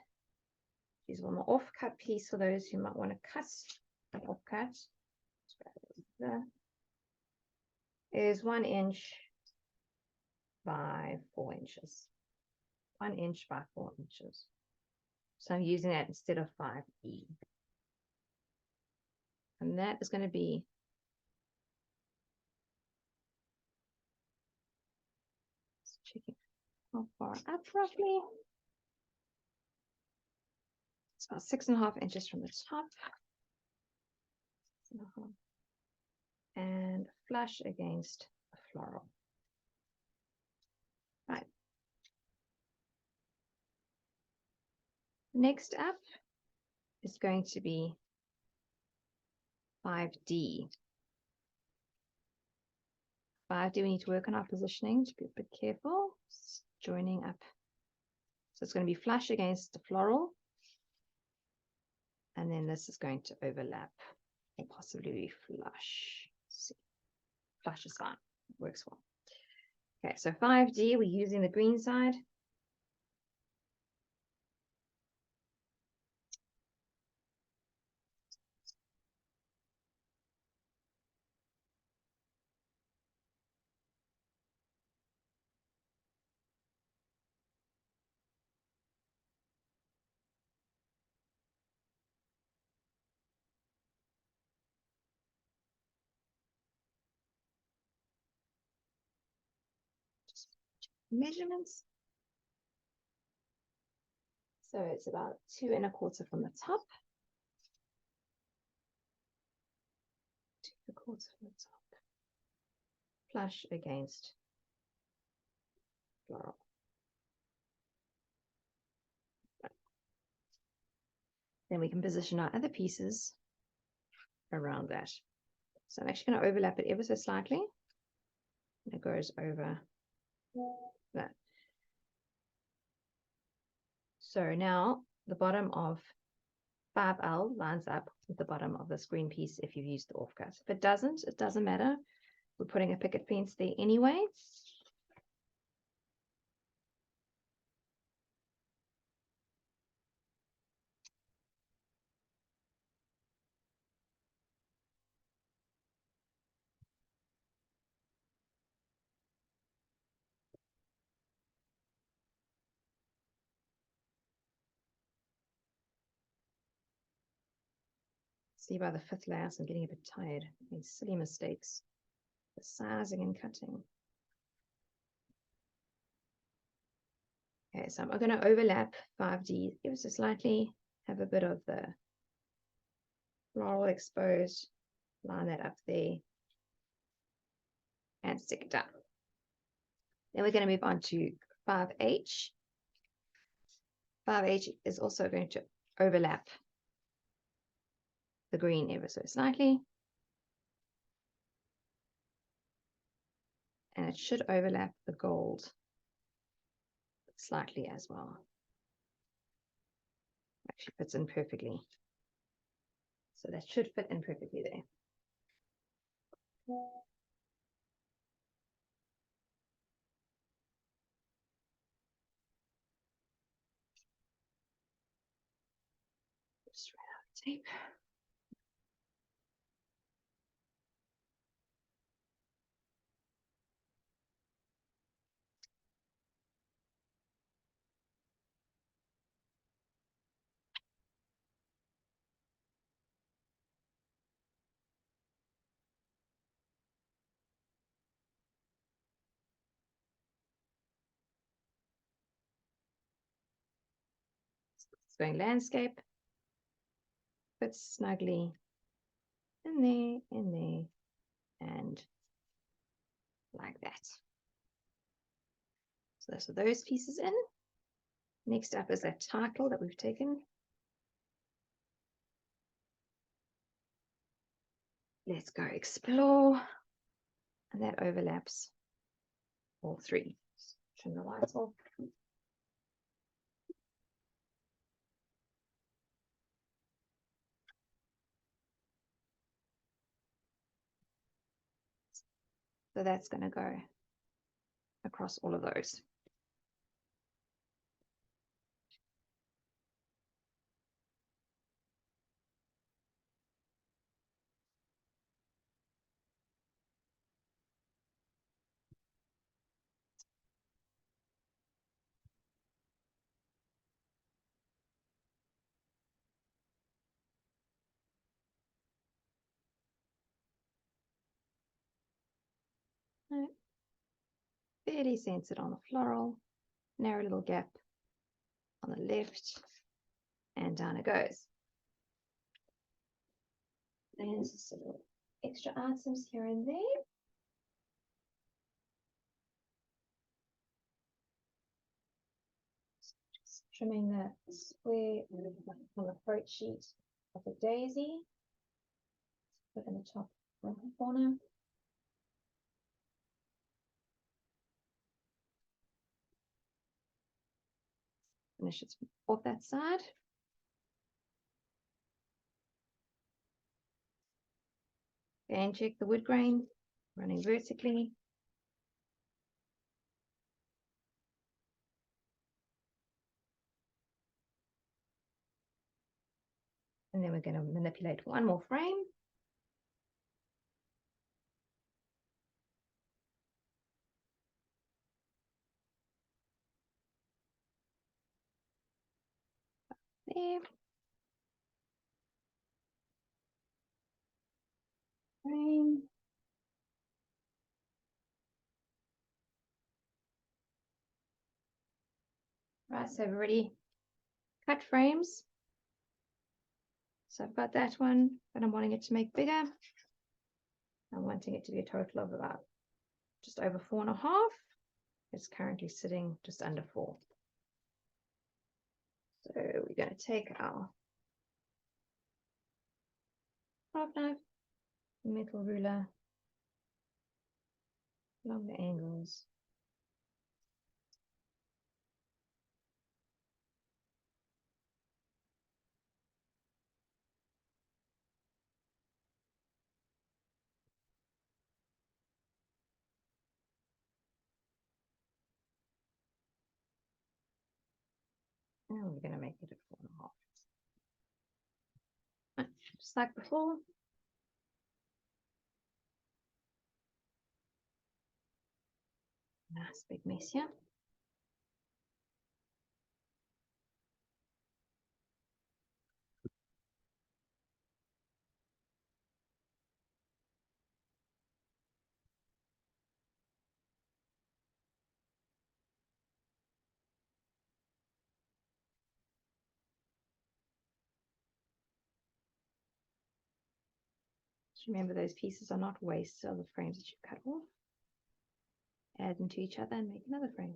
[SPEAKER 1] Use one more offcut piece for those who might want to cut an offcut. Is 1 inch by 4 inches. 1 inch by 4 inches. So I'm using that instead of 5E. And that is going to be checking how far up roughly. It's about 6.5 inches from the top. And flush against a floral. Right. Next up is going to be 5D. 5D, we need to work on our positioning to be a bit careful. Just joining up. So it's going to be flush against the floral. And then this is going to overlap and possibly be flush. Let's see. Flush is fine. It works well. Okay, so 5D, we're using the green side. Measurements. So it's about 2 1/4 from the top. 2 1/4 from the top. Flush against floral. Then we can position our other pieces around that. So I'm actually going to overlap it ever so slightly. And it goes over that. So now the bottom of 5L lines up with the bottom of this green piece if you've used the offcut. If it doesn't matter. We're putting a picket fence there anyway. See, by the 5th layout, I'm getting a bit tired. Made silly mistakes. The sizing and cutting. Okay, so I'm going to overlap 5D ever so slightly, have a bit of the floral exposed, line that up there, and stick it down. Then we're going to move on to 5H. 5H is also going to overlap the green ever so slightly. And it should overlap the gold slightly as well. Actually fits in perfectly. So that should fit in perfectly there. Just right out of tape. It's going landscape. Fits snugly in there, and like that. So that's those pieces in. Next up is that title that we've taken. Let's go explore. And that overlaps all three. Turn the lights off. So that's going to go across all of those. Fairly centered on the floral, narrow little gap on the left, and down it goes. And just little extra items here and there. Just trimming that square on the throat sheet of the daisy. Put in the top right corner. finish it off that side. And check the wood grain running vertically. And then we're going to manipulate one more frame. There. Frame. Right, so I've already cut frames. So I've got that one, but I'm wanting it to make bigger. I'm wanting it to be a total of about just over 4.5. It's currently sitting just under 4. So we're going to take our craft knife, metal ruler, along the angles. And we're going to make it at 4.5. Right, just like before. Nice big mess here. Just remember those pieces are not waste of the frames that you've cut off. Add them to each other and make another frame.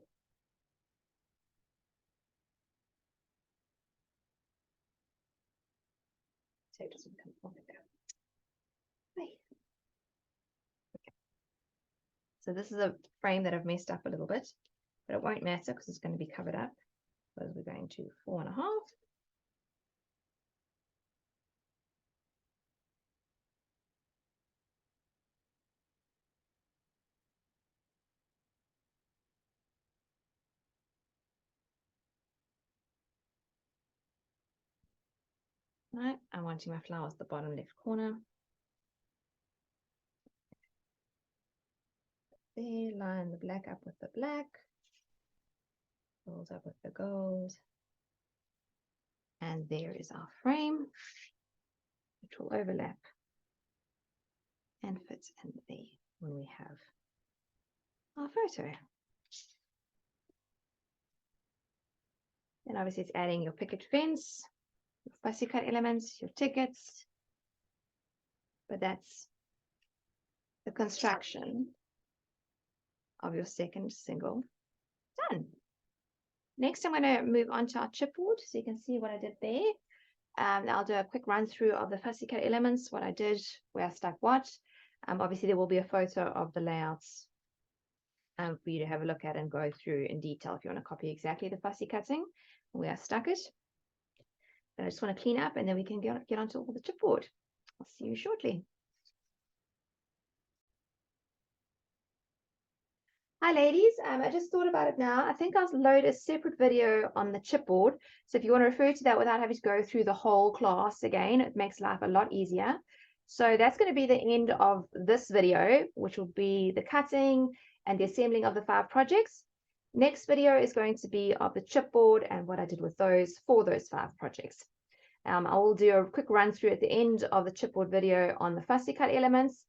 [SPEAKER 1] So it doesn't come off there. Okay. So this is a frame that I've messed up a little bit, but it won't matter because it's going to be covered up. So we're going to 4.5. Right, I'm wanting my flowers at the bottom left corner. There, line the black up with the black, gold up with the gold. And there is our frame, which will overlap and fit in there when we have our photo. Then obviously it's adding your picket fence, your fussy cut elements, your tickets, but that's the construction of your second single done. Next, I'm going to move on to our chipboard so you can see what I did there. I'll do a quick run through of the fussy cut elements, what I did, where I stuck what. Obviously, there will be a photo of the layouts for you to have a look at and go through in detail if you want to copy exactly the fussy cutting where I stuck it. But I just want to clean up and then we can get onto all the chipboard. I'll see you shortly. Hi ladies, I just thought about it now. I think I'll load a separate video on the chipboard. So if you want to refer to that without having to go through the whole class again, it makes life a lot easier. So that's going to be the end of this video, which will be the cutting and the assembling of the 5 projects. Next video is going to be of the chipboard and what I did with those for those 5 projects. I will do a quick run through at the end of the chipboard video on the fussy cut elements,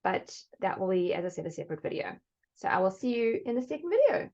[SPEAKER 1] but that will be, as I said, a separate video. So I will see you in the second video.